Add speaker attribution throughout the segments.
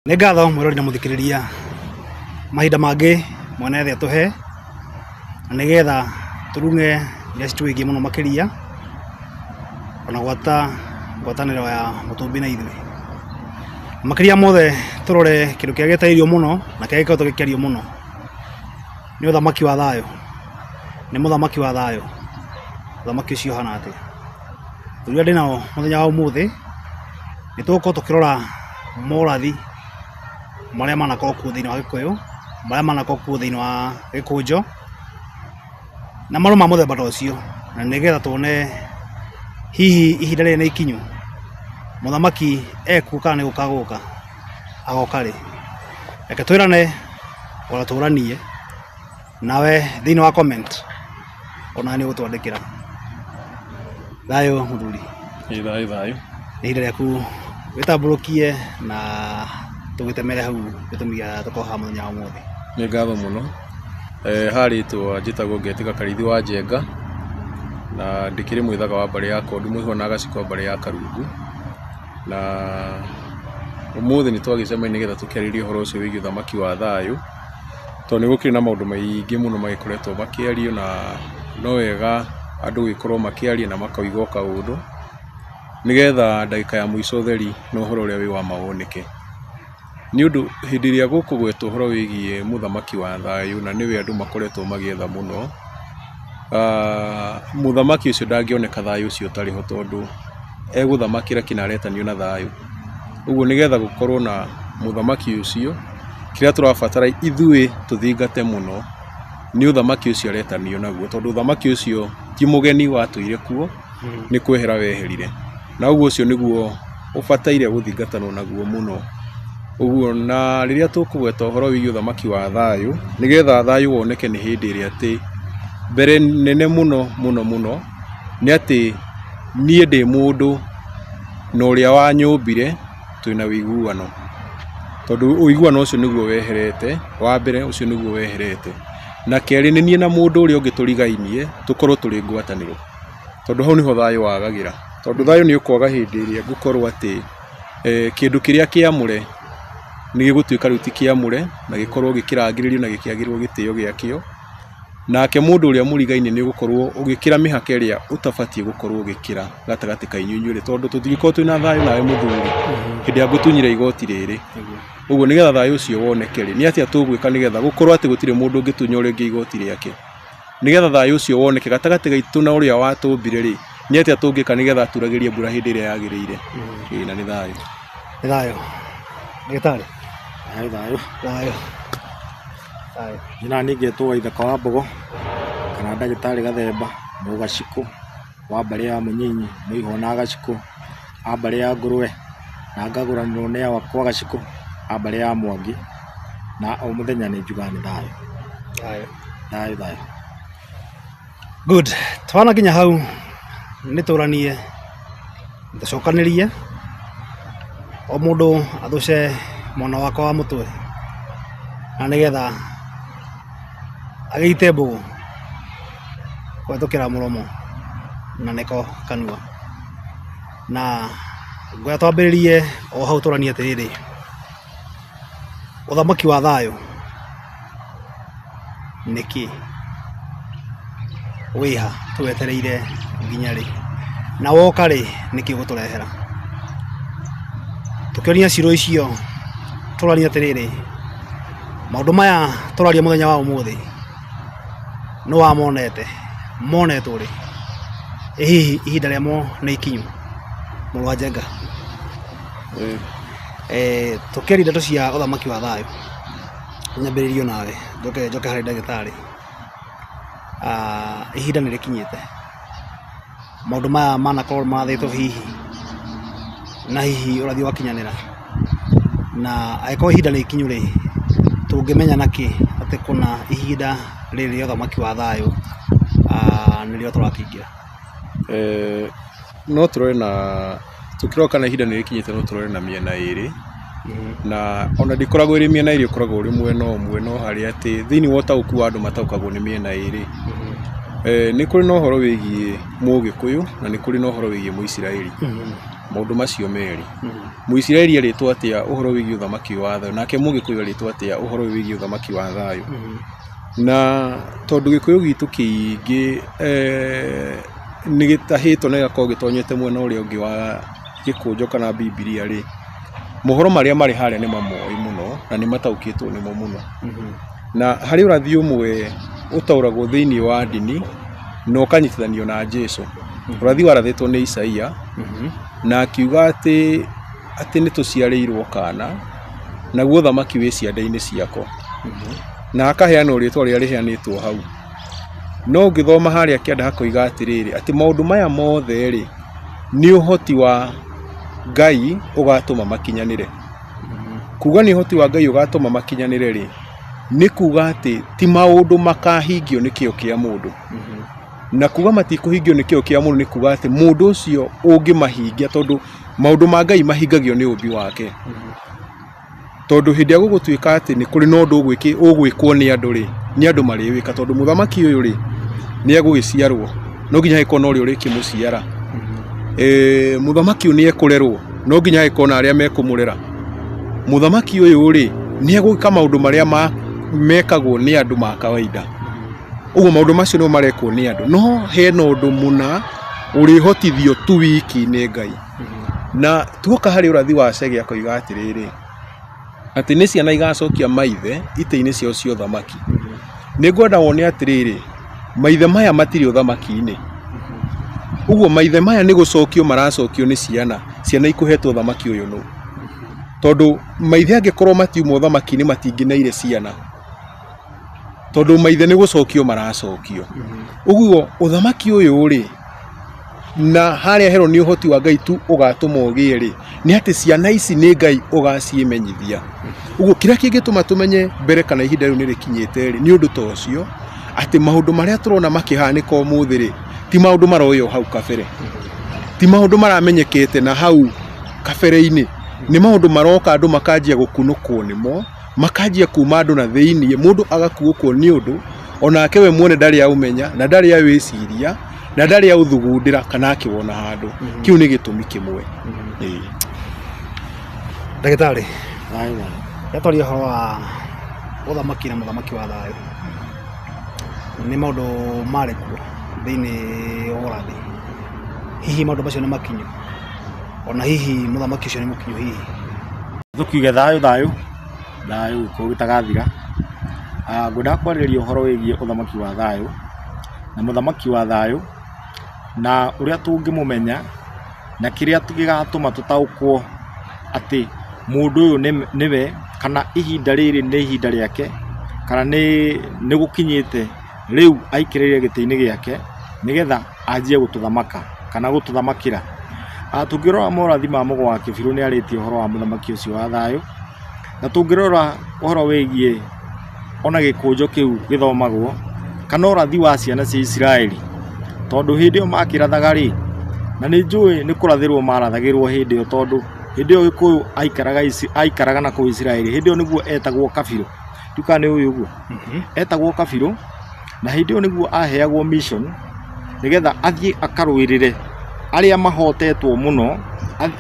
Speaker 1: Nĩ ngatho mwĩrori na mũthikĩrĩria mahinda mangĩ mwena thĩ tũhe na nĩgetha tũrunge iria citwĩgiĩ mũno makĩria ona gwata ngwatanĩro ya Mũtũmbi na ithuĩ. Makĩria mothe tũrore kĩndũ kĩrĩa gĩetagĩrio mũno na kĩrĩa gĩkoretwo gĩkĩario mũno nĩ ũthamaki wa thayũ. Nĩ mũthamaki wa thayũ. Ũthamaki ũcio ũhana atĩa? Ũrĩa ndĩ nao mũthenya wa ũmũthĩ nĩ tũgũkorwo tũkĩrora morathi marĩa manakorwo kuo thĩinĩ wa Gĩkũyũ, marĩa manakorwo kuo thĩinĩ wa Gĩkũnjũ na marũa ma mũthemba ta ũcio, na nĩgetha tuone hihi ihinda rĩrĩ nĩ ikinyu mũthamaki ekuo kana nĩ gũka agoka rĩ. Reke twĩrane ona tũranie nawe thĩinĩ wa comment ona nĩ ũgũtwandĩkĩra. Thayũ mũthuri.
Speaker 2: Thayũ.
Speaker 1: Nĩ ihinda rĩaku wĩtambũrũkie na tũgĩtemere hau gĩtũmi gĩa tũkorwo haha mũthenya wa ũmũthĩ.
Speaker 2: Nĩ ngatho mũno. Harĩtwo njĩtagwo Ngĩtĩka Karithi wa Njenga na ndĩkĩrĩ mwĩthaga wa mbarĩ ya Kondu mũhwo na Gaciko mbarĩ ya Karungu, na ũmũthĩ nĩ twagĩcemania nĩgetha tũkĩarĩrie ũhoro ũcio wĩgiĩ ũthamaki wa thayũ, tondũ nĩ gũkĩrĩ na maũndũ maingĩ mũno magĩkoretwo makĩario na no wega andũ gĩkorwo makĩaria na makaigua kaũndũ nĩgetha ndagĩka ya mũico theri na ũhoro ũrĩa wĩ wa mawoneke. Nĩ ũndũ hĩndĩ ĩrĩa gũkũ gwetwo ũhoro wĩgiĩ mũthamaki wa thayũ na nĩwe andũ makoretwo magĩetha mũno, mũthamaki ũcio ndangĩoneka thayũ ũcio ũtarĩ ho, tondũ egũthamakĩra kĩnaretanio na thayũ. Ũguo nĩgetha gũkorwo na mũthamaki ũcio, kĩrĩa tũrabatara ithuĩ tũthingate mũno nĩ ũthamaki ũcio aretanio naguo, tondũ ũthamaki ũcio ti mũgeni watũire kuo, nĩ kwehera weherire, na ũguo ũcio nĩguo ũbataire gũthingatanwo naguo mũno. Ũguo na rĩrĩa tũkũgweta ũhoro wĩgiĩ ũthamaki wa thayũ, nĩgetha thayũ woneke nĩ hĩndĩ ĩrĩa atĩ mbere nene mũno nĩ atĩ niĩ ndĩ mũndũ na ũrĩa wanyũmbire twĩna ũiguano, tondũ ũiguano ũcio nĩguo weherete. Wa mbere ũcio nĩguo weherete, na kerĩ nĩ niĩ na mũndũ ũrĩa ũngĩ tũrigainie tũkorwo tũrĩ ngwatanĩro, tondũ hau nĩho thayũ wagagĩra. Tondũ thayũ nĩ ũkwaga hĩndĩ ĩrĩa ngũkorwo atĩ kĩndũ kĩrĩa kĩamũre nĩ gĩgũtuĩka rĩu ti kĩamũre na gĩkorwo gĩkĩrangĩrĩrio na gĩkĩagĩrwo gĩtĩo gĩakĩo, nake mũndũ ũrĩa mũrigainie nĩ ũgũkorwo ũgĩkĩra mĩhaka ĩrĩa ũtabatiĩ gũkorwo ũgĩkĩra gatagatĩ ka inyuĩ inyuĩ, tondũ tũtingĩkorwo twĩna thayũ nawe mũthuri hĩndĩ ya ngũtunyira igoti rĩrĩ. Ũguo nĩgetha thayũ ũcio woneke rĩ, nĩ atĩa tũgwĩka nĩgetha gũkorwo atĩ gũtirĩ mũndũ ũngĩtunya ũrĩa ũngĩ igoti rĩake. Nĩgetha thayũ ũcio woneke gatagatĩ gaitũ na ũrĩa watũmbire rĩ, nĩ atĩa tũngĩka nĩgetha aturagĩrie mbura hĩndĩ ĩrĩa yagĩrĩire. Na nĩ thayũ.
Speaker 1: Nĩ thayũ. Ndagĩtarĩ. Thayũ.
Speaker 3: Jina nĩ ngetwo Waithaka wa Mbogo kana ndagĩtarĩ Gathemba Mũgacikũ wa mbarĩ ya Mũnyinyi Mũihwo na Gacikũ a mbarĩ ya Ngũrwe, na ngagũranĩrwo nĩ wakwa Gacikũ a mbarĩ ya Mwangi, na o mũthenya nĩ njugaga nĩ thayũ. Thayũ.
Speaker 1: Good. Twanakinya hau nĩ tũranie tũcokanĩrie o mũndũ athũce mwana wakwa wa mũtwe, na nĩgetha agĩite mbũgũ kũhetũkĩra mũromo na nĩko kanua. Na ngwenda twambĩrĩrie o hau tũranie atĩrĩrĩ, ũthamaki wa thayũ nĩkĩ? Wĩha tũwetereire nginya rĩ? Na woka rĩ nĩkĩ ũgũtũrehera? Tũkĩonia ciro icio tũranie atĩrĩrĩ, maũndũ maya tũraria mũthenya wa ũmũthĩ nĩ wamonete, monetwo rĩ, hihi ihinda rĩamo nĩ ikinyu? Mũrũ wa Njenga. Tũkĩaria ndeto cia ũthamaki wa thayũ, nyambĩrĩrio nawe njoke harĩ ndagĩtarĩ. Ihinda nĩ rĩkinyĩte, maũndũ maya manakorwo mathĩtwo hihi na hihi ũrathiĩ wakinyanĩra, na agĩkorwo ihinda nĩ ikinyu rĩ, tũngĩmenya nakĩ atĩ kuna ihinda rĩrĩ rĩa ũthamaki wa thayũ nĩrĩo tũrakĩingĩra?
Speaker 2: No tũrore na tũkĩroka kana ihinda nĩ rĩkinyĩte, no tũrore na mĩena ĩrĩ, na ona ndĩkoragwo ĩrĩ mĩena ĩrĩ, ũkoragwo ũrĩ mwena ũmwe, no harĩ atĩ thĩinĩ wa ũtaũku wa andũ mataũkagwo nĩ mĩena ĩrĩ. Nĩ kũrĩ na ũhoro wĩgiĩ Mũgĩkũyũ na nĩ kũrĩ na ũhoro wĩgiĩ Mũisiraeli. maũndũ macio merĩ. Mũisiraeli arĩtwo atĩa ũhoro wĩgiĩ ũthamaki wa thayũ, nake Mũgĩkũyũ arĩtwo atĩa ũhoro wĩgiĩ ũthamaki wa thayũ. Na tondũ Gĩkũyũ gitũ kĩingĩ nĩ gĩtahĩtwo na gĩgakorwo gĩtonyete mwena ũrĩa ũngĩ wa Gĩkũnjo kana Bibilia rĩ, mohoro marĩa marĩ harĩa nĩ mamoi mũno na nĩ mataũkĩtwo nĩmo mũno. Na harĩ ũrathi ũmwe ũtaũragwo thĩinĩ wa ndini na ũkanyitithanio na Jesũ. Ũrathi warathĩtwo nĩ Isaia na akiuga atĩ nĩ tũciarĩirwo kana naguo ũthamaki wĩ ciande-inĩ ciako. Na akaheana rĩĩtwa rĩrĩa rĩheanĩtwo hau. No ũngĩthoma harĩa kĩanda hakoiga atĩrĩrĩ, atĩ maũndũ maya mothe rĩ nĩ ũhoti wa Ngai ũgatũma makinyanĩre. Kuga nĩ ũhoti wa Ngai ũgatũma makinyanĩre rĩ, nĩ kuga atĩ ti maũndũ makahingio nĩ kĩo kĩa mũndũ. Na kuga matikũhingio nĩ kĩo kĩa mũndũ nĩ kuga atĩ mũndũ ũcio ũngĩmahingia, tondũ maũndũ ma Ngai mahingagio nĩ ũmbi wake. Tondũ hĩndĩ ya gũgũtuĩka atĩ nĩ kũrĩ na ũndũ ũgwĩkwo nĩ andũ rĩ, nĩ andũ marĩwĩka, tondũ mũthamaki ũyũ rĩ nĩ egũgĩciarwo, no nginya hagĩkorwo na ũrĩa ũrĩkĩmũciara. Mũthamaki ũyũ nĩ ekũrerwo, no nginya hagĩkorwo na arĩa mekũmũrera. Mũthamaki ũyũ rĩ nĩ egũĩka maũndũ marĩa mekagwo nĩ andũ ma kawaida. Ũguo maũndũ macio nĩmo marekwo nĩ andũ, no hena ũndũ mũna ũrĩhotithio tu wiki nĩ Ngai. Na tuoka harĩ ũrathi wa Chege akoiga atĩrĩrĩ, atĩ nĩ ciana igacokia maithe itĩ-inĩ ciao cia ũthamaki. Nĩ ngwenda wone atĩrĩrĩ, maithe maya matirĩ ũthamaki-inĩ. Ũguo maithe maya nĩ gũcokio maracokio nĩ ciana, ciana ikũhetwo ũthamaki ũyũ nũ. Tondũ maithe angĩkorwo matiuma ũthamaki-inĩ matingĩneire ciana, tondũ maithe nĩ gũcokio maracokio. Ũguo ũthamaki ũyũ rĩ, na harĩa hero nĩ ũhoti wa Ngai tu ũgatũma ũgĩe rĩ, nĩ atĩ ciana ici nĩ Ngai ũgaciĩmenyithia. Ũguo kĩrĩa kĩngĩtũma tũmenye mbere kana ihinda rĩu nĩ rĩkinyĩte rĩ, nĩ ũndũ ta ũcio atĩ maũndũ marĩa tũrona makĩhanĩka ũmũthĩ rĩ, ti maũndũ maroywo hau kabere, ti maũndũ maramenyekete na hau kabere-inĩ, nĩ maũndũ maroka andũ makanjia gũkunũkwo nĩmo, makanjia kuma andũ na thĩiniĩ, mũndũ agakuũkwo nĩ ũndũ onake we mwene ndarĩ aũmenya na ndarĩ awĩciria na ndarĩ aũthugundĩra kana akĩwona handũ. Kĩu nĩ gĩtũmi kĩmwe.
Speaker 1: Ndagĩtarĩ, yatwaria ũhoro wa ũthamaki na mũthamaki wa thayũ, nĩ maũndũ marĩ kuo thĩinĩ wa ũrathi. Hihi maũndũ macio nĩ makinyu, ona hihi mũthamaki ũcio nĩ mũkinyu hihi?
Speaker 3: Tũkiuge thayũ gĩkorwo gĩtagathira. Ngwendaga kwarĩrĩria ũhoro wĩgiĩ ũthamaki wa thayũ na mũthamaki wa thayũ na ũrĩa tũngĩmũmenya na kĩrĩa gĩgatũma tũtaũkwo atĩ mũndũ ũyũ nĩwe, kana ihinda rĩrĩ nĩ ihinda rĩake, kana nĩ gũkinyĩte rĩu aikĩrĩire gĩtĩ-inĩ gĩake nĩgetha anjie gũtũthamaka kana gũtũthamakĩra. Tũngĩrora morathi ma Mũgo wa Kĩbirũ nĩ arĩtie ũhoro wa mũthamaki ũcio wa thayũ, na tũngĩrora ũhoro wĩgiĩ ona gĩkũnjo kĩu gĩthomagwo kana ũrathi wa ciana cia Isiraeli, tondũ hĩndĩ ĩyo makĩrathaga rĩ, na nĩ njũĩ nĩ kũrathĩrwo marathagĩrwo hĩndĩ ĩyo, tondũ hĩndĩ ĩyo Gĩkũyũ aikaraga na kũu Isiraeli, hĩndĩ ĩyo nĩguo etagwo Kabirũ. Tuka nĩ ũyũ ũguo etagwo Kabirũ, na hĩndĩ ĩyo nĩguo aheagwo mission nĩgetha athiĩ akarũĩrĩre arĩa mahotetwo mũno,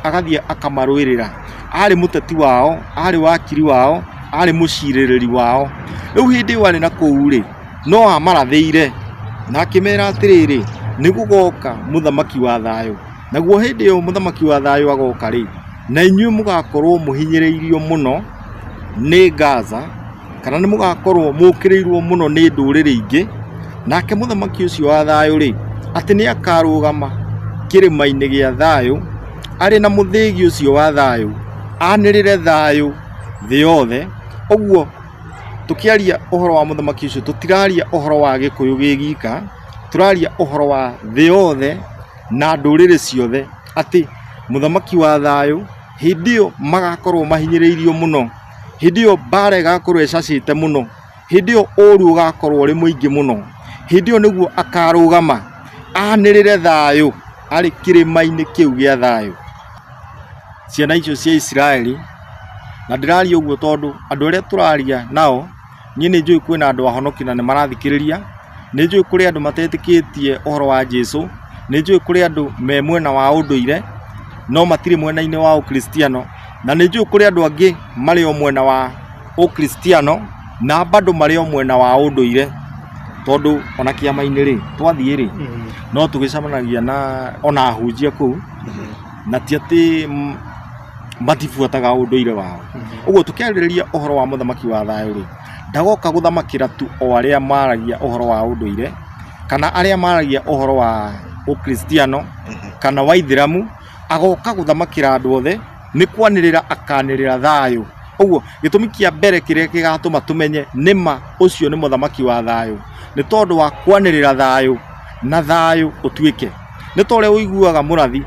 Speaker 3: agathiĩ akamarũĩrĩra. Arĩ mũteti wao, arĩ wakiri wao, arĩ mũcirĩrĩri wao. Rĩu hĩndĩ ĩyo arĩ na kũu rĩ, no amarathĩire na akĩmera atĩrĩrĩ, nĩ gũgoka mũthamaki wa thayũ. Naguo hĩndĩ ĩyo mũthamaki wa thayũ agoka rĩ, na inyuĩ mũgakorwo mũhinyĩrĩirio mũno nĩ Gaza, kana nĩ mũgakorwo mũkĩrĩirwo mũno nĩ ndũrĩrĩ ingĩ. Nake mũthamaki ũcio wa thayũ rĩ, atĩ nĩ akarũgama kĩrĩma-inĩ gĩa thayũ arĩ na mũthĩgi ũcio wa thayũ, anĩrĩre thayũ thĩ yothe. Ũguo tũkĩaria ũhoro wa mũthamaki ũcio tũtiraria ũhoro wa Gĩkũyũ gĩgika, tũraria ũhoro wa thĩ yothe na ndũrĩrĩ ciothe, atĩ mũthamaki wa thayũ hĩndĩ ĩyo magakorwo mahinyĩrĩirio mũno, hĩndĩ ĩyo mbara ĩgakorwo ĩcacĩte mũno, hĩndĩ ĩyo ũru ũgakorwo ũrĩ mũingĩ mũno, hĩndĩ ĩyo nĩguo akarũgama anĩrĩre thayũ arĩ kĩrĩma-inĩ kĩu gĩa thayũ. Ciana icio cia Isiraeli, na ndĩraria ũguo tondũ andũ arĩa tũraria nao, niĩ nĩ njũĩ kwĩna andũ ahonoki na nĩ marathikĩrĩria, nĩ njũĩ kũrĩ andũ matetĩkĩtie ũhoro wa Jesũ, nĩ njũĩ kũrĩ andũ me mwena wa ũndũire, no matirĩ mwena-inĩ wa ũkristiano, na nĩ njũĩ kũrĩ andũ angĩ marĩ o mwena wa ũkristiano na bado marĩ o mwena wa ũndũire, tondũ ona kĩama-inĩ rĩ twathiĩ rĩ no tũgĩcemanagia na ona ahunjia kũu na ti atĩ matibuataga ũndũire wao. Ũguo tũkĩarĩrĩria ũhoro wa mũthamaki wa thayũ rĩ, ndagoka gũthamakĩra tu o arĩa maragia ũhoro wa ũndũire kana arĩa maragia ũhoro wa ũkristiano kana wa ithiramu, agoka gũthamakĩra andũ othe, nĩ kwanĩrĩra akanĩrĩra thayũ. Ũguo gĩtũmi kĩa mbere kĩrĩa gĩgatũma tũmenye nĩma ũcio nĩ mũthamaki wa thayũ nĩ tondũ wa kwanĩrĩra thayũ na thayũ ũtuĩke. Nĩ ta ũrĩa ũiguaga mũrathi,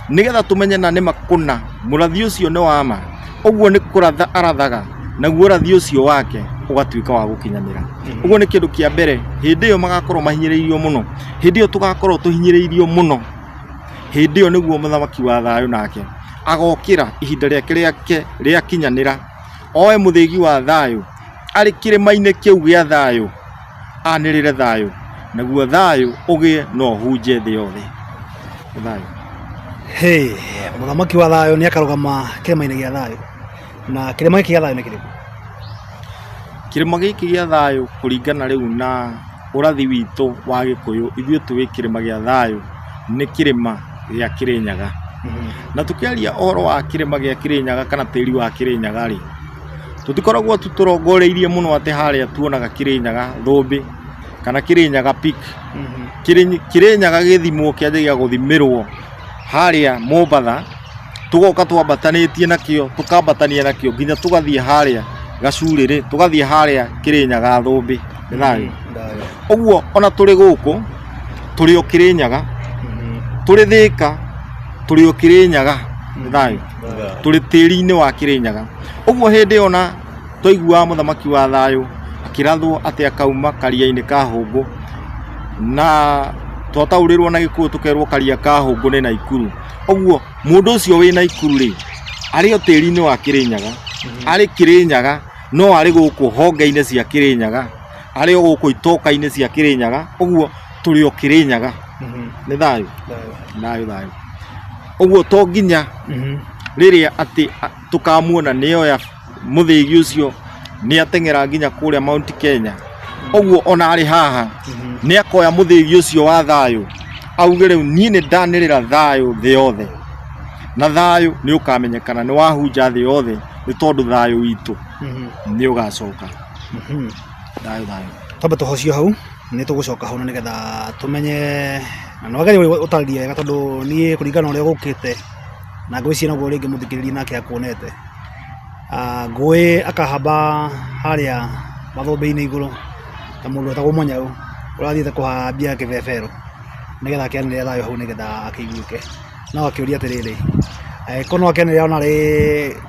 Speaker 3: nĩgetha tũmenye na nĩma kũna mũrathi ũcio nĩ wama, ũguo nĩ kũratha arathaga, naguo ũrathi ũcio wake ũgatuĩka wa gũkinyanĩra. Ũguo nĩ kĩndũ kĩa mbere, hĩndĩ ĩyo magakorwo mahinyĩrĩirio mũno, hĩndĩ ĩyo tũgakorwo tũhinyĩrĩirio mũno, hĩndĩ ĩyo nĩguo mũthamaki wa thayũ nake agokĩra ihinda rĩake rĩakinyanĩra, oe mũthĩgi wa thayũ arĩ kĩrĩma-inĩ kĩu gĩa thayũ, anĩrĩre thayũ, naguo thayũ ũgĩe na ũhunje thĩ yothe. Thayũ.
Speaker 1: Hey, mũthamaki wa thayũ nĩ akarũgama kĩrĩma-inĩ gĩa thayũ, na kĩrĩma gĩkĩ gĩa thayũ nĩ kĩrĩkũ?
Speaker 3: Kĩrĩma gĩkĩ gĩa thayũ kũringana rĩu na ũrathi witũ wa Gĩkũyũ, ithuĩ tũĩ kĩrĩma gĩa thayũ nĩ kĩrĩma gĩa Kĩrĩnyaga. Na tũkĩaria ũhoro wa kĩrĩma gĩa Kĩrĩnyaga kana tĩri wa Kĩrĩnyaga rĩ, tũtikoragwo tũrongoreirie mũno atĩ harĩa tuonaga Kĩrĩnyaga Thũmbĩ kana Kĩrĩnyaga Peak. Kĩrĩnyaga gĩthimo kĩanjagia gũthimĩrwo harĩa Mombatha, tũgoka twambatanĩtie nakĩo, tũkambatania nakĩo nginya tũgathiĩ harĩa Gacurĩrĩ, tũgathiĩ harĩa Kĩrĩnyaga Thũmbĩ. Ũguo ona tũrĩ gũkũ tũrĩ o Kĩrĩnyaga, tũrĩ Thĩka tũrĩ o Kĩrĩnyaga, tũrĩ tĩri-inĩ wa Kĩrĩnyaga. Ũguo hĩndĩ ona twaiguaga mũthamaki wa thayũ akĩrathwo atĩ akauma karia-inĩ ka Hũngũ, na twataũrĩrwo na Gĩkũyũ tũkerwo karia ka Hũngũ nĩ Naikuru. Ũguo mũndũ ũcio wĩ Naikuru rĩ, arĩ o tĩri-inĩ wa Kĩrĩnyaga, arĩ Kĩrĩnyaga, no arĩ gũkũ honge-inĩ cia Kĩrĩnyaga, arĩ o gũkũ itoka-inĩ cia Kĩrĩnyaga. Ũguo tũrĩ o Kĩrĩnyaga. Nĩ thayũ, thayũ, thayũ. Ũguo to nginya rĩrĩa atĩ tũkamuona nĩoya mũthĩgi ũcio nĩ ateng'era nginya kũrĩa Mount Kenya. Ũguo ona arĩ haha nĩ akoya mũthĩgi ũcio wa thayũ auge rĩu niĩ nĩ ndanĩrĩra thayũ thĩ yothe, na thayũ nĩ ũkamenyekana nĩ wahunja thĩ yothe, nĩ tondũ thayũ witũ nĩ ũgacoka. Thayũ, thayũ.
Speaker 1: Twambe tũhocio hau, nĩ tũgũcoka hau na nĩgetha tũmenye na no wageri ũtarĩria wega, tondũ niĩ kũringana ũrĩa gũkĩte na ngwĩciria naguo rĩngĩ mũthikĩrĩria nake akuonete, ngũĩ akahamba harĩa mathũmbĩ-inĩ igũrũ ta mũndũ wetagwo Mũnyau ũrathiĩte kũhambia kĩbebero nĩgetha akĩanĩrĩre thayũ hau nĩgetha akĩiguĩke. No akĩũria atĩrĩrĩ, angĩkorwo no akĩanĩrĩre ona arĩ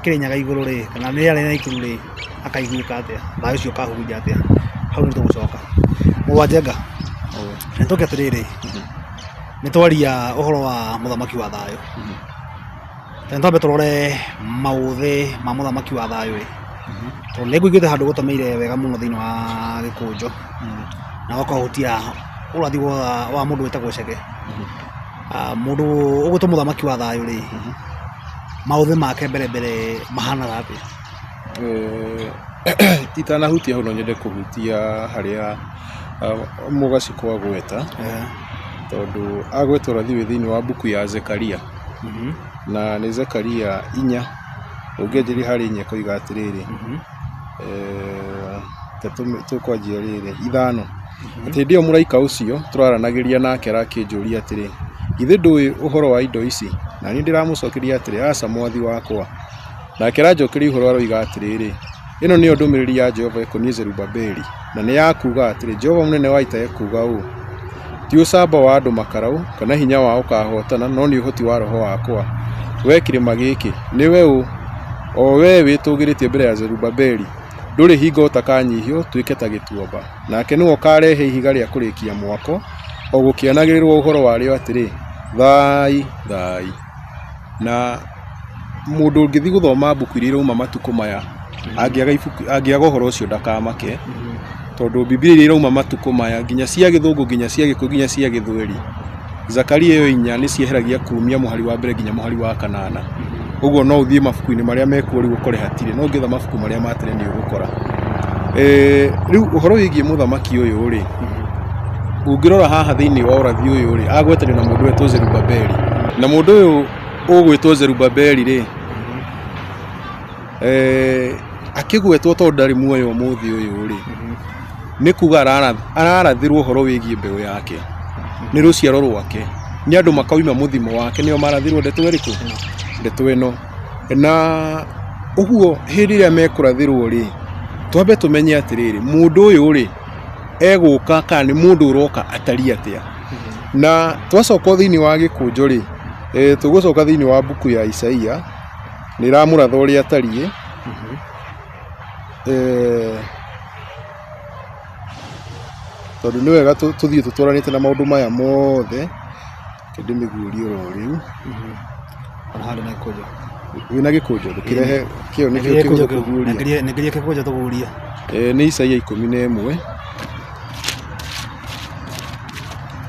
Speaker 1: Kĩrĩnyaga igũrũ rĩ, kana nĩ arĩ Naikuru rĩ, akaiguĩka atĩa, thayũ ũcio ũkahunja atĩa? Hau nĩ tũgũcoka. Mũgwanjenga, nĩ tũke atĩrĩrĩ, nĩ twaria ũhoro wa mũthamaki wa thayũ, nĩ twambe tũrore maũthĩ ma mũthamaki wa thayũ rĩ, tondũ nĩ ngũiguĩte handũ gũtomeire wega mũno thĩinĩ wa Gĩkũnjũ na gũkahutia ũrathi wa mũndũ wĩtagwo Chege. Mũndũ ũgwĩtwo mũthamaki wa thayũ rĩ, maũthĩ make mbere mbere mahanaga atĩa?
Speaker 2: Itanahutia hau no nyende kũhutia harĩa Mũgacikũ agweta, tondũ agweta ũrathi wĩ thĩinĩ wa mbuku ya Zekaria, na nĩ Zekaria 4 ũngĩanjĩria harĩ 4 koiga atĩrĩrĩ, tũkwanjia rĩrĩ 5, atĩ hĩndĩ ĩyo mũraika ũcio tũraranagĩria nake arakĩnjũria atĩrĩ, githĩ ndũĩ ũhoro wa indo ici? Na niĩ ndĩramũcokeria atĩrĩ, aca mwathi wakwa. Nake aranjokeria ihoro aroiga atĩrĩrĩ, ĩno nĩyo ndũmĩrĩri ya Jehova ĩkoniĩ Zerubabeli, na nĩ ya kuuga atĩrĩ, Jehova mũnene wa ita ekuuga ũũ, ti ũcamba wa andũ makarau kana hinya wao ũkahotana, no nĩ ũhoti wa roho wakwa. We kĩrĩma gĩkĩ nĩwe ũ, o we wĩtũgĩrĩtie mbere ya Zerubabeli, ndũrĩ hingo ũtakanyihio tuĩke ta gĩtuamba, nake nĩwe ũkarehe ihiga rĩa kũrĩkia mwako, o gũkĩanagĩrĩrwo ũhoro warĩo atĩrĩ, thai, thai. Na mũndũ ũngĩthiĩ gũthoma mbuku iria irauma matukũ maya, angĩaga ũhoro ũcio ndakamake, tondũ Biblia iria irauma matukũ maya nginya cia Gĩthũngũ, nginya cia Gĩkũyũ, nginya cia Gĩthweri, Zakaria yo 4 nĩ cieheragia kumia mũhari wa mbere nginya mũhari wa 8. Ũguo no ũthiĩ mabuku-inĩ marĩa mekuo rĩu ũkore hatirĩ, no ũngĩetha mabuku marĩa ma tene nĩ ũgũkora. Rĩu ũhoro wĩgiĩ mũthamaki ũyũ rĩ, ũngĩrora haha thĩinĩ wa ũrathi ũyũ rĩ, agwetanio na mũndũ wetwo Zerubabeli, na mũndũ ũyũ ũgwĩtwo Zerubabeli rĩ, akĩgwetwo tondũ ndarĩ muoyo ũmũthĩ ũyũ rĩ, nĩ kuga ararathirwo ũhoro wĩgiĩ mbeũ yake, nĩ rũciaro rwake, nĩ andũ makauma mũthimo wake, nĩo marathirwo ndeto ĩrĩkũ? Ndeto ĩno. Na ũguo hĩndĩ ĩrĩa mekũrathirwo rĩ, twambe tũmenye atĩrĩrĩ, mũndũ ũyũ rĩ, egũka kana nĩ mũndũ ũroka atariĩ atĩa. Na twacoka thĩinĩ wa gĩkũnjo rĩ, tũgũcoka thĩinĩ wa mbuku ya Isaia, nĩ ramũratha ũrĩa atariĩ. Tondũ nĩ wega tũthiĩ tũtwaranĩte na maũndũ maya mothe, kĩndĩmĩguũrie oro rĩu. Wĩna gĩkũnjo ndũkĩrehe kĩo nĩkĩo kĩguũria.
Speaker 1: Nĩngerie gĩkũnjo tũguũrie.
Speaker 2: Nĩ Isaia 11.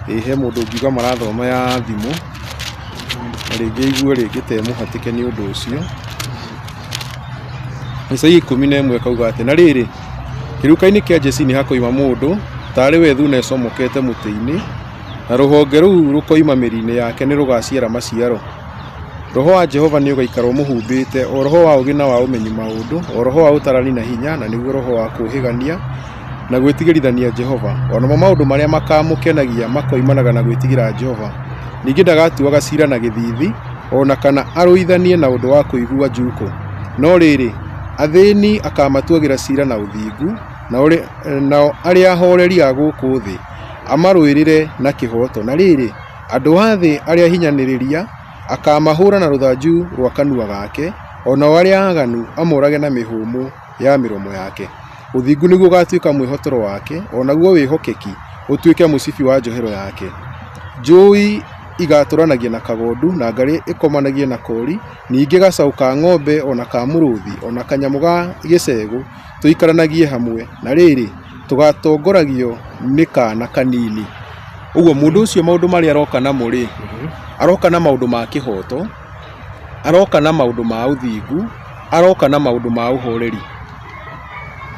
Speaker 2: He mũndũ ũngiuga marathoma ya thimũ, na rĩngĩ igue rĩngĩ te mũhatĩke nĩ ũndũ ũcio. Isaia 11 kauga atĩ, na rĩrĩ, kĩruka-inĩ kĩa Jesii nĩ hakoima mũndũ, tarĩ we thuna ĩcomokete mũtĩ-inĩ, na rũhonge rũu rũkoima mĩri-inĩ yake nĩ rũgaciara maciaro. Roho wa Jehova nĩ ũgaikarwo mũhumbĩte, o roho wa ũũgĩ na wa ũmenyi maũndũ, o roho wa ũtarani na hinya, na nĩguo roho wa kũũhĩgania na gwĩtigĩrithania Jehova. O namo maũndũ marĩa makamũkenagia makoimanaga na gwĩtigĩra Jehova. Ningĩ ndagatuaga ciira na gĩthiithi, ona kana arũithanie na ũndũ wa kũigua njuukũ. No rĩrĩ, athĩni akamatuagĩra ciira na ũthingu, nao arĩa ahoreri a gũkũ thĩ amarũĩrĩre na kĩhooto. Na rĩrĩ, andũ a thĩ arĩa hinyanĩrĩria akamahũra na rũthanju rwa kanua gake, onao arĩa aganu amorage na mĩhũmũ ya mĩromo yake. Ũthingu nĩguo ũgatuĩka mwĩhotero wake, onaguo wĩhokeki ũtuĩke mũcibi wa njohero yake. Njũi igatũranagia na kagondu, na ngarĩ ĩkomanagie na kori, ningĩ gacaũ ka ng'ombe ona ka mũrũthi ona kanyamũ ga gĩcegũ tũikaranagie hamwe. Na rĩrĩ, tũgatongoragio nĩ kana kanini. Ũguo mũndũ ũcio maũndũ marĩa aroka namo rĩ, aroka na maũndũ ma kĩhooto, aroka na maũndũ ma ũthingu, aroka na maũndũ ma ũhoreri.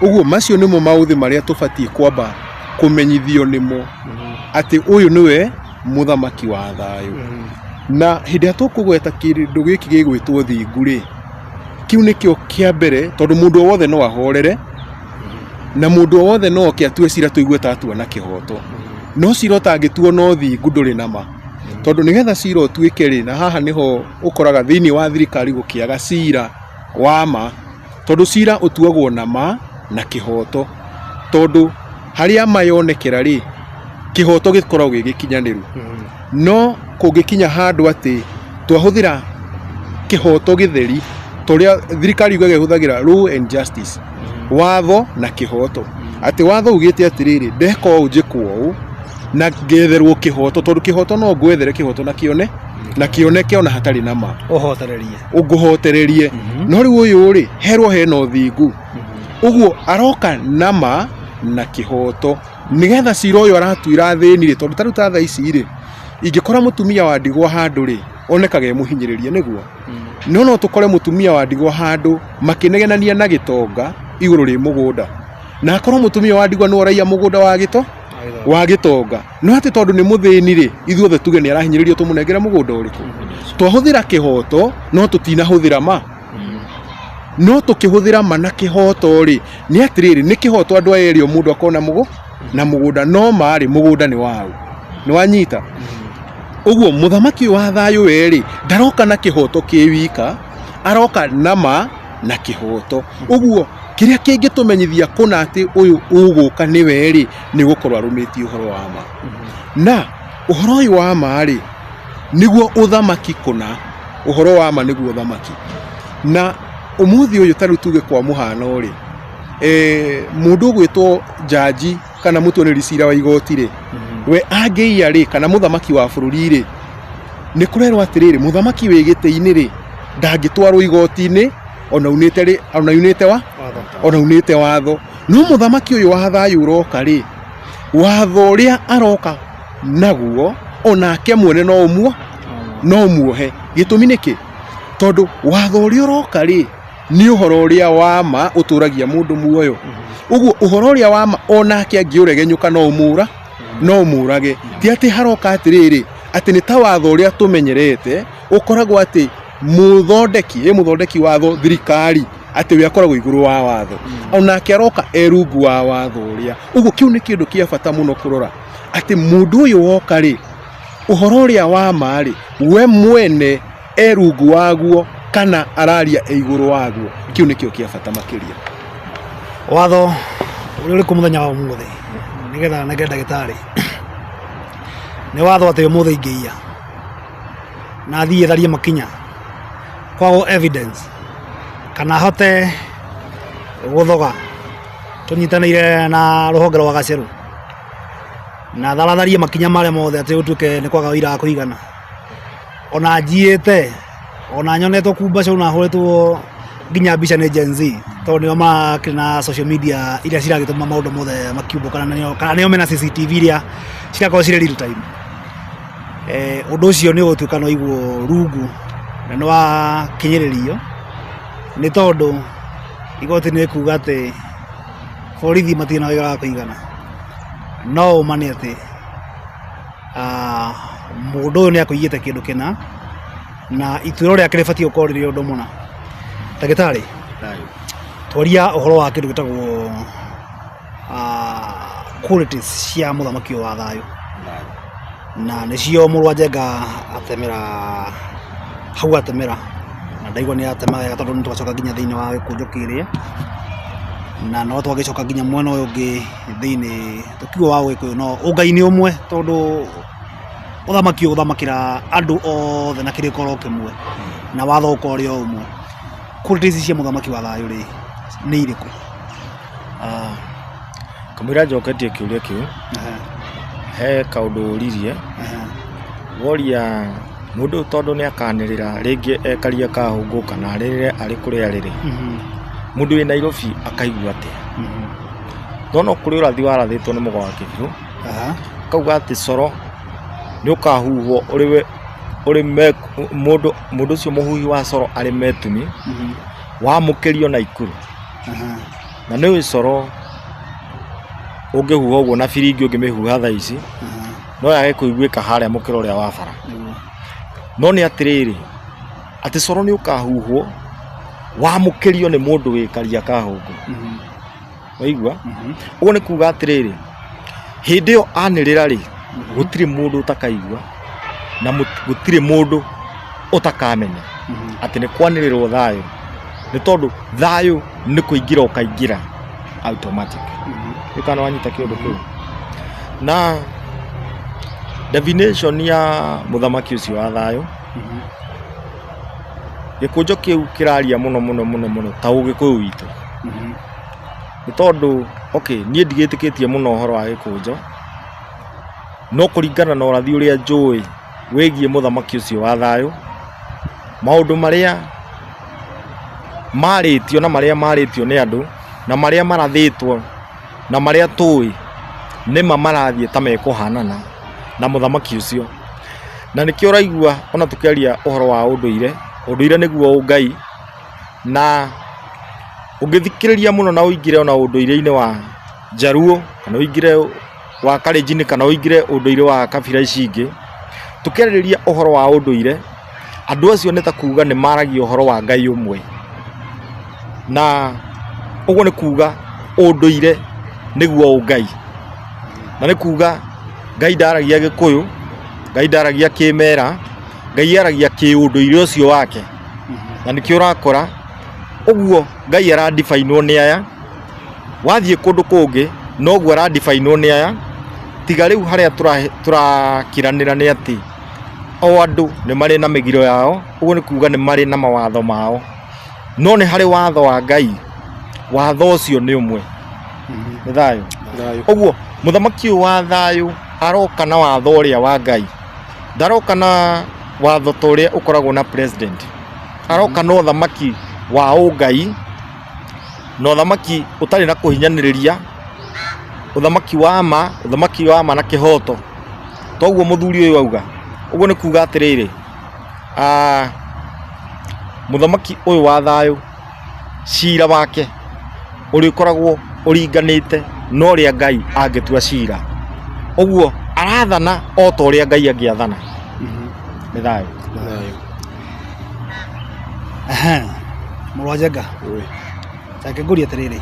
Speaker 2: Ũguo macio nĩmo maũthĩ marĩa tũbatiĩ kwamba kũmenyithio nĩmo atĩ ũyũ nĩwe mũthamaki wa thayũ. Na hĩndĩ ĩrĩa tũkũgweta kĩndũ gĩkĩ gĩgwĩtwo thingu rĩ, kĩu nĩkĩo kĩa mbere, tondũ mũndũ o wothe no ahorere, na mũndũ o wothe no oke atue cira tũigue ta atua na kĩhooto. No cira ũtangĩtuo no thingu ndũrĩ nama. Tondũ nĩgetha cira ũtuĩke rĩ, na haha nĩho ũkoraga thĩinĩ wa thirikari gũkĩaga cira wa ma, tondũ cira ũtuagwo na ma na kĩhooto. Tondũ harĩa ma yonekera rĩ, kĩhooto gĩkoragwo gĩgĩkinyanĩru. No kũngĩkinya handũ atĩ twahũthĩra kĩhooto gĩtheri, tũrĩa thirikari yugaga ĩhũthagĩra law and justice, watho na kĩhooto, atĩ watho ugĩte atĩrĩrĩ, ndeka ũũ njĩkwo ũũ na ngetherwo kĩhooto, tondũ kĩhooto no ngwethere kĩhooto na kĩoneke ona hatarĩ na ma, ũngũhotererie. No rĩu ũyũ rĩ, herwo hena ũthingu. Ũguo aroka na ma na kĩhooto, nĩgetha cira ũyũ aratuĩra thĩni rĩ, tondũ tarĩu ta thaa ici rĩ, ingĩkora mũtumia wa ndigwa handũ rĩ, onekaga mũhinyĩrĩrie nĩguo. No tũkore mũtumia wa ndigwa handũ makĩnegenania na gĩtonga igũrũ rĩ mũgũnda, na akorwo mũtumia wa ndigwa nĩ ũraiya mũgũnda wa gĩtonga, no atĩ tondũ nĩ mũthĩni rĩ, ithuothe tuge nĩ arahinyĩrĩrio tũmũnengere mũgũnda ũrĩkũ. Twahũthĩra kĩhooto no tũtinahũthĩra ma. No tũkĩhũthĩra ma na kĩhooto rĩ, nĩ atĩrĩrĩ, nĩ kĩhooto andũ aya erĩ o mũndũ akona na mũgũnda, no ma rĩ, mũgũnda nĩ wao. Nĩ wanyita? Ũguo mũthamaki wa thayũ we rĩ, ndaroka na kĩhooto kĩwika, aroka na ma na kĩhooto. Ũguo kĩrĩa kĩngĩtũmenyithia kũna atĩ ũyũ ũgũka nĩ we rĩ, nĩ gũkorwo arũmĩtie ũhoro wa ma. Na ũhoro ũyũ wa ma rĩ, nĩguo ũthamaki kũna, ũhoro wa ma nĩguo ũthamaki. Na ũmũthĩ ũyũ tarĩu tuge kwa mũhano rĩ, mũndũ ũgwĩtwo jaji kana mũtuanĩri cira wa igoti rĩ, we angĩiya rĩ, kana mũthamaki wa bũrũri rĩ, nĩ kũrerwo atĩrĩrĩ, mũthamaki wĩ gĩtĩ-inĩ rĩ, ndangĩtwarwo igoti-inĩ ona unĩte watho. No mũthamaki ũyũ wa thayũ ũroka rĩ, watho ũrĩa aroka naguo onake mwene no muohe gitumi niki tondu watho uria uroka ri ni uhoro uria wa ma uturagia mundu muoyo uguo uhoro uria wa ma onake angiuregenyuka no umurage ti ati haroka atiriri ati ni ta watho uria tumenyerete ukoragwo ati muthondeki watho thirikari ati we akoragwo iguru wa watho onake aroka erungu wa watho uria uguo kiu ni kindu kia bata muno kurora ati mundu uyu woka ri uhoro uria wa ma ri we mwene erungu waguo kana araria iguru waguo kiu nikio kia bata makiria
Speaker 1: watho uri ku muthenya wa umuthi nigetha nege ndagitari ni watho ati umuthi ingiia na thie tharie makinya kwa evidence kana hote guthoga tunyitanire na ruhonge rwa gaceru na tharatharie makinya maria mothe ati utuke ni kwaga wira kuigana ona njiite ona nyonetwo kumba cio na huretwo nginya mbica ni Gen Z tondu nio makina social media iria ciragituma maundu mothe makiumbo kana nio mena CCTV iria cirakorwo cire real time undu ucio ni utuika no igwo rungu na no wa kinyiririo ni tondu igoti ni kuga ati borithi matina wira wa kuigana no mani ati mundu uyu ni akuigite kindu kina na ituiro ria kiribati ukorwo riri undu muna ndagitari twaria uhoro wa kindu gitagwo qualities cia muthamaki wa thayu na nicio Murwanjenga atemera hau atemera na ndaigua ni atema wega tondu nitwacoka nginya thiini wa gikunjo kiria na no twagicoka nginya mwena uyu ungi thiini tukiuga wa Gikuyu no ungai ni umwe tondu uthamaki uthamakira andu othe na kirikoro kimwe na watho ukori o umwe qualities cia muthamaki wa thayu ri ni iriku
Speaker 3: kamwira njoketie kiuria kiu he kaundu uririe woria mundu tondu ni akanirira ringi ekaria kahungu kana arire ari kuria riri mundu wi Nairobi akaigua ati dono kuri urathi warathitwo ni mugo wa kibiru kauga ati coro ni ukahuhwo uri mundu ucio muhuhi wa coro ari metumi wa mukirio na ikuru na ni coro ungihuha uguo na biringi ungimihuha thaa ici no yage kuiguika haria mukiro ria wa bara no ni atiriri ati coro ni ukahuhwo wa mukirio ni mundu wikaria kahungu waigua uguo ni kuga atiriri hindi yo anirira ri gutiri mundu utakaigua na gutiri mundu utakamenya ati ni kwanirirwo thayu ni tondu thayu ni kuingira ukaingira automatic ukana wanyita kiundu kiu na definition ya muthamaki ucio wa thayu gikunjo kiu kiraria muno ta ugikuyu witu ni tondu nie ndigitikitie muno uhoro wa gikunjo no kuringana na urathi uria njui wigie muthamaki ucio wa thayu maundu maria maritio na maria maritio ni andu na maria marathitwo na maria tui nima marathie ta mekuhanana na muthamaki ucio na nikio raigua ona tukiaria uhoro wa unduire niguo ungai na ungithikiriria muno na uingire ona unduire-ini wa Jaruo kana uingire wa Kalenjin kana uingire unduire wa kabira ici ingi tukiaririria uhoro wa unduire andu acio ni ta kuga ni maragia uhoro wa Ngai umwe na uguo ni kuga unduire niguo ungai na ni kuga Ngai ndaragia Gikuyu Ngai ndaragia Kimera Ngai aragia kiunduire ucio wake na nikio urakora uguo Ngai ara define ni aya wathie kundu kungi no guo ara define ni aya tiga riu haria turakiranira ni ati o andu ni mari na migiro yao uguo ni kuga ni mari na mawatho mao no ni hari watho wa Ngai watho ucio ni umwe ni thayu uguo muthamaki wa thayu aroka na watho uria wa Ngai ndaroka na watho toria ukoragwo na president aroka no thamaki wa ungai no thamaki utari na kuhinyaniriria uthamaki wa ma na kihoto toguo muthuri uyu auga uguo ni kuga atiriri muthamaki uyu wa thayu cira wake urikoragwo uringanite no ria Ngai angitua cira uguo arathana o ta uria Ngai angiathana ni thayu
Speaker 1: Mũrwanjanga take ngũria atiriri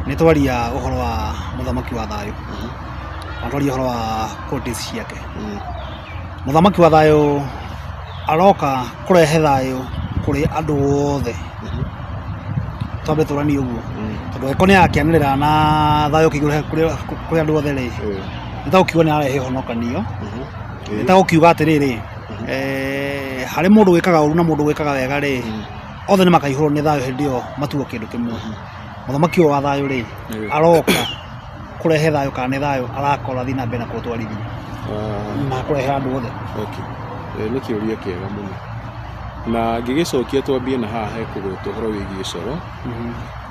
Speaker 1: nĩ twaria ũhoro wa mũthamaki wa thayũ na twaria ũhoro wa qualities ciake mũthamaki wa thayũ aroka kũrehe thayũ kũrĩ andũ othe twambe tũranie ũguo tondũ eko nĩ akĩanĩrĩra na thayũ kĩigũre kũrĩ andũ othe rĩ nĩtagũkiuga nĩ arehe honokanio nĩtagũkiuga atĩrĩrĩ harĩ mũndũ wĩkaga ũru na mũndũ wĩkaga wega rĩ othe nĩ makaihũrwo nĩ thayũ hĩndĩ ĩyo matuo kĩndũ kĩmwe mũthamaki ũyũ wa thayũ rĩ aroka kũrehe thayũ kana nĩ thayũ arakora thiĩ na mbere na kũtwarithia na kũrehe andũ othe
Speaker 2: nĩ kĩũria kĩega mũno na ngĩgĩcokia twambie na haha he kũgweta ũhoro wĩgiĩ coro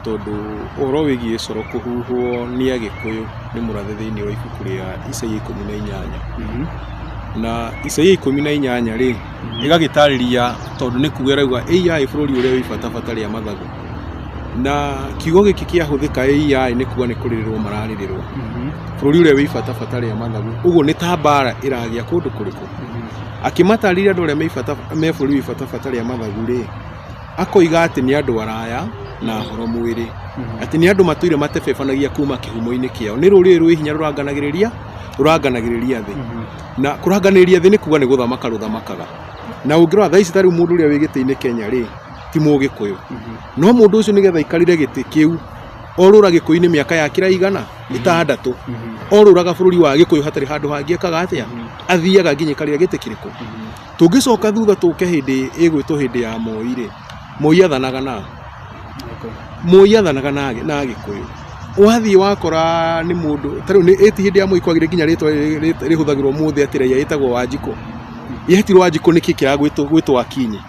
Speaker 2: tondũ ũhoro wĩgiĩ coro kũhuhwo nĩ Agĩkũyũ nĩ mũrathe thĩinĩ wa ibuku rĩa Isaia 18 na Isaia 18 rĩ ĩgagĩtarĩria tondũ nĩ kuga rauga AI bũrũri ũrĩa wĩ bata rĩa mathagu na kiugo gĩkĩ kĩahũthĩka AI nĩ kuga nĩ kũrĩrĩrwo mararĩrĩrwo bũrũri ũrĩa wĩ bata rĩa mathagu ũguo nĩ ta mbara ĩragĩa kũndũ kũrĩkũ akĩmatarĩria andũ arĩa me bũrũri wĩ bata rĩa mathagu rĩ akoiga atĩ nĩ andũ araya na horo mwĩrĩ atĩ nĩ andũ matũire matebebanagia kuma kĩhumo-inĩ kĩao nĩ rũrĩrĩ rwĩ hinya rũranganagĩrĩria thĩ na kũranganĩrĩria thĩ nĩ kuga nĩ gũthamaka rũthamakaga na ũngĩrora thaa ici tarĩ mũndũ ũrĩa wĩ gĩtĩ-inĩ Kenya rĩ ti Mũgĩkũyũ no mũndũ ũcio nĩgetha aikarire gĩtĩ kĩu orũra Gĩkũyũ-inĩ mĩaka ya kĩraigana ĩtandatũ orũraga bũrũri wa Gĩkũyũ hatarĩ handũ hangĩ ekaga atĩa athiaga nginya karĩa gĩtĩ kĩrĩkũ tũngĩcoka thutha tũke hĩndĩ ĩgwĩtwo hĩndĩ ya Moi rĩ Moi athanaga na Agĩkũyũ wathiĩ wakora nĩ mũndũ tarĩu nĩ ĩti hĩndĩ ya Moi kwagire nginya rĩtwa rĩhũthagĩrwo mũthĩ atĩ raia ĩtagwo Wanjikũ yetirwo Wanjikũ nĩkĩ kĩragwĩtwo Akinyi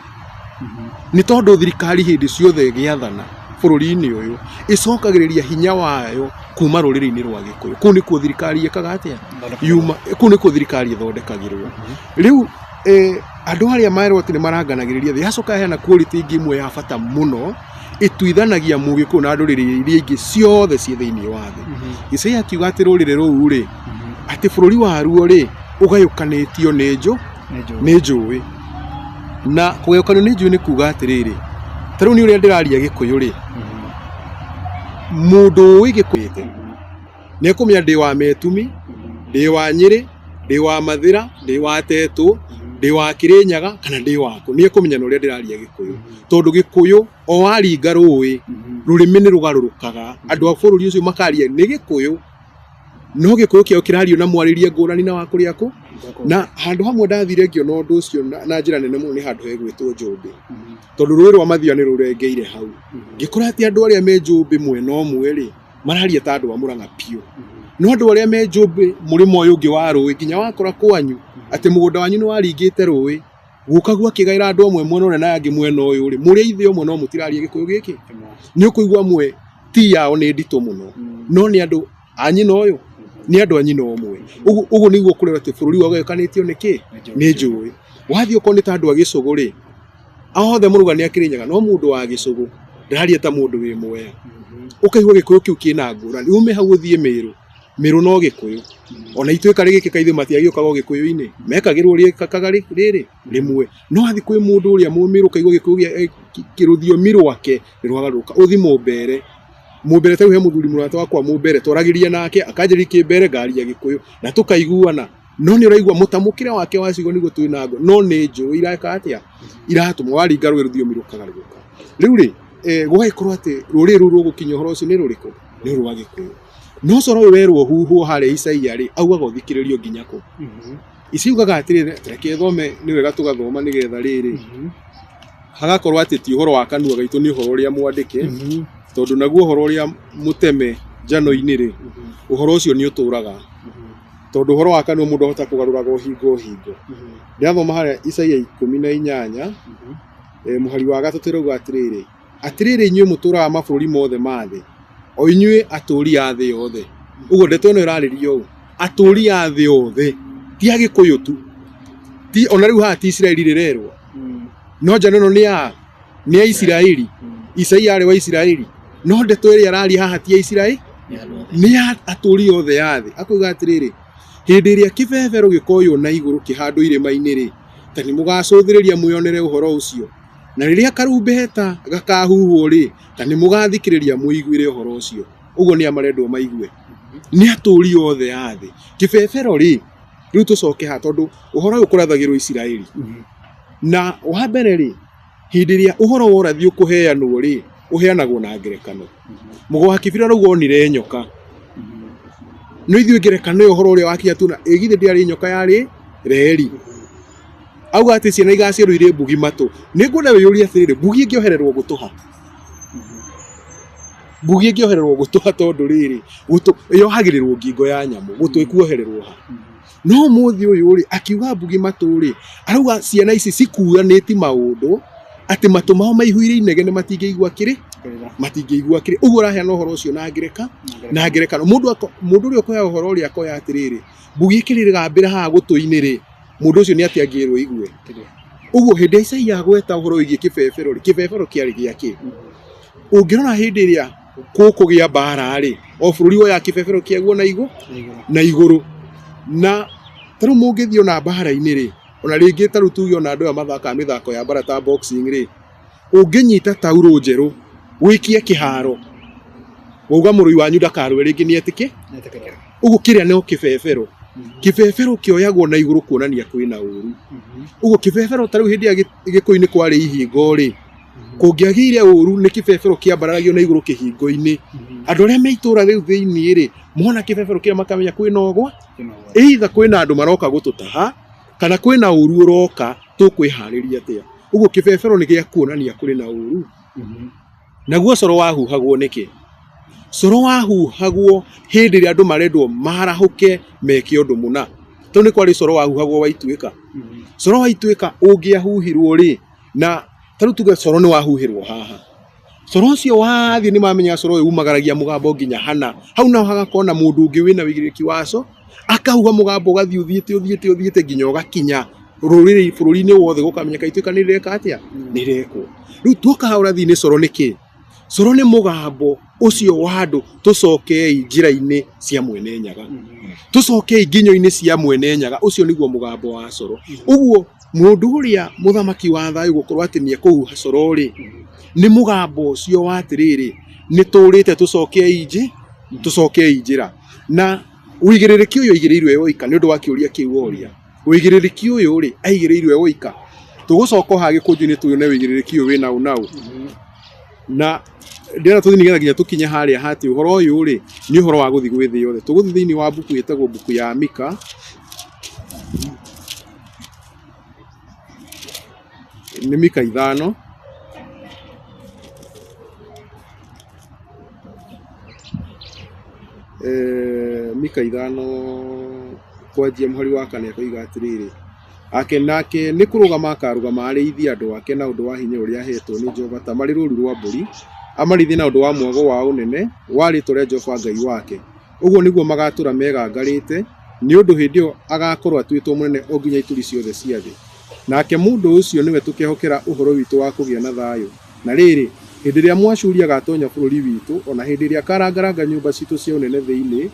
Speaker 2: nĩ tondũ thirikari hĩndĩ ciothe gĩathana bũrũri-inĩ ũyũ ĩcokagĩrĩria hinya wayo kuma rũrĩrĩ-inĩ rwa Gĩkũyũ kũu nĩkuo thirikari ĩkaga atĩa yuma kũu nĩkuo thirikari ĩthondekagĩrwo rĩu andũ arĩa merwo atĩ nĩ maranganagĩrĩria thĩ yacoka heana quality ingĩ imwe ya bata mũno ĩtuithanagia Mũgĩkũyũ na ndũrĩrĩ iria ingĩ ciothe ciĩ thĩinĩ wa thĩ Isaia akiuga atĩ rũrĩrĩ rũu rĩ atĩ bũrũri waruo rĩ ũgayũkanĩtio nĩ njũĩ na kũgayũkanio nĩ njũĩ nĩ kuga atĩrĩrĩ tarĩu nĩ ũrĩa ndĩraria Gĩkũyũ rĩ mũndũ ũĩ Gĩkũyũ nĩ ekũmenya ndĩ wa Metumi ndĩ wa Nyĩrĩ ndĩ wa Mathĩra ndĩ wa Tetũ ndĩ wa Kĩrĩnyaga kana ndĩ wakũ nĩ ekũmenya na ũrĩa ndĩraria Gĩkũyũ tondũ Gĩkũyũ o waringa rũĩ rũrĩmĩ nĩ rũgarũrũkaga andũ a bũrũri ũcio makaria nĩ Gĩkũyũ no Gĩkũyũ kĩao kĩrario na mwarĩria ngũrani na wa kũrĩa kũ na handũ hamwe ndathire ngĩona ũndũ ũcio na njĩra nene mũno nĩ handũ hegwĩtwo Njũmbĩ tondũ rũĩ rwa Mathia nĩ rũrengeire hau ngĩkora atĩ andũ arĩa me Njũmbĩ mwena ũmwe rĩ mararia ta andũ a Mũrang'a piũ no andũ arĩa me Njũmbĩ mũrĩmo ũyũ ũngĩ wa rũĩ nginya wakora kwanyu atĩ mũgũnda wanyu nĩ waringĩte rũĩ gũkagua kĩgaĩra andũ amwe mwena ũrĩa na angĩ mwena ũyũ rĩ mũrĩ ithe ũmwe no mũtiraria Gĩkũyũ gĩkĩ nĩ ũkũigua amwe ti yao nĩ nditũ mũno no nĩ andũ a nyina ũyũ nĩ andũ a nyina ũmwe ũguo nĩguo kũrera atĩ bũrũri wao ũgayũkanĩtio nĩkĩ nĩ njũĩ wathiĩ ũkorwo nĩ ta andũ a Gĩcũgũ rĩ othe mũruga nĩ Akĩrĩnyaga no mũndũ wa Gĩcũgũ ndararia ta mũndũ wĩ Mwea ũkaigua Gĩkũyũ kĩu kĩna ngũrani ume hau ũthiĩ Mĩrũ no Gĩkũyũ ona ituĩka rĩgĩkĩka ithe matiagĩũkaga Gĩkũyũ-inĩ mekagĩrwo rĩkakaga rĩrĩ rĩmwe no athi kwĩ mũndũ ũrĩa mũmĩrũ kaigua Gĩkũyũ kĩrũthiomi rwake nĩ rwagarũrũka ũthi Mũmbere tarĩu he mũthuri mũrata wakwa Mũmbere twaragĩria nake akanjĩrĩria Kĩmbere ngaria Gĩkũyũ na tũkaiguana no nĩ ũraigua mũtamũkĩre wake wacigo nĩguo twĩ na ngo no nĩ njũĩ ireka atĩa iratũma waringa rũĩ rũthiomi rũkagarũrũka rĩu rĩ gũgagĩkorwo atĩ rũrĩrĩ rũu rũgũkinya ũhoro ũcio nĩ rũrĩkũ nĩ rwa Gĩkũyũ no coro ũyũ werwo huhwo harĩa Isaia rĩ augaga ũthikĩrĩrio nginya kũ iciugaga atĩrĩrĩ reke thome nĩ wega tũgathoma nĩgetha rĩrĩ hagakorwo atĩ ti ũhoro wa kanua gaitũ nĩ ũhoro ũrĩa mwandĩke tondũ naguo ũhoro ũrĩa mũteme njano-inĩ rĩ ũhoro ũcio nĩ ũtũraga tondũ ũhoro wa kanua mũndũ ahota kũgarũraga o hingo ndĩrathoma harĩa Isaia 18 mũhari wa gatatũ rauga atĩrĩrĩ inyuĩ mũtũraga mabũrũri mothe ma thĩ o inyuĩ atũri a thĩ yothe ũguo ndeto ĩno ĩrarĩrio atũri a thĩ yothe ti Agĩkũyũ tu, ti ona rĩu haha ti Isiraeli rĩrerwo, no njano ĩno nĩ ya Isiraeli. Isaia arĩ wa Isiraeli, no ndeto ĩrĩa araria haha ti ya Isiraeli, nĩ ya atũri othe a thĩ. Akoiga atĩrĩrĩ, hĩndĩ ĩrĩa kĩbebero gĩkoywo na igũrũ kĩhandwo irĩma-inĩ rĩ, ta nĩ mũgacũthĩrĩria mwĩonere ũhoro ũcio, na rĩrĩa karumbeta gakahuhwo rĩ, ta nĩ mũgathikĩrĩria mũiguĩre ũhoro ũcio. Ũguo nĩ amarendwo maigue, nĩ atũri othe a thĩ. Kĩbebero rĩ, rĩu tũcoke ha, tondũ ũhoro ũyũ ũkũrathagĩrwo Isiraeli, na wa mbere rĩ, hĩndĩ ĩrĩa ũhoro wa ũrathi ũkũheanwo rĩ, ũheanagwo na ngerekano. Mũgo wa kĩbira rĩu onire nyoka, no ithuĩ ngerekano ĩyo ũhoro ũrĩa wakinya tuna, ĩgithe ndĩarĩ nyoka, yarĩ reri. Auga atĩ ciana igaciarwo irĩ mbugi matũ. Nĩngwenda wĩyũrie atĩrĩrĩ, mbugi ĩngĩohererwo gũtũha, mbugi ĩngĩohererwo gũtũha, tondũ rĩrĩ yohagĩrĩrwo ngingo ya nyamũ, gũtũ ĩkuohererwo ha. No mũthĩ ũyũ rĩ, akiuga mbugi matũ rĩ, arauga ciana ici cikuanĩti maũndũ atĩ matũ mao maihũire inegene matingĩigua kĩrĩ, matingĩigua kĩrĩ. Ũguo ũraheana ũhoro ũcio na ngerekano. Mũndũ ũrĩa ũkoya ũhoro ũrĩa akoya atĩrĩrĩ, mbugi ĩkĩrĩgambĩra haha gũtũ-inĩ rĩ, mũndũ ũcio nĩ atĩ angĩrwo igue. Ũguo hĩndĩ Isaia agweta ũhoro wĩgiĩ kĩbebero rĩ, kĩbebero kĩarĩ gĩakĩ? Ũngĩrora hĩndĩ ĩrĩa gũkũgĩa mbara rĩ, o bũrũri woya kĩbebero kĩaguo na igũrũ. Na tarĩu mũngĩthiĩ ona mbara-inĩ rĩ, ona rĩngĩ tarĩu tuge ona andũ aya mathakaga mĩthako ya mbara ta boxing rĩ, ũngĩnyita tauro njerũ wĩkie kĩharo, wauga mũrũi wanyu ndakarũe rĩngĩ nĩ etĩke. Ũguo kĩrĩa no kĩbebero. Kĩbebero kĩoyagwo na igũrũ kuonania kwĩna ũru. Ũguo kĩbebero tarĩu hĩndĩ ya Gĩkũyũ-inĩ kwarĩ ihingo rĩ, kũngĩagĩire ũru nĩ kĩbebero kĩambaragio na igũrũ kĩhingo-inĩ. Andũ arĩa me itũra rĩu thĩiniĩ rĩ, mona kĩbebero kĩrĩa makamenya kwĩna ũgwa, either kwĩna andũ maroka gũtũtaha, kana kwĩna ũru ũroka, tũkwĩharĩria atĩa. Ũguo kĩbebero nĩ gĩa kuonania kũrĩ na ũru. Naguo coro wahuhagwo nĩkĩ? Coro wahuhagwo hĩndĩ ĩrĩa andũ marendwo marahũke meke ũndũ mũna. Tondũ nĩ kwarĩ coro wahuhagwo wa Ituĩka. Coro wa Ituĩka ũngĩahuhirwo rĩ, na tarĩu tuge coro nĩ wahuhĩrwo haha, coro ũcio wathiĩ nĩ mamenya coro ũyũ umagaragia mũgambo nginya hana. Hau naho hagakorwo na mũndũ ũngĩ wĩna wĩigĩrĩrĩki waco, akahuha mũgambo ũgathiĩ ũthiĩte nginya ũgakinya bũrũri-inĩ wothe gũkamenyeka Ituĩka nĩ rĩreka atĩa, nĩ rĩrekwo. Rĩu tuoka ha ũrathi-inĩ coro nĩkĩ? Coro nĩ mũgambo ũcio wa andũ, tũcokei njĩra-inĩ cia Mwene Nyaga, tũcokei nginyo-inĩ cia Mwene Nyaga. Ũcio nĩguo mũgambo wa coro. Ũguo mũndũ ũrĩa mũthamaki wa thayũ gũkorwo atĩ nĩ ekũhuha coro rĩ, nĩ mũgambo ũcio wa atĩrĩrĩ, nĩ tũrĩte tũcokei njĩra. Na ũigĩrĩrĩki ũyũ aigĩrĩirwo e woika nĩ ũndũ wa kĩũria kĩu woria. Ũigĩrĩrĩki ũyũ rĩ, aigĩrĩirwo e woika. Tũgũcoka ha Gĩkũnju-inĩ tuone ũigĩrĩrĩki ũyũ wĩna ũnaũ. Na ndĩrenda tũthiĩ nĩgetha nginya tũkinye harĩa hatĩ ũhoro ũyũ rĩ, nĩ ũhoro wa gũthiĩ gwĩ thĩ yothe. Tũgũthiĩ thĩinĩ wa mbuku ĩtagwo mbuku ya Mika. Nĩ Mika 5. Mika 5 kwanjia mũhari wa 4 akoiga atĩrĩrĩ, nake nĩ kũrũgama akarũgama arĩithie andũ ake na ũndũ wa hinya ũrĩa ahetwo nĩ Jehova, ta marĩ rũũru rwa mbũri, amarĩithie na ũndũ wa mwago wa ũnene wa rĩĩtwa rĩa Jehova Ngai wake. Ũguo nĩguo magatũra megangarĩte, nĩ ũndũ hĩndĩ ĩyo agakorwo atuĩtwo mũnene o nginya ituri ciothe cia thĩ. Nake mũndũ ũcio nĩwe tũkehokera ũhoro witũ wa kũgĩa na thayũ. Na rĩrĩ, hĩndĩ ĩrĩa Mũashuri agatonya bũrũri witũ, ona hĩndĩ ĩrĩa akarangaranga nyũmba citũ cia ũnene thĩinĩ,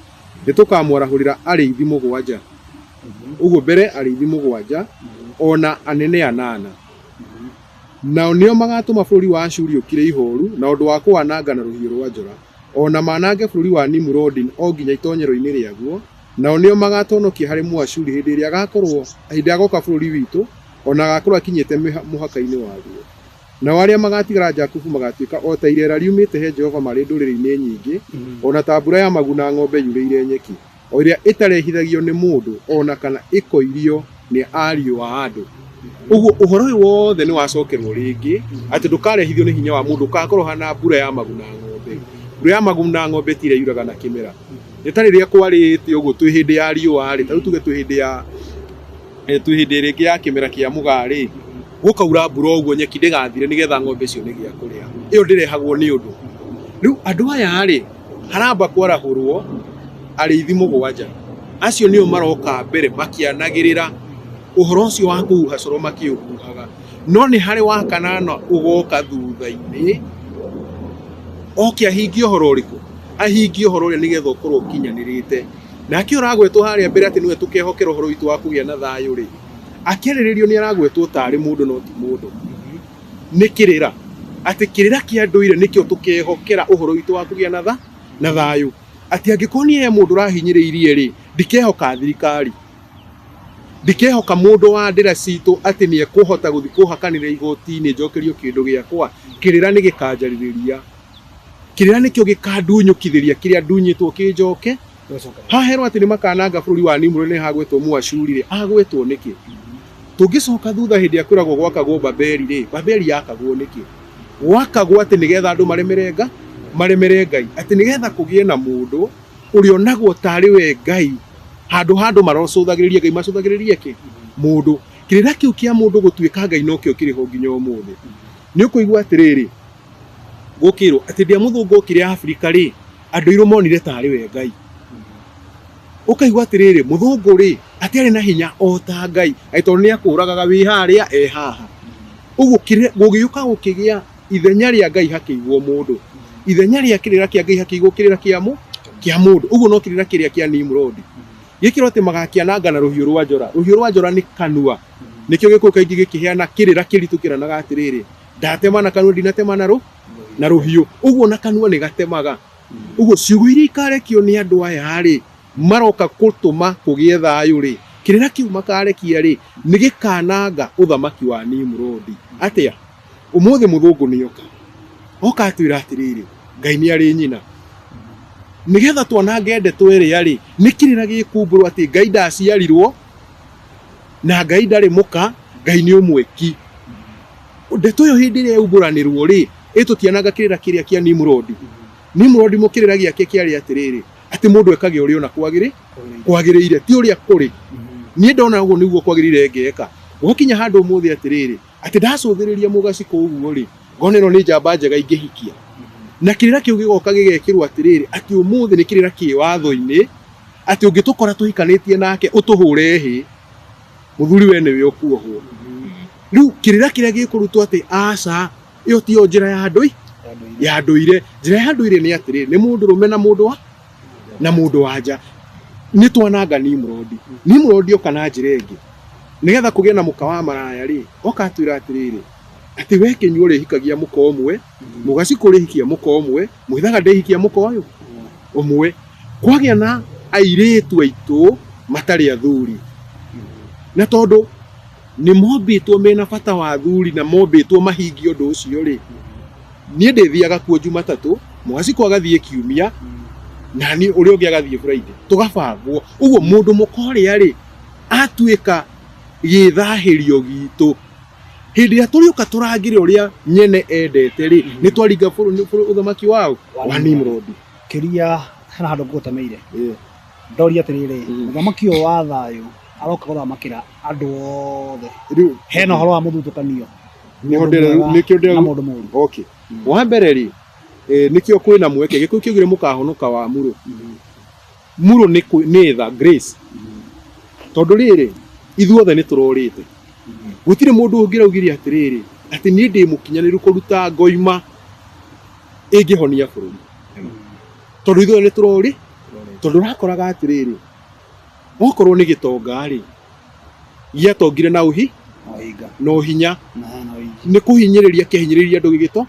Speaker 2: nĩ tũkamwarahũrĩra arĩithi 7. Ũguo mbere arĩithi 7, ona anene 8. Nao nĩo magatũma bũrũri wa Ashuri ũkire ihooru na ũndũ wa kũwananga na rũhiũ rwa njora, ona manange bũrũri wa Nimurodi o nginya itonyero-inĩ rĩaguo. Nao nĩo magatonokia harĩ Mũashuri hĩndĩ ĩrĩa agoka bũrũri witũ, ona agakorwo akinyĩte mũhaka-inĩ waguo. Nao arĩa magatigara Jakubu magatuĩka o ta irera riumĩte he Jehova marĩ ndũrĩrĩ-inĩ nyingĩ, ona ta mbura ya maguna ng'ombe yurĩire nyeki, o ĩrĩa ĩtarehithagio nĩ mũndũ, ona kana ĩkoirio nĩ ariũ a andũ. Ũguo ũhoro ũyũ wothe nĩ wacokerwo rĩngĩ, atĩ ndũkarehithio nĩ hinya wa mũndũ, ũgakorwo hana mbura ya maguna ng'ombe. Mbura ya maguna ng'ombe ti ĩrĩa yuraga na kĩmera. Nĩ ta rĩrĩa kwarĩte ũguo twĩ hĩndĩ ya riũa rĩ, tarĩu tuge twĩ hĩndĩ rĩngĩ ya kĩmera kĩa mũgaa rĩ, gũkaura mbura ũguo nyeki ndĩgathire nĩgetha ng'ombe cio nĩ gĩa kũrĩa. Ĩyo ndĩrehagwo nĩ ũndũ. Rĩu andũ aya rĩ, haramba kwarahũrwo arĩithi 7. acio nio maroka mbere makianagirira uhoro ucio wa kuhuha coro makiuhuhaga no ni hari wa kanana ugoka thutha-ini oke ahingie uhoro uriku ahingie uhoro uria nigetha ukorwo kinyanirite nake uragwetwo haria mbere ati niwe tukehokera uhoro witu wa kugia na thayu ri akiriririo ni aragwetwo tari mundu no ti mundu nikirira ati kirira kia nduire nikio tukehokera uhoro witu wa kugia na thayu ati angikoni ye mundu rahinyiriirie ri ndikehoka thirikari ndikehoka mundu wa ndira citu ati ni ekuhota guthi kuhakanira igoti-ini njokerio kindu giakwa kirira ni gikanjaririria kirira nikio gikandunyukithiria kiria ndunyitwo kinjoke haherwo ati ni makananga bururi wa Nimrod ni hagwetwo Mwashuri agwetwo niki tungicoka thutha hindi ya kwiragwo gwakagwo Babeli ri Babeli yakagwo niki wakagwo ati nigetha andu maremere Ngai ati nigetha kugie na mundu uri onagwo tari we Ngai handu marocuthagiriria Ngai macuthagiriria ki mundu kirira kiu kia mundu gutuika Ngai no kio kiriho nginya umuthi ni ukuigwa atiriri gukirwo ati ndia muthungu okire Afrika ri andu iru monire tari we Ngai ukaigwa atiriri muthungu ri ati ari na hinya o ta Ngai aitondu ni akuragaga wi haria haha uguo gugiuka gukigia ithenya ria Ngai hakiigwo mundu ithenya ria kirira kia Ngai hakiigwo kirira kia mundu uguo no kirira kiria kia Nimrod gikiro ati magakiananga na ruhiu rwa njora ni kanua nikio gikuo kaingi gikiheana kirira kiritu kiranaga atiriri ndatema na kanua ndinatema na ruhiu uguo na kanua ni gatemaga uguo ciugo iria ikarekio ni andu aya ri maroka gutuma kugie thayu ri kirira kiu makarekia ri ni gikananga uthamaki wa Nimrod atia umuthi muthungu ni oka atwira atiriri Ngai ni ari nyina nigetha twanange ndeto iria ri ni kirira gikumburu ati Ngai ndaciarirwo na Ngai ndari muka Ngai ni umweki ndeto yo hindi ria umburanirwo ri itutianaga kirira kiria kia Nimrod mukirira giake kiari atiriri ati mundu ekage uri ona kwagirire ti uria kuri ni ndona uguo niguo kwagirire ngeka gokinya handu umuthi atiriri ati ndacuthiriria mugaciko uguo ri ngonero ni njamba njega ingihikia na kirira kiu gigoka gigekirwo atiriri ati umuthi ni kirira ki watho-ini ati ungitukora tuhikanitie nake utuhure hi muthuri we niwe ukuohwo riu kirira kiria gikurutwo ati aca iyo ti njira ya nduire njira ya nduire ni atiriri ni mundu rume na mundu wanja ni twananga Nimrod oka na njira ingi nigetha kugia na muka wa maraya ri oka atwira atiriri ati we kinyu uri hikagia muka umwe mugaciko uri hikia muka umwe mwithaga ndehikia muka uyu umwe kwagia na airitu aitu matari athuri na tondu ni mombitwo mena bata wa athuri na mombitwo mahingi undu ucio ri nie ndithiaga kuo Jumatatu mugaciko agathie Kiumia na ni uri ungi agathie Friday tugabangwo uguo mundu mukoria ri atuika githahirio gitu hindi ya turiuka turangire uria nyene endete ri ni twaringa uthamaki wa Nimrod
Speaker 1: kiria hana handu ngutameire ndoria atiriri uthamaki wa thayu aroka guthamakira andu othe riu hena horo wa muthutukanio
Speaker 2: na mundu muri okay wa mbere ri nikio kwina mweke gikuo kiugire mukahonoka wa muro ni tha grace tondu riri ithuothe ni turorite gutire mundu ungiraugire atiriri ati ni ndi mukinyaniru kuruta ngoima ingihonia bururi tondu ithuothe ni turori tondu rakoraga atiriri okorwo ni gitonga ri giatongire na no hinya ni kuhinyiriria kihinyiriria andu gigito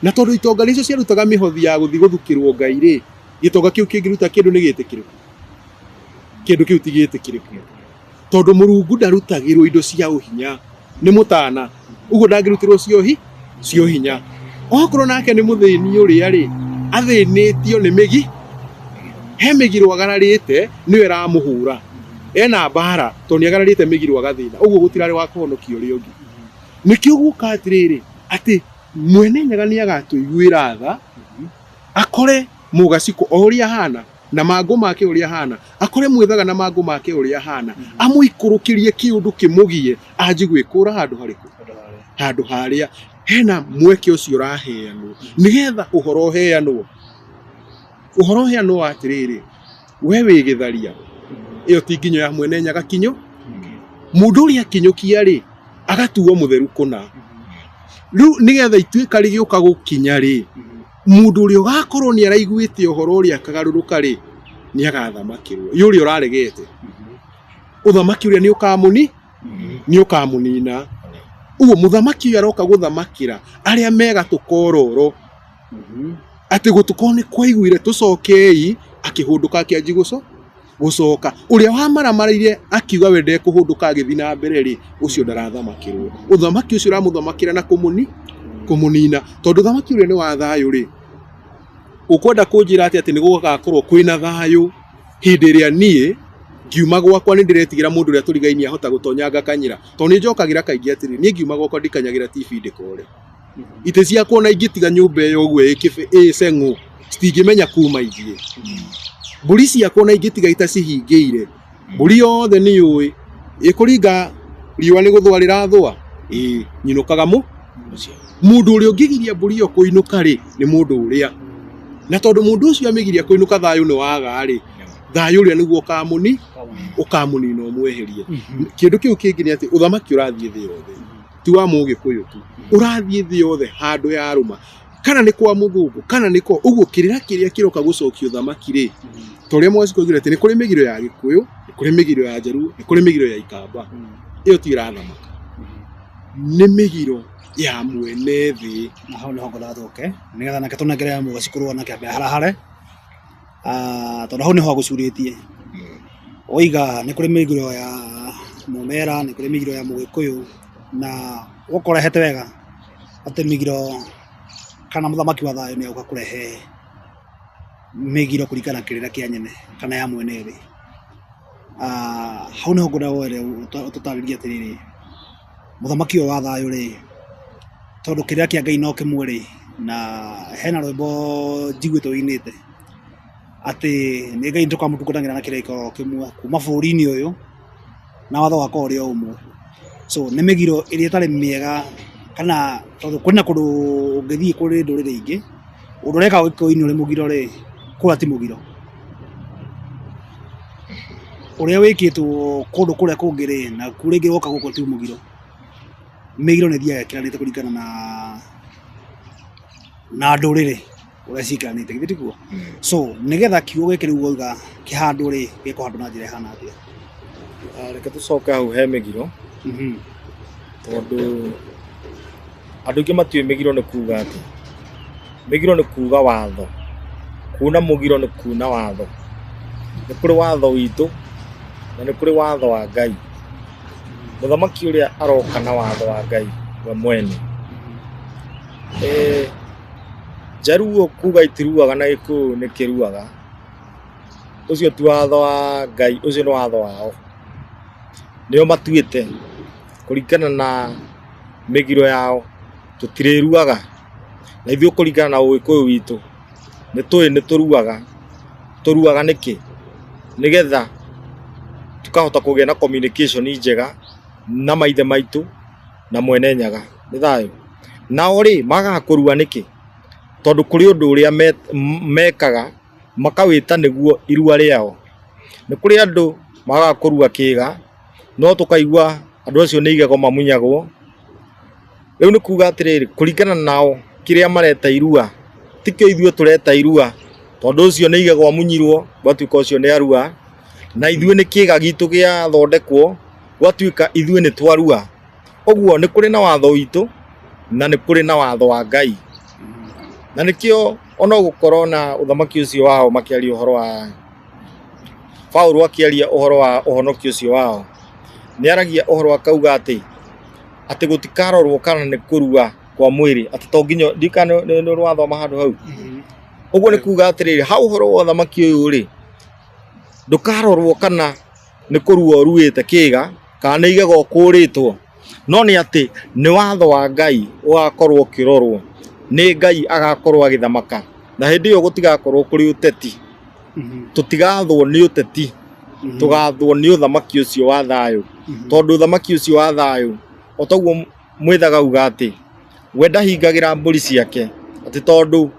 Speaker 2: na tondu itonga ricio ciarutaga mihothi ya guthi guthukirwo Ngai ri gitonga kiu kingiruta kindu ni gitikiriku kindu kiu ti gitikiriku tondu Murungu ndarutagirwo indo cia uhinya ni mutana uguo ndangirutirwo cio hinya okorwo nake ni muthini uria ri athinitio ni migi he migiro agararite niwe ramuhura ena bara toni agararite migiro agathina uguo gutirari wa kuhonokia uria ungi nikio guka atiriri ati mwene nyaga ni agatuiguira tha akore mugaciko uria hana na mangu make uria hana akore mwithaga na mangu make uria hana amuikurukirie kiundu kimugie anji gwikura handu haria hena mweke ucio raheanwo nigetha uhoro heanwo atiriri we wigitharia iyo ti nginyo ya mwene nyaga kinyo mundu uri akinyukia ri agatuo mutheru kuna riu nigetha ituika rigiuka gukinya ri mundu uri ugakorwo ni araiguite uhoro uri akagaruruka ri ni agathamakirwo yuri uraregete uthamaki uria ni ukamuni ni ukamunina uwo muthamaki uyu aroka guthamakira aria mega tukororo ati gutuko ni kwaiguire tucokei akihunduka akianji gucoka uria wamaramarire akiuga we ndekuhunduka agithi na mbere ri ucio ndarathamakirwo uthamaki ucio uramuthamakira na kumunina tondu thamaki uria ni wa thayu ri ukwenda kunjira ati ni gugakorwo kwina thayu hindi iria nie ngiuma gwakwa ni ndiretigira mundu uria turigainie ahota gutonyanga kanyira to ni njokagira kaingi atiri ni ngiuma gwakwa ndikanyagira TV ndikore ite ciakwa na ingitiga nyumba iyo gwe iceng'u citingimenya kuma ingie mburi ciakwa na ingitiga itacihingiire mburi yothe ni yui ikuringa riwa ni guthwarira thwa nyinukaga mundu uria ungigiria mburi yo kuinuka ri ni mundu uria na tondu mundu ucio amigiria kuinuka thayu ni waga ri thayu uria niguo ukamunina umweherie kindu kiu kingi ni ati uthamaki urathie thi yothe ti wa Mugikuyu tu urathie thi yothe handu ya ruma kana ni kwa muthungu kana ni ko uguo kirira kiria kiroka gucokio thamaki ri toria mwasi kugira ati ni kuri migiro ya Gikuyu ni kuri migiro ya Jaruo ni kuri migiro ya Ikamba iyo ti irathamaka ni migiro ya mwene thi
Speaker 1: na hau niho ngathoke nigetha nake tunengere Mugacikuru nake ambe harahare tondu hau niho agucuritie oiga ni kuri migiro ya Mumera ni kuri migiro ya Mugikuyu na ukorehete wega ati migiro kana muthamaki wa thayu ni uka kurehe migiro kurikana kirira kia nyene kana ya mwene thi hau niho ngwenda were tutaririe atiriri muthamaki wa thayu ri tondu kirira kia Ngai no kimwe ri na hena rwimbo njiguite winite ati ni Ngai ndukamutungatagĩra na kĩrĩko kimwe kuma bũrũri-inĩ ũyũ na watho wakwa ũrĩ o ũmwe so nĩ mĩgiro ĩrĩa ĩtarĩ mĩega kana tondu kwĩna kũndũ ũngĩthiĩ kũrĩ ndũrĩrĩ ingĩ ũndũ ũreka Gĩkũyũ-inĩ ũrĩ mũgiro rĩ kũrĩa ti mũgiro ũrĩa wĩkĩtwo kũndũ kũrĩa kũngĩ rĩ na kũrĩa woka gũkũ ti mũgiro mĩgiro nĩ thiaga ĩkĩranĩte kũringana na ndũrĩrĩ uria ciikaranite githĩ tiguo so nigetha kiugo gĩkĩ rĩu oiga kĩhandwo rĩ gĩkũhandwo na njĩra ĩhana atĩa
Speaker 3: reke tucoke hau he mĩgiro tondu andũ aingĩ matiũĩ mĩgiro nĩ kuuga atĩ mĩgiro nĩ kuuga watho kuna mũgiro nĩ kuna watho nĩ kũrĩ watho witũ na nĩ kũrĩ watho wa Ngai mũthamaki ũrĩa aroka na watho wa Ngai we mwene Jaruo kuga itiruaga na Gĩkũyũ nĩ kĩruaga ucio ti watho wa Ngai ucio nĩ watho wao nĩo matuĩte kũringana na mĩgiro yao tũtirĩruaga na ithuĩ kũringana na Ũgĩkũyũ witũ nĩ tũruaga nĩkĩ nĩgetha tukahota kũgĩa na communication njega na maithe maitũ na mwene nyaga nĩ thayũ nao rĩ magaga kũrua nĩkĩ tondu kuri undu uria mekaga makawita niguo irua riao ni kuri andu magaga kurua kiga no tukaigua andu acio ni igego mamunyagwo riu ni kuga atiriri kuringana nao kiria mareta irua tikio ithuĩ tureta irua tondu ucio ni igego amunyirwo gwatuika ucio ni arua na ithuĩ ni kiga gitu gia thondekwo gwatuika ithuĩ ni twarua uguo ni kuri na watho witu na ni kuri na watho wa Ngai na nikio ona gukorwo na uthamaki ucio wao makiaria uhoro wa Paulo akiaria uhoro wa uhonoki ucio wao ni aragia uhoro wa kauga ati gutikarorwo kana ni kurua kwa mwiri ati to nginyo ndikana ni rwathoma handu hau uguo ni kuga atiriri hau uhoro wa uthamaki uyu ri ndukarorwo kana ni kurua uruite kiga kana igego kuritwo no ni ati ni watho wa Ngai ugakorwo kirorwo ni Ngai agakorwo agithamaka na hindi yo gutigakorwo kuri uteti tutigathwo ni uteti tugathwo ni uthamaki ucio wa thayu tondu uthamaki ucio wa thayu otaguo mwithaga uga ati we ndahingagira mburi ciake ati tondu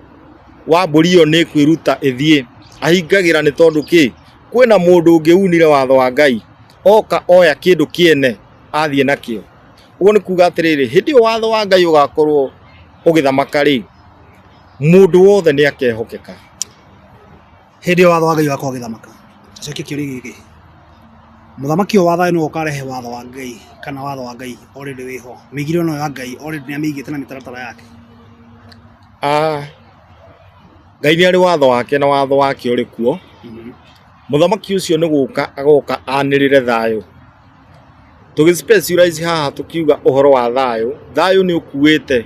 Speaker 3: wa mburi yo ni kwiruta ithie ahingagira ni tondu ki kwina mundu ungiunire watho wa Ngai oka oya kindu kiene athie nakio ugo ni kuga atiriri hindi watho wa Ngai ugakorwo ugithamaka ri mundu wothe ni akehokeka
Speaker 1: hindi watho wa Ngai ugakorwo ugithamaka acoke kiuri giki muthamaki wa watho no ukarehe watho wa Ngai kana watho wa Ngai already wiho migiro no ya Ngai already ni amigite na mitaratara yake
Speaker 3: Ngai ni ari watho wake na watho wake uri kuo muthamaki ucio ni guka agoka anirire thayo tugispecialize haha tukiuga uhoro wa thayo ni ukuite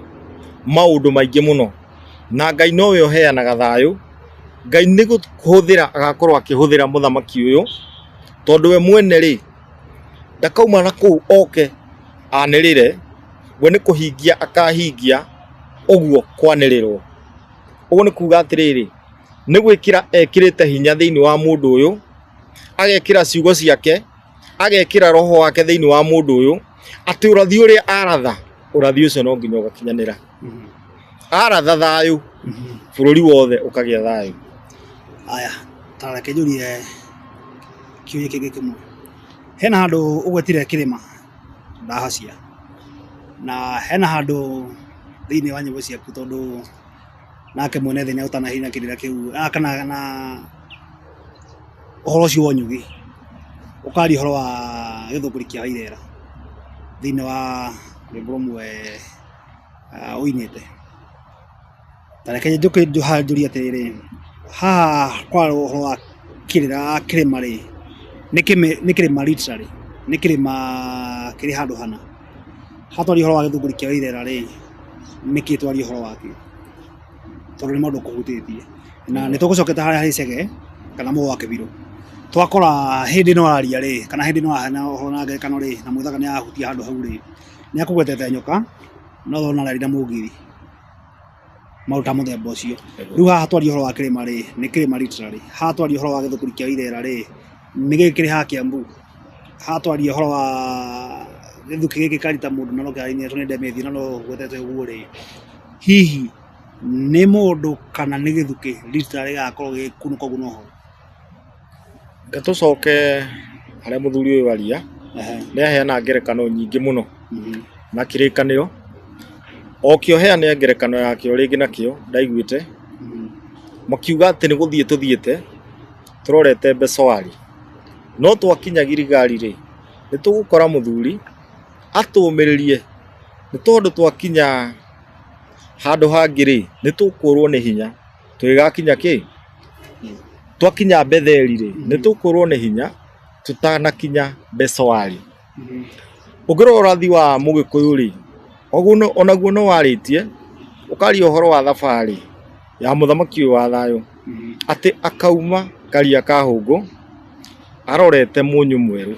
Speaker 3: maundu maingi muno na Ngai no we uheanaga thayo Ngai ni guhuthira agakorwo akihuthira muthamaki uyu tondu we mwene ri ndakauma na kuu oke anirire we ni kuhingia akahingia uguo kwanirirwo uguo ni kuga atiriri ni gwikira ekirite hinya thiini wa mundu uyu agekira ciugo ciake agekira roho wake thiini wa mundu uyu ati urathi uria aratha urathi ucio no nginya ugakinyanira aratha thayo bururi wothe ukagia thayo
Speaker 1: aya tareke njurie kiuria kingi kimwe hena handu ugwetire kirima ndahacia na hena handu thiini wa nyimbo ciaku tondu nake mwene thini utana hinya kirira kiu kana na uhoro ucio wonyugi ukari uhoro wa githukuri kia irera thiini wa rwimbo uinite tareke njuke njuria atiriri ha kwa uhoro wa kirima ri ni kirima literally ni kirima kiri handu hana hatwari uhoro wa githukuri kia irera ri niki twari uhoro wake tondu ni maundu kuhutitie na ni tugucoketa haria haicege kana mu wake biru twakora hindi no aria ri kana hindi no ahana uhoro na ngekano ri na mwithaka ni ahutia handu hau ri ni akugwetete nyoka no thona rari na mugiri mauta muthemba ucio riu haha twari uhoro wa kirima ri ni kirima literally haha twari uhoro wa githukuri kia irera ri ni gikiri ha Kiambu haha twari uhoro wa githuki giki karita mundu na no kiaini tuni ndemethi na no gwetete uguo ri hihi ni mundu kana ni githuki literally gakorwo gikunuka uguo noho
Speaker 3: gatucoke haria muthuri uyu waria ni aheana ngerekano nyingi muno na kirikaniro okio heane ngerekano yakio ringi nakio ndaiguite makiuga ati ni guthie tuthiete turorete Besowari no twakinya Girigari ri ni tugukora muthuri atumiririe ni tondu twakinya handu hangi ri ni tukurwo ni hinya twigakinya ki twakinya Betheli ri ni tukurwo ni hinya tutanakinya Besowari ugirora thi wa Mugikuyu ri oguo onaguo no waritie ukari uhoro wa thabari ya muthamaki wa thayo ati akauma karia ka hungu arorete munyu mweru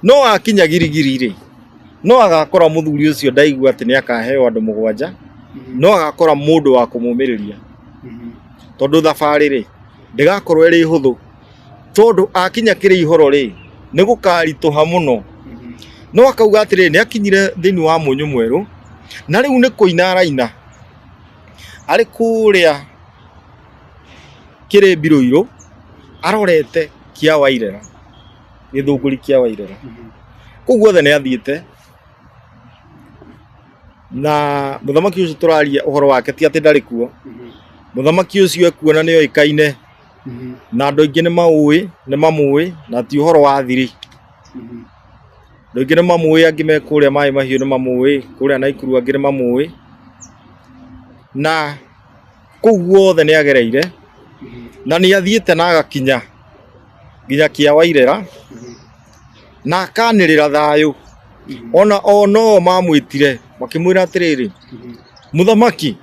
Speaker 3: no akinya Girigiri ri no agakora muthuri ucio ndaigua ati ni akaheo andu 7 no agakora mundu wa kumumiriria tondu thabari ri ndigakorwo iri huthu tondu akinya kiri ihoro ri ni gukarituha muno no akauga atiri ni akinyire thiini wa munyu mweru na riu ni kuina araina ari kuria kiri Biruiru arorete kia Wairera githunguri kia Wairera kuguo othe ni athiite na muthamaki ucio turaria uhoro wake ti ati ndari kuo muthamaki ucio ekuona ni oikaine na andu aingi ni mamui na ti uhoro wa thiri andu aingi ni mamui angi me kuria mai mahiu ni mamui kuria Naikuru angi ni mamui na kuguo othe ni agereire na ni athiite na agakinya nginya kia Wairera na akanirira thayo ona ono mamwitire makimwira atiriri muthamaki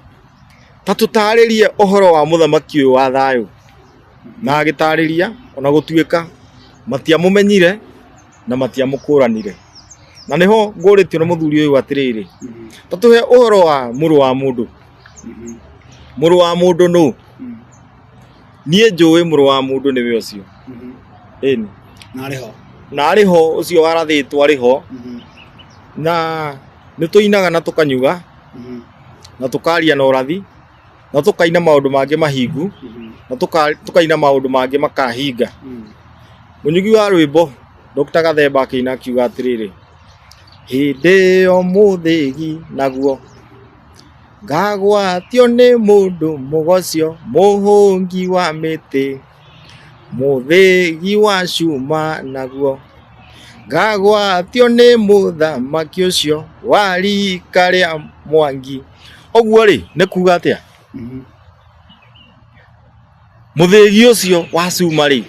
Speaker 3: ta tutaririe uhoro wa muthamaki uyu wa thayo na agitariria ona gutuika matiamumenyire na matiamukuranire na niho nguritio na muthuri uyu atiriri ta tuhe uhoro wa muru wa mundu no nie njui muru wa mundu niwe ucio eni na ariho ucio warathitwo ariho na nituinaga na tukanyuga na tukaria na urathi na tukaina maundu mangi mahingu na tukaina maundu mangi makahinga Munyugi wa rwimbo Dr. Gathemba akĩina akiuga atĩrĩrĩ, hĩndĩ ĩyo mũthĩgi naguo ngagwatio nĩ mũndũ mũgocio mũhũngi wa mĩtĩ, mũthĩgi wa cuma naguo ngagwatio nĩ mũthamaki ũcio wa rika rĩa Mwangi. Ũguo rĩ nĩ kuga atĩa? Mũthĩgi ũcio wa cuma rĩ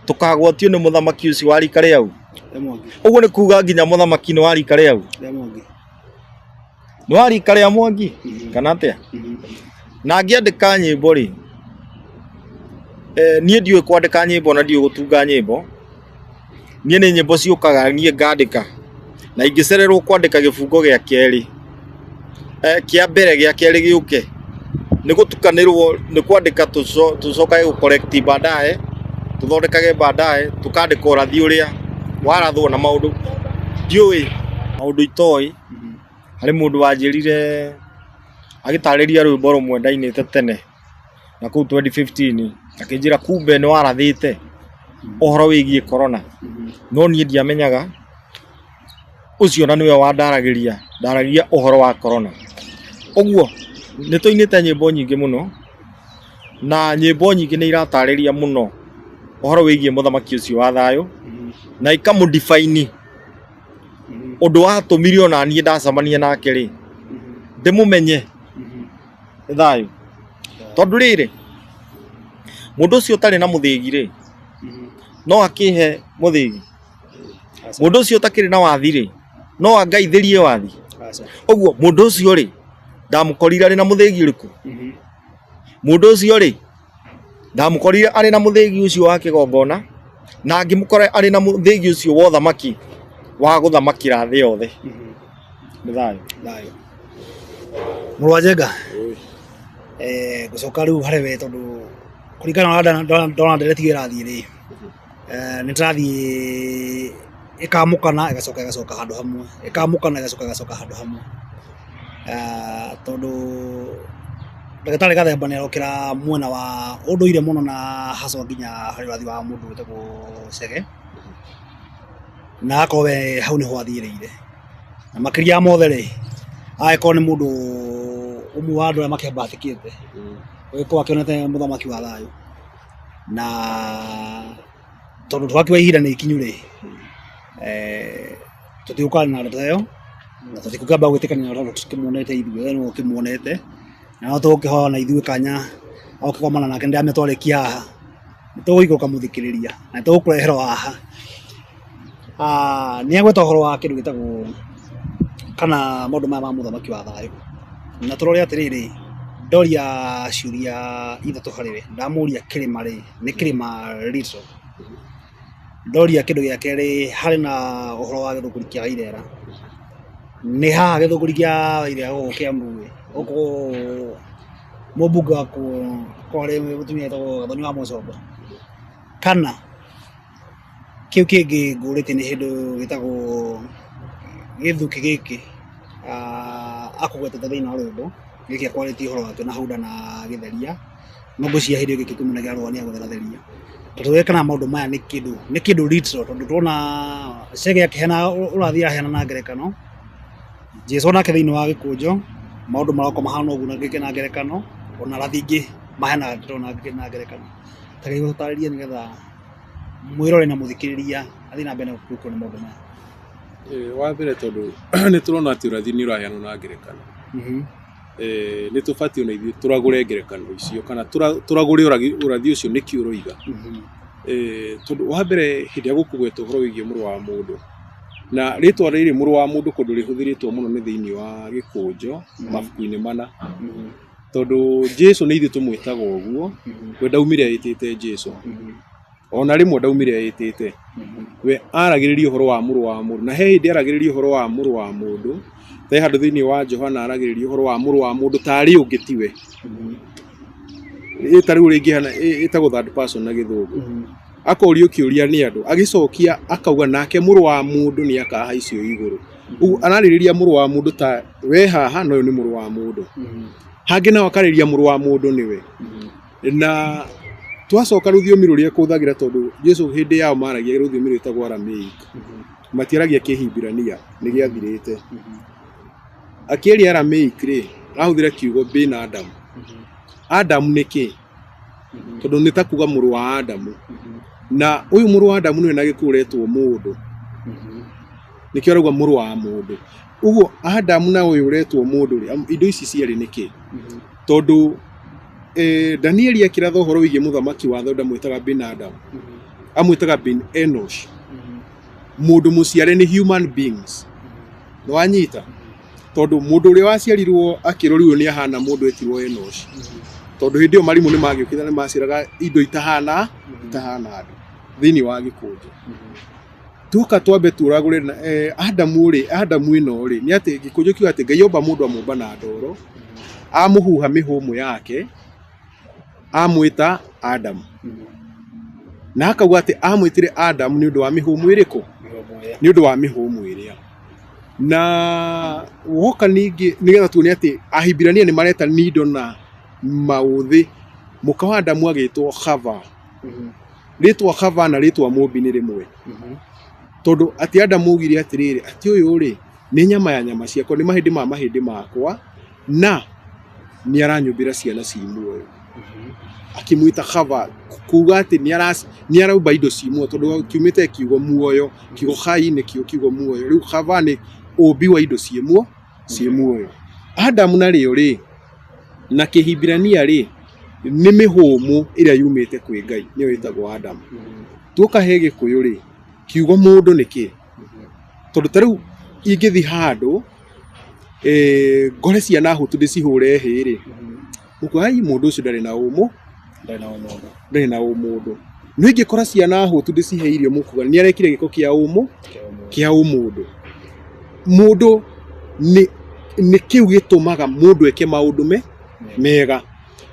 Speaker 3: tukagwatio nĩ mũthamaki ũcio wa rika rĩa ũguo nĩ kuga nginya mũthamaki nĩ wa rika rĩa nĩ wa rika rĩa Mwangi kana atĩa? Na ngĩandĩka nyĩmbo rĩ, niĩ ndiũĩ kwandĩka nyĩmbo na ndiũĩ gũtunga nyĩmbo. Niĩ nĩ nyĩmbo ciũkaga niĩ ngandĩka, na ingĩcererwo kwandĩka gĩbungo gĩa kerĩ, kĩa mbere gĩa kerĩ gĩũke nĩ gũtukanĩrwo nĩ kwandĩka tũcokage gũ-collect baadaye, tũthondekage baadaye, tũkandĩka ũrathi ũrĩa warathwo na maũndũ ndiũĩ, maũndũ itoĩ. Harĩ mũndũ wanjĩrire agĩtarĩria rwĩmbo rũmwe ndainĩte tene na kũu 2015 akĩnjĩra kumbe nĩ warathĩte ũhoro wĩgiĩ corona, no niĩ ndiamenyaga ũcio na nĩwe ndaragĩria ũhoro wa corona. Ũguo nĩ tũinĩte nyĩmbo nyingĩ mũno, na nyĩmbo nyingĩ nĩ iratarĩria mũno ũhoro wĩgiĩ mũthamaki ũcio wa thayũ, na ikamũ-define ũndũ watũmire ona niĩ ndacemania nake rĩ ndĩmũmenye nĩ thayũ. Tondũ rĩrĩ mũndũ ũcio ũtarĩ na mũthĩgi rĩ no akĩhe mũthĩgi, mũndũ ũcio ũtakĩrĩ na wathi rĩ no angaithĩrie wathi. Ũguo mũndũ ũcio rĩ ndamũkorire arĩ na mũthĩgi ũrĩkũ? Mũndũ ũcio rĩ ndamũkorire arĩ na mũthĩgi ũcio wa kĩgongona, na ngĩmũkora arĩ na mũthĩgi ũcio wa ũthamaki wa gũthamakĩra thĩ yothe. Nĩ thayũ.
Speaker 1: Mũrũ wa Njenga, gũcoka rĩu harĩ we tondũ kũringana na ndona ndereti ĩrathiĩ rĩ, nĩ tũrathiĩ ĩkamũkana ĩgacoka handũ hamwe, ĩkamũkana ĩgacoka handũ hamwe. Tondũ Ndagĩtarĩ Gathemba nĩ arokĩra mwena wa ũndũire mũno na haswa nginya harĩ ũrathi wa mũndũ wĩtagwo Chege, na akorwo we hau nĩho athirĩire. Na makĩria ya mothe rĩ, agĩkorwo nĩ mũndũ ũmwe wa andũ arĩa makĩambatĩkĩte gũgĩkorwo akĩonete mũthamaki wa thayũ, na tondũ twakiuga ihinda nĩ ikinyu rĩ, tũtigũkara na ndeto ĩyo na tũtikũkĩamba gwĩtĩkania na tũkĩmuonete ithuĩ, we nĩwe ũkĩmuonete, na no tũgũkĩhoya na ithuĩ kanya agũkĩgomana nake. Nĩndĩramenya twarĩkia haha nĩ tũgũikũrũka mũthikĩrĩria na nĩ tũgũkũreherwo haha. Nĩ agweta ũhoro wa kĩndũ gĩtagwo kana maũndũ maya ma mũthamaki wa thayũ, na tũrore atĩrĩrĩ, ndoria ciũria ithatũ harĩ we. Ndamũria kĩrĩma rĩ nĩ kĩrĩma Little, ndoria kĩndũ gĩa kerĩ harĩ na ũhoro wa gĩthũngũri kĩa Wairera, nĩ haha gĩthũngũri kĩa Wairera gũkũ Kĩambu gũkũ mũmbunge wa kwarĩ mũtumia wĩtagwo Gathoni wa Mũcongo, kana kĩu kĩngĩ ngũrĩte nĩ hĩndũ gĩtagwo gĩthukĩ gĩkĩ akũgwetete thĩinĩ wa rwĩmbo gĩkĩ akwarĩtie ũhoro wakĩo na Hauda na Gĩtheria, ng'ombe cia hĩndĩ gĩkĩ kĩmunagĩra rũania gũthera theria. Tũtũĩ kana maũndũ maya nĩ kĩndũ Little, tondũ tuona Chege akĩheana ũrathi aheana na ngerekano, Jesũ nake thĩinĩ wa gĩkũnjo maũndũ maroko mahana ũguo na gĩkĩ na ngerekano, ona rathi ingĩ maheanaga ndeto na gĩkĩ na ngerekano. Ta rĩu gũtarĩria nĩgetha mwĩrore na mũthikĩrĩria athiĩ na mbere gũkũrũkwo nĩ maũndũ maya.
Speaker 2: Wa mbere tondũ nĩ tũrona atĩ ũrathi nĩ ũraheanwo na ngerekano, nĩ tũbatiĩ ona ithuĩ tũragũre ngerekano icio kana tũragũre ũrathi ũcio nĩkĩ ũroiga. Tondũ wa mbere hĩndĩ ya gũkũgweta ũhoro wĩgiĩ mũrũ wa mũndũ, na rĩtwa rĩrĩ mũrũ wa mũndũ kũndũ rĩhũthĩrĩtwo mũno nĩ thĩinĩ wa gĩkũnjo mabuku-inĩ mana, tondũ Jesũ nĩ ithuĩ tũmwĩtaga ũguo, we ndaumire etĩte Jesũ, ona rĩmwe ndaumire etĩte, we aragĩrĩria ũhoro wa mũrũ wa mũndũ, na he hĩndĩ aragĩrĩria ũhoro wa mũrũ wa mũndũ, he handũ thĩinĩ wa Johana aragĩrĩria ũhoro wa mũrũ wa mũndũ tarĩ ũngĩ tiwe, tarĩ ũrĩa ingĩhana ĩtagwo third person na gĩthũngũ. Akorio kĩũria nĩ andũ, agĩcokia akauga nake mũrũ wa mũndũ nĩ akahaicio igũrũ. Ũguo ararĩrĩria mũrũ wa mũndũ ta we haha no nĩ mũrũ wa mũndũ, hangĩ nao akarĩrĩria mũrũ wa mũndũ nĩwe. Na twacoka rũthiomi rũrĩa kũhũthagĩra tondũ Jesu hĩndĩ yao maragia rũthiomi rwĩtagwo Aramaik matiaragia Kĩhibirania nĩ gĩathirĩte akĩaria Aramaik rĩ ahũthĩra kiugo bin Adam Adam nĩ kĩ tondũ nĩ ta kuga mũrũ wa Adamu na ũyũ mũrũ wa Adamu nĩwe na gĩkũretwo mũndũ nĩkĩo arauga mũrũ wa mũndũ ũguo Adamu na ũyũ ũretwo mũndũ rĩ indo ici ciarĩ nĩ kĩ tondũ Danieli akĩratha ũhoro wĩgiĩ mũthamaki wa Thoda mwĩtaga bin Adam amwĩtaga bin Enosh mũndũ mũciare nĩ human beings nĩ wanyita tondũ mũndũ ũrĩa waciarirwo akĩrorirwo nĩ ahana mũndũ etirwo Enosh tondũ hĩndĩ ĩyo marimũ nĩ magĩũkĩte nĩ maciraga indo itahana andũ thĩinĩ wa gĩkũnjo tuoka twambe tũragũre Adamu ĩno rĩ nĩ atĩ gĩkũnjo kiuga atĩ Ngai omba mũndũ amũmba na ndoro amũhuha mĩhũmũ yake amwĩta Adamu na akauga atĩ amwĩtire Adamu nĩ ũndũ wa mĩhũmũ ĩrĩkũ nĩ ũndũ wa mĩhũmũ ĩrĩa na woka ningĩ nĩgetha tuone atĩ Ahibirania nĩ mareta nindo na maũthĩ mũka wa Adamu agĩtwo Hava rĩtwa Hava na rĩtwa mũmbi nĩ rĩmwe tondũ atĩ Adamu augire atĩrĩrĩ atĩ ũyũ rĩ nĩ nyama ya nyama ciakwa nĩ mahĩndĩ makwa na nĩ aranyũmbĩra ciana ci muoyo akĩmwĩta Hava kuga atĩ nĩ araumba indo ci muoyo tondũ kiumĩte kiugo muoyo kiugo Hai nĩ kiugo muoyo rĩu Hava nĩ ũmbi wa indo ci muoyo Adamu na rĩo rĩ na Kĩhibirania rĩ nĩ mĩhũmũ ĩrĩa yumĩte kwĩ Ngai nĩyo ĩtagwo Adamu tuoka he Gĩkũyũ rĩ kiugo mũndũ nĩ kĩ tondũ tarĩu ingĩthi handũ ngore ciana hũtu ndĩcihũre hĩ rĩ ũkwai mũndũ ũcio ndarĩ na ũmũndũ no ingĩkora ciana hũtu ndĩcihe irio mũkuga nĩ arekire gĩko kĩa mũndũ nĩ kĩu gĩtũmaga mũndũ eke maũndũ mega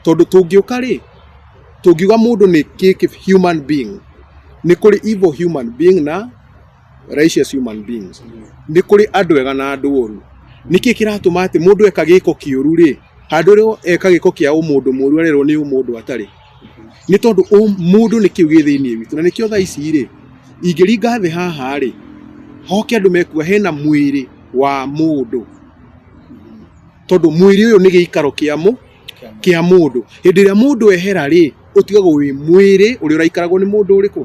Speaker 2: tondũ tũngĩũka rĩ tũngiuga mũndũ nĩ human being nĩ kũrĩ evil human being na righteous human beings nĩ kũrĩ andũ ega na andũ oru nĩkĩ kĩratũma atĩ mũndũ eka gĩko kĩũru rĩ handũ rĩo eka gĩko kĩa ũmũndũ mũru arerwo nĩ ũmũndũ atarĩ nĩ tondũ mũndũ nĩ kĩu gĩ thĩinĩ witũ na nĩkĩo thaa ici rĩ ingĩringa thĩ haha rĩ hoke andũ mekuga hena mwĩrĩ wa mũndũ tondũ mwĩrĩ ũyũ nĩ gĩikaro kĩa mũndũ hĩndĩ ĩrĩa mũndũ ehera rĩ ũtigagwo wĩ mwĩrĩ ũrĩa ũraikaragwo nĩ mũndũ ũrĩkũ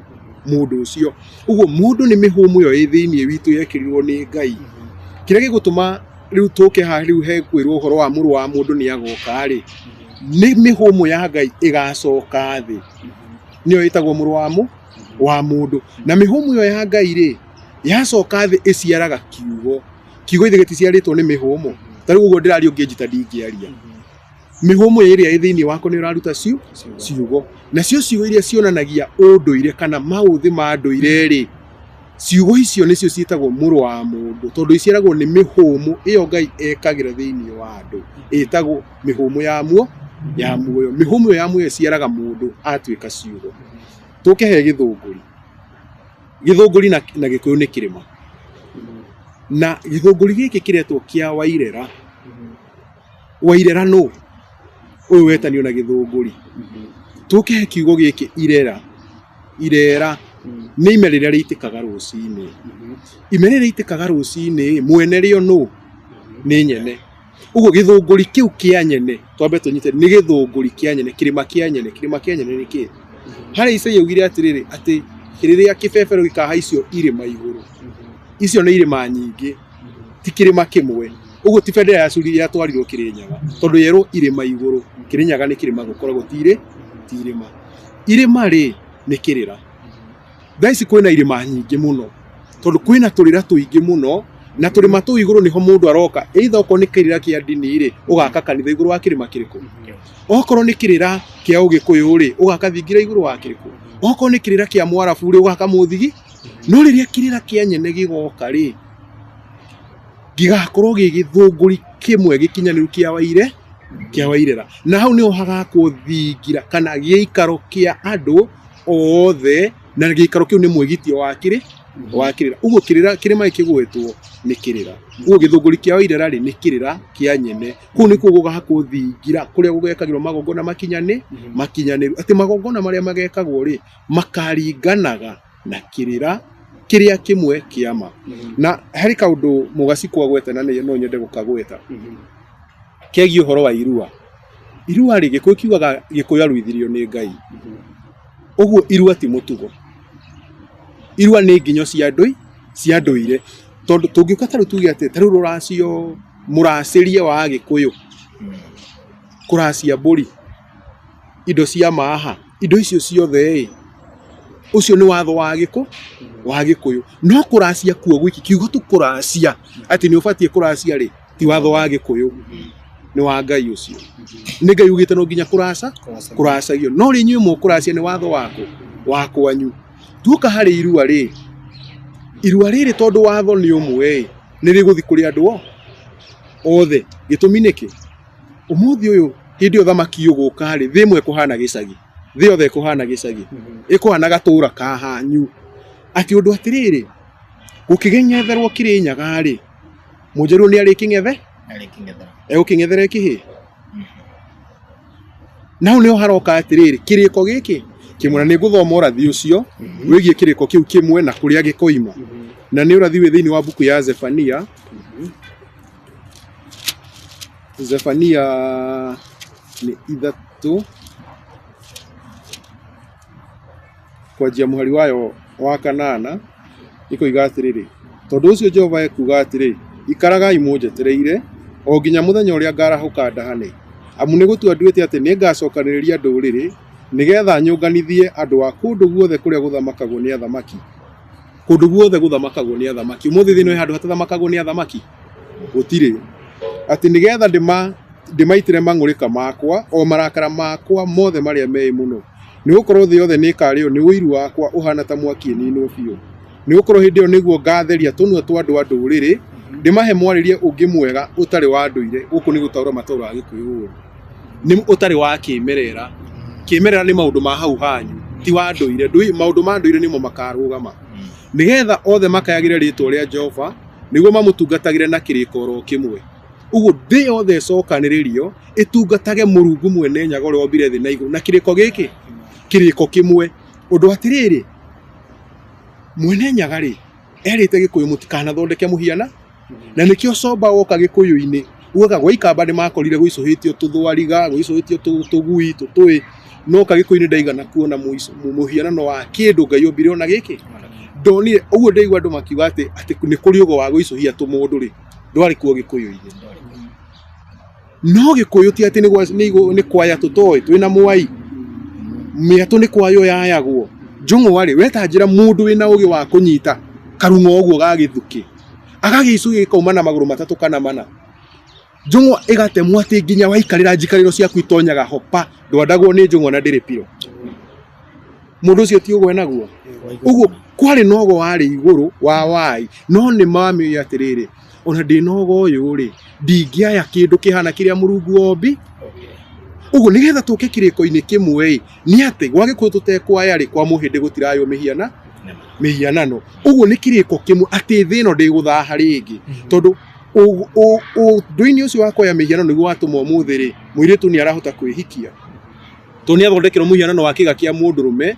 Speaker 2: mũndũ ũcio ũguo mũndũ nĩ mĩhũmũ ĩyo ĩ thĩinĩ witũ yekĩrirwo nĩ Ngai kĩrĩa gĩgũtũma rĩu tũke haha rĩu he kwĩrwo ũhoro wa mũrũ wa mũndũ nĩ agoka rĩ nĩ mĩhũmũ ya Ngai ĩgacoka thĩ nĩyo ĩtagwo mũrũ wa mũndũ na mĩhũmũ ĩyo ya Ngai rĩ yacoka thĩ ĩciaraga kiugo ithe gĩticiarĩtwo nĩ mĩhũmũ tarĩu ũguo ndĩraria ũngĩnjita ndingĩaria mĩhũmũ ĩrĩa ĩ thĩinĩ wakwa nĩ ũraruta ciugo na ciugo iria cionanagia ũndũire kana maũthĩ ma ndũire rĩ ciugo icio nĩcio ciĩtagwo mũrũ wa mũndũ tondũ iciaragwo nĩ mĩhũmũ ĩyo Ngai ekagĩra thĩinĩ wa andũ ĩtagwo mĩhũmũ ya muoyo mĩhũmũ ĩyo ya muoyo ĩciaraga mũndũ atuĩka ciugo tũke he gĩthũngũri na Gĩkũyũ nĩ kĩrĩma na gĩthũngũri gĩkĩ kĩretwo kĩa Wairera no ũyũ wetanio na gĩthũngũri tũke he kiugo gĩkĩ irera nĩ ime rĩrĩa rĩitĩkaga rũcinĩ ime rĩrĩa rĩitĩkaga rũcinĩ mwene rĩo no nĩ nyene ũguo gĩthũngũri kĩu kĩa nyene twambe tũnyite nĩ gĩthũngũri kĩa nyene kĩrĩma kĩa nyene nĩ kĩ harĩa Isaia augire atĩrĩrĩ atĩ rĩrĩa kĩbebero gĩkahaicio irĩma igũrũ icio nĩ irĩma nyingĩ ti kĩrĩma kĩmwe ũguo ti bendera ya Suri yatwarirwo Kĩrĩnyaga tondũ yerwo irĩma igũrũ Kĩrĩnyaga nĩ kĩrĩma gũkoragwo ti irĩma rĩ nĩ kĩrĩra thaa ici kwĩna irĩma nyingĩ mũno tondũ kwĩna tũrĩra tũingĩ mũno na tũrĩma tũu igũrũ nĩho mũndũ aroka either okorwo nĩ kĩrĩra kĩa ndini rĩ ũgaka kanitha igũrũ wa kĩrĩma kĩrĩkũ okorwo nĩ kĩrĩra kĩa Ũgĩkũyũ rĩ ũgaka thingira igũrũ wa kĩrĩkũ okorwo nĩ kĩrĩra kĩa Mwarabu rĩ ũgaka mũthigi no rĩrĩa kĩrĩra kĩa nyene gĩgoka rĩ gĩgakorwo gĩgĩthũngũri kĩmwe gĩkinyanĩru kĩa Wairera na hau nĩho hagakwo thingira kana gĩikaro kĩa andũ othe na gĩikaro kĩu nĩ mwĩgitio wa kirira uguo kirima ikigwetwo ni kirira uguo githunguri kiao irera ri ni kirira kia nyene ku ni kuguga hakuthingira kuria gugekagirwo magongona makinyane ati magongona maria magekagwo ri makaringanaga na kirira kiria kimwe kiama na hari kaundu mugacikwa gweta na no nyende gukagweta kegi uhoro wa irua ri gikuyu kiugaga gikuyu aruithirio ni Ngai uguo irua ti mutugo irua ni nginyo cia nduire tondu tungiuka taru tuge ati taru ruracio muracirie wa gikuyu kuracia mburi indo cia maha indo icio ciothe ucio ni watho wa gikuyu no kuracia kuo gwiki kiugo tu kuracia ati ni ubatie kuracia ri ti watho wa gikuyu ni wa Ngai ucio ni Ngai ugite no nginya kuracagio no ri nyuĩ mu kuracia ni watho wa kwanyu tuka hari irua riri tondu watho ni umwe ni riguthi kuri andu othe gitumi niki umuthi uyu hindi othamaki uguka ri thi mwe kuhana gicagi thi othe kuhana gicagi ikuhana gatura ka hanyu ati undu atiriri gukigenyetherwo kiri nyaga ri mujeru ni ari king'ethe eguking'ethera kihi nau niho haroka atiriri kiriko giki kimwe ni guthoma urathi ucio wigie kiriko kiu kimwe na kuria gikoima na ni urathi wi thiini wa buku ya Zefania ni ithatu kwajia muhari wayo wa kanana ikoiga atiriri tondu ucio Jehova ekuga atiriri ikaragai munjetereire o nginya muthenya uria ngarahuka ndahane amu ni gutua nduite ati ni ngacokaniriria nduriri nigetha nyunganithie andu a kundu guothe kuria guthamakagwo ni athamaki kundu guothe guthamakagwo ni athamaki umuthi thino handu hatathamakagwo ni athamaki gutire ati nigetha ndimaitire mang'urika makwa o marakara makwa mothe maria mei muno ni gukorwo thi yothe ni kario ni uiru wakwa uhana ta mwaki ninwo biu ni gukorwo hindi yo niguo ngatheria tunua twa andu a nduriri ndimahe mwaririe ungi mwega utari wa nduire guku ni gutaura matoro a gikuyu ni utari wa kimerera ni maundu ma hau hanyu ti wa nduire maundu ma nduire nimo makarugama nigetha othe makayagire ritwa ria Jehova niguo mamutungatagire na kirikoro kimwe uguo thi yothe cokaniririo itungatage Murungu mwene nyaga uria ombire thi na iguru na kiriko kimwe undu atiriri mwene nyaga ri erite gikuyu mutikana thondeke muhiana na nikio somba woka gikuyu-ini ugaga gwaikamba ni makorire guicuhitio tuthwariga guicuhitio tugui tutui no ka gikuyu-ini ndaigana kuona muhianano wa kindu Ngai ombire ona giki ndonire uguo ndaigua andu makiuga ati ni kuri ugo wa guicuhia tumundu ri ndwari kuo gikuyu-ini no gikuyu ti ati ni kwaya tutoi twina mwai miatu ni kwayo yayagwo njung'wa ri wetanjira mundu wina ugi wa kunyita karung'o uguo ga githuki agagicu gikauma na maguru matatu kana mana njung'wa igatemwa ati nginya waikarira njikariro ciaku itonyaga hopa ndwandagwo ni njung'wa na ndiri piro mundu ucio ti ugo enaguo uguo kwari nogo wari iguru wa wai no ni mami atiriri ona ndi nogo uyu ri ndingiaya kindu kihana kiria Murungu ombi uguo nigetha tuke kiriko-ini kimwe ni ati gwage ku tutekwaya ri kwa muhindi gutirayo mihianano uguo ni kiriko kimwe ati thino ndiguthaha ringi tondu nduini ucio wakoya mihianano niguo watumwo muthi ri muiritu ni arahota kwihikia to ni athondekero muhianano wa kiga kia mundurume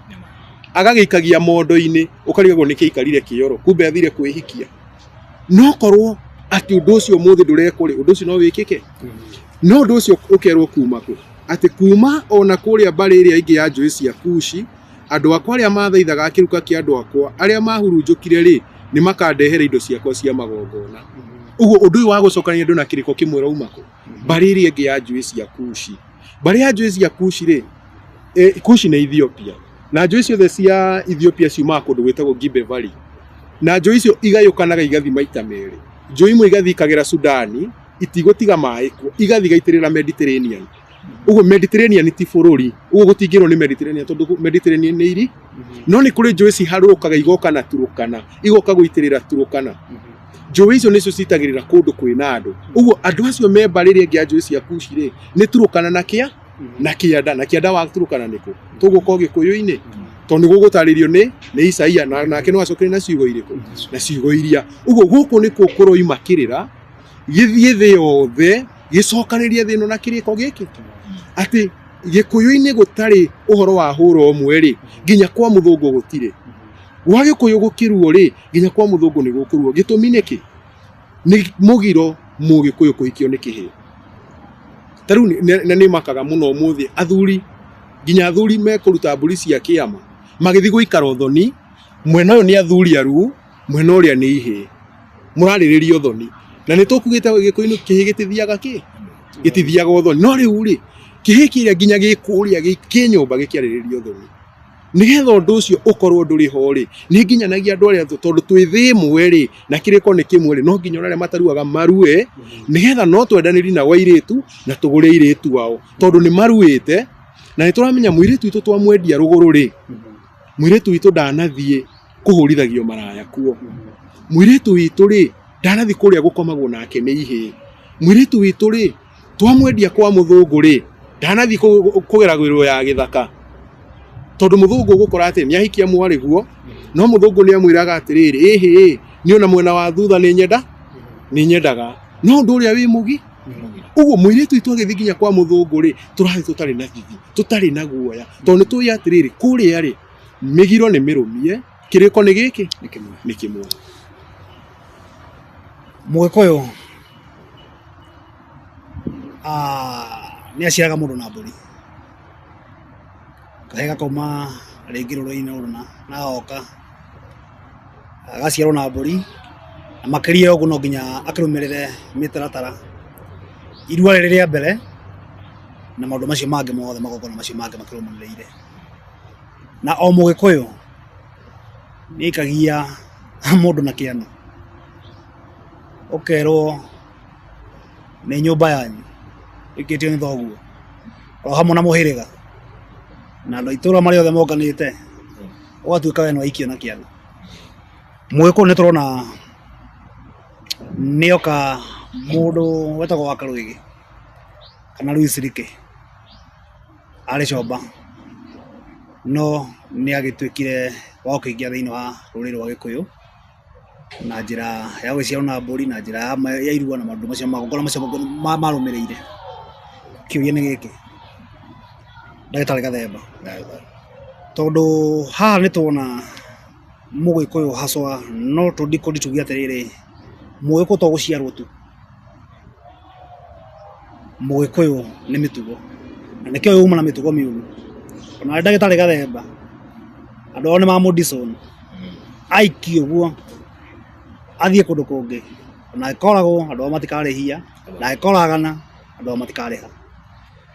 Speaker 2: agagikagia mondo-ini ukarigagwo ni kiikarire kioro kumbe athire kwihikia no korwo ati undu ucio muthi ndurekwo ri undu ucio no wikike no undu ucio ukerwo kuma ku ati kuma ona kuria mbari iria ingi ya njui cia Kushi andu akwa aria mathaithaga kiruka kia andu akwa aria mahurunjukire ri ni makandehere indo ciakwa cia magongona uguo undu uyu wa gucokania andu na kiriko kimwe rauma ku mbari iria ingi ya njui cia Kushi mbari ya njui cia Kushi ri Kushi na Ethiopia na njui ciothe cia Ethiopia ciuma kundu gwitagwo Gibe Valley na njui icio igayukanaga igathi maita meri njui imwe igathikagira Sudani itigutiga mai ku igathi gaitirira Mediterranean uguo Mediterranean ti bururi uguo gutingirwo ni Mediterranean tondu Mediterranean ni iri no ni kuri njui ciharukaga igoka na Turukana igoka guitirira Turukana njui icio nicio citagirira kundu kwina andu uguo andu acio me mbariria ngia njui cia Kushi ri ni Turukana na kianda wa Turukana niku tuguko gikuyu-ini tondu gugutaririo ni Isaia nake no acokire na ciugo iriku na ciugo iria uguo guku nikuo kuroima kirira githie thi yothe gicokanirie thi no na kiriko giki ati Gikuyu-ini gutari uhoro wa huro umwe ri nginya kwa muthungu gutire gwa Gikuyu gukiruo ri nginya kwa muthungu ni gukuruo gitumi niki ni mugiro Mugikuyu kuikio ni kihi taru ni makaga muno muthi athuri nginya athuri mekuruta mburi cia kiama magithi guikara uthoni mwena uyu ni athuri aru mwena uria ni ihi murariririo thoni na ni tukugite Gikuyu-ini kihi gitithiaga ki gitithiaga uthoni no riu ri kihi kiria nginya gikuria gikinyumba gikiariririo thoni nigetha undu ucio ukorwo nduri ho ri ni nginyanagia andu aria tondu twi thi imwe ri na kiriko ni kimwe ri no nginya uria mataruaga marue nigetha no twendaniri na wairitu na tugure iritu wao tondu ni maruite na nituramenya muiritu itu twamwendia ruguru ri muiritu witu ndanathie kuhurithagio maraya kuo muiritu witu ri ndanathie kuria gukomagwo nake ni ihi muiritu witu ri twamwendia kwa muthungu ri ndanathie kugeragwirwo ya githaka tondu muthungu gukora ati ni ahikia mwari guo no muthungu ni amwiraga atiriri ihi ni ona mwena wa thutha ni nyendaga no ndu uria wi mugi uguo muiritu itu agithi nginya kwa muthungu ri turathi tutari na thithi tutari na guoya tondu tuyi atiriri kuria ri migiro ni mirumie kiriko ni giki ni kimwe
Speaker 1: Mugikuyu ni aciaraga mundu na mburi kahega kauma ringi ruru-ini runa na oka agaciarwo na mburi na makiria uguo no nginya akirumirire mitaratara irua riri ria mbere na maundu macio mangi mothe magogona macio mangi makirumaniriire na o Mugikuyu ni ikagia mundu na kiano ukerwo ni nyumba yanyu ikitio ni thoguo o hamwe na muhiriga na andu itura mari othe mokanite ugatuika we no ikio na kiano Mugikuyu ni turona nioka mundu wetagwo wa Karuigi kana Louis Rike ari comba no ni agituikire wa kuingia thiini wa ruriri rwa Gikuyu na njira ya gwiciarwo na mburi na njira ya irua na maundu macio magongona macio marumirire kiuria ni giki Ndagitari Gathemba tondu haha ni tuona Mugikuyu haswa no tudikundi tugia atiriri Mugikuyu to guciarwo tu Mugikuyu ni mitugo na nikio yuma na mitugo miuru ona Ndagitari Gathemba andu one ma Mudison aiki uguo athie kundu kungi ona ikoragwo andu matikarihia na ikoragana andu matikariha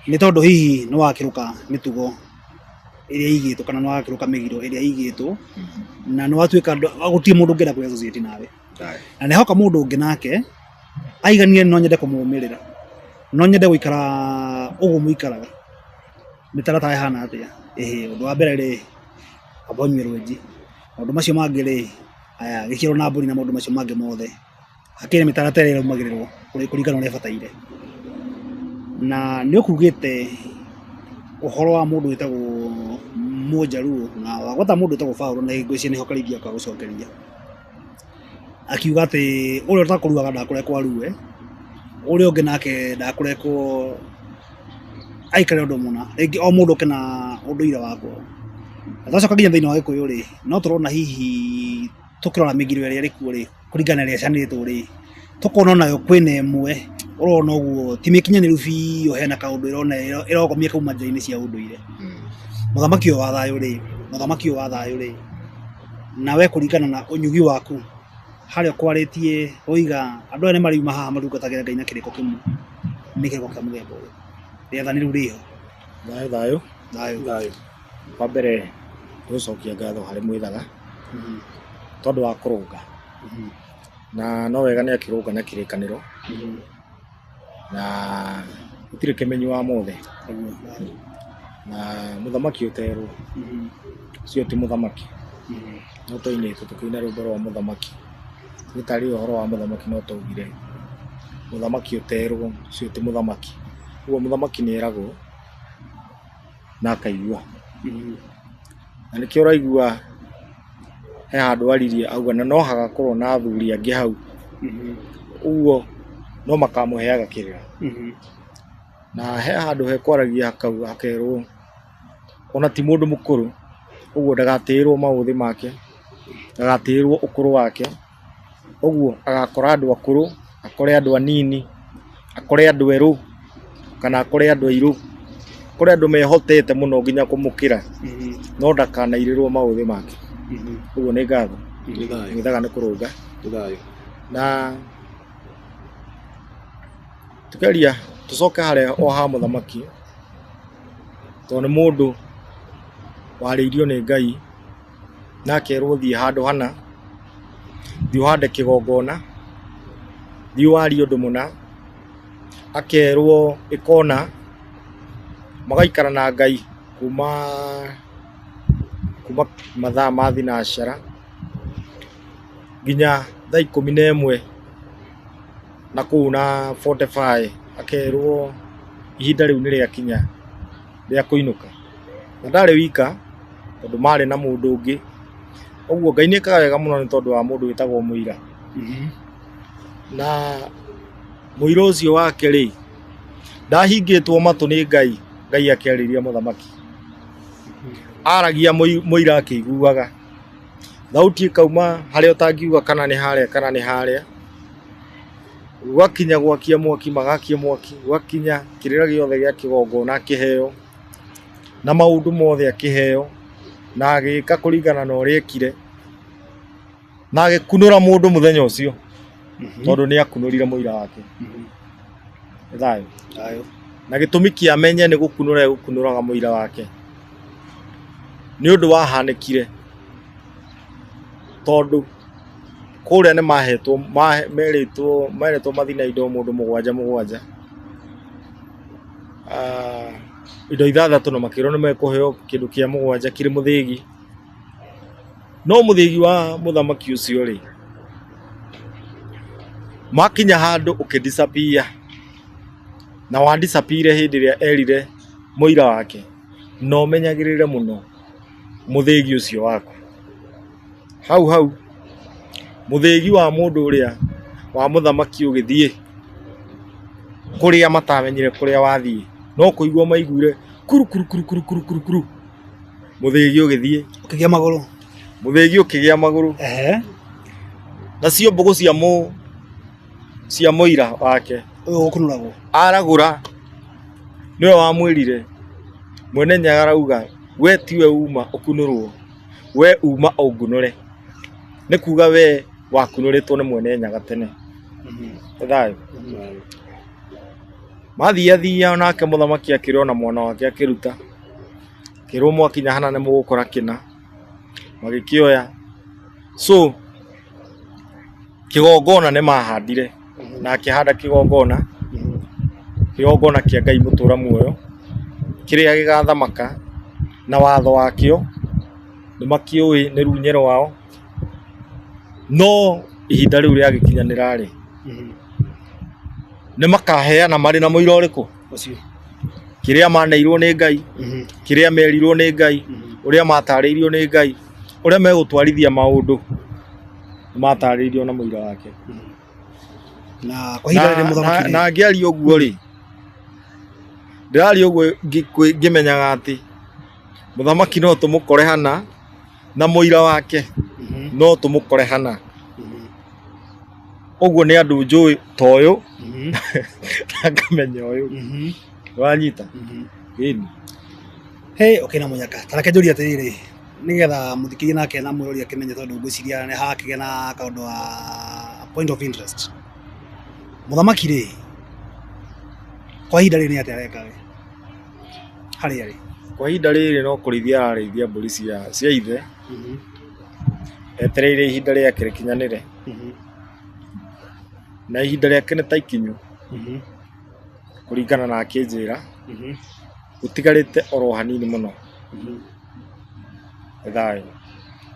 Speaker 1: ni tondu hihi no wakiruka mitugo iria igitwo kana no wakiruka migiro iria igitwo na no watuika gutie mundu ngenda ku associate nawe na ne hoka mundu ungi nake aiganie no nyende kumumirira no nyende guikara ugu muikaraga mitaratara hana atia undu wa mbere ri abonywe rwenji maundu macio mangi ri aya gikiro na mburi na maundu macio mangi mothe hakiri mitaratara ira umagirirwo kuringana uria bataire na ni ukugite uhoro wa mundu witagwo Mujaruo na wagwata mundu witagwo Paulo na ngwiciria ni hokarithia kwa gucokeria akiuga ati uria utakuruaga ndakurekwo arue uria ungi nake ndakurekwo aikare undu muna ringi o mundu kena unduire wako atacoka nginya thiini wa Gikuyu ri no turona hihi tukirora migiro iria rikuo ri kuringana ria cianitwo ri tukona nayo kwina imwe urona uguo ti mikinyaniru biu hena kaundu irona irokomia kuma njira-ini cia unduire muthamaki wa thayu ri nawe kuringana na unyugi waku haria kwaritie oiga andu ene mariuma haha marungatagira Ngai na kiriko kimwe ni kiriko kia muthemba uyu riathani riu riho thayu
Speaker 3: wa mbere gucokia ngatho hari mwithaga tondu wa kurunga na no wega ni akirunga na kirikaniro na gutire kimenyu wa mothe na muthamaki uterwo cio ti muthamaki no toinite tukiina rumbo rwa muthamaki gitari uhoro wa muthamaki no tugire muthamaki uterwo cio ti muthamaki uguo muthamaki ni eragwo na akaigua na nikio raigua he handu aririe auga na no hagakorwo na athuri angĩ hau uguo no makamuheaga kĩrĩra na he handu he kwaragia hakau hakerwo ona ti mũndũ mũkũrũ uguo ndagatĩrwo maũthĩ make ndagatĩrwo ũkũrũ wake uguo agakora andũ akũrũ akore andũ anini akore andũ erũ kana akore andũ airũ akore andũ mehotete mũno nginya kũmũkĩra no ndakanairĩrwo maũthĩ make uguo nĩ ngatho ngithaga nĩ kũrũnga na tukeria tucoke harĩa o ha mũthamaki tondũ nĩ mũndũ warĩirio nĩ Ngai na akerwo thiĩ handũ hana thiĩ ũhande kĩgongona thiĩ warie ũndũ mũna akerwo ĩkona magaikara na Ngai kuma mathaa ma thinacara nginya thaa 11 na kũu na 45 akerwo ihinda rĩu nĩ rĩakinya rĩa kũinũka na ndarĩ wika tondũ marĩ na mũndũ ũngĩ ũguo Ngai nĩkaga wega mũno nĩ tondũ wa mũndũ wĩtagwo mũira na mũira ũcio wake rĩ ndahingĩtwo matũ nĩ Ngai Ngai akĩarĩria mũthamaki aragia mũira akĩiguaga thauti ĩkauma harĩa ũtangiuga kana nĩ harĩa gwakinya gwakia mwaki magakia mwaki gwakinya kĩrĩra gĩothe gĩa kĩgongona kĩheo na maũndũ mothe akĩheo na agĩka kũringana na ũrĩa ekire na agĩkunũra mũndũ mũthenya ũcio tondũ nĩ akunũrire mũira wake thayũ na gĩtũmi kĩa menye nĩ gũkunũraga mũira wake nĩ ũndũ wahanĩkire tondũ kũrĩa nĩ merĩtwo mathina indo mũndũ mũgwanja indo 6 na makĩrwo nĩ mekũheo kĩndũ kĩa mũgwanja kĩrĩ mũthĩgi no mũthĩgi wa mũthamaki ũcio rĩ makinya handũ ũkĩdisappear na wa disappear hĩndĩ ĩrĩa erire mũira wake no menyagĩrĩre mũno mũthĩgi ũcio waku hau mũthĩgi wa mũndũ ũrĩa wa mũthamaki ũgĩthiĩ kũrĩa matamenyire kũrĩa wathiĩ no kũigua maiguire kuru mũthĩgi ũgĩthiĩ
Speaker 1: ũkĩgĩa magũrũ
Speaker 3: mũthĩgi ũkĩgĩa magũrũ nacio mbũgũ cia mũira wake
Speaker 1: ũyũ ũkũnũragwo
Speaker 3: aragũra nĩwe wamwĩrire mwene Nyaga arauga we tiwe uma ũkunũrwo we uma ũngunũre nĩ kuga we wakunũrĩtwo nĩ mwene Nyaga tene thayũ mathiathia nake mũthamaki akĩrona mwana wake akĩruta kĩrwo mwakinya hana nĩ mũgũkora kĩna magĩkĩoya so kĩgongona nĩ mahandire na akĩhanda kĩgongona kĩa Ngai mũtũra muoyo kĩrĩa gĩgathamaka na watho wakĩo nĩ makĩũĩ nĩ runyere wao no ihinda rĩu rĩagĩkinyanĩra rĩ nĩ makaheana marĩ na mũira ũrĩkũ
Speaker 1: ũcio
Speaker 3: kĩrĩa maneirwo nĩ Ngai kĩrĩa merirwo nĩ Ngai ũrĩa matarĩirio nĩ Ngai ũrĩa megũtwarithia maũndũ matarĩirio na mũira wake
Speaker 1: na kwa ihinda rĩrĩ mũthamaki
Speaker 3: na ngĩaria ũguo rĩ ndĩraria ũguo ngĩmenyaga atĩ mũthamaki no tũmũkore hana na mũira wake no tũmũkore hana ũguo nĩ andũ njũĩ ta ũyũ na ngamenya ũyũ wanyita
Speaker 1: okay na mũnyaka tareke njũria atĩrĩrĩ nĩgetha mũthikĩrie nake na mwĩrori akĩmenye tondũ ngwĩciria nĩ hakĩgĩa na kaũndũ wa point of interest mũthamaki rĩ kwa ihinda rĩrĩ nĩ atĩa areka we harĩa rĩ
Speaker 3: kwa ihinda rĩrĩ no kũrĩithia ararĩithia mbũri cia ithe etereire ihinda rĩake rĩkinyanĩre na ihinda rĩake nĩ ta ikinyu kũringana na akĩnjĩra gũtigarĩte oro hanini mũno thayũ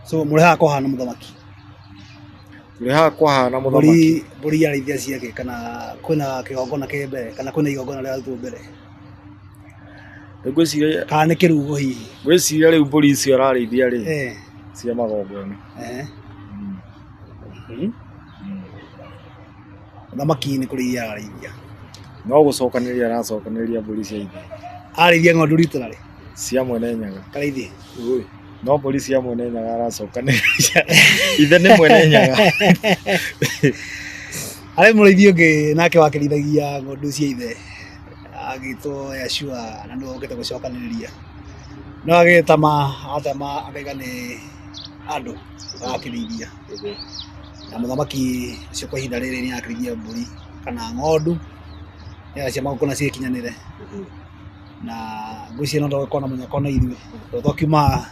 Speaker 1: so mũrehaga kũhana mũthamaki
Speaker 3: tũrehaga kũhana mũthamaki
Speaker 1: mbũri arĩithia ciake kana kwĩna kĩgongona kĩ mbere kana kwĩna igongona rĩarutwo mbere
Speaker 3: Ngwĩciria
Speaker 1: kana nĩ kĩrugo hihi
Speaker 3: ngwĩciria rĩu mbũri icio ararĩithia rĩ cia magongona.
Speaker 1: Mũthamaki nĩ kũrĩithia ararĩithia,
Speaker 3: no gũcokanĩrĩria aracokanĩrĩria mbũri cia ithe.
Speaker 1: Arĩithia ng'ondu rita rĩ
Speaker 3: Cia Mwene Nyaga.
Speaker 1: Karĩithia
Speaker 3: No mbũri cia Mwene Nyaga aracokanĩrĩria. Ithe nĩ Mwene Nyaga.
Speaker 1: Arĩ mũrĩithia ũngĩ nake wakĩrĩithagia ng'ondu cia ithe agĩtwo Yashua, na nĩwe ũkĩte gũcokanĩrĩria, no agĩtama akaiga nĩ andũ agakĩrĩithia. Na mũthamaki ũcio kwa ihinda rĩrĩ nĩ akĩrĩithia mbũri kana ng'ondu cia magongona cigĩkinyanĩre, na ngwĩciria no ndagĩkorwo na mũnyaka na ithuĩ twakiuma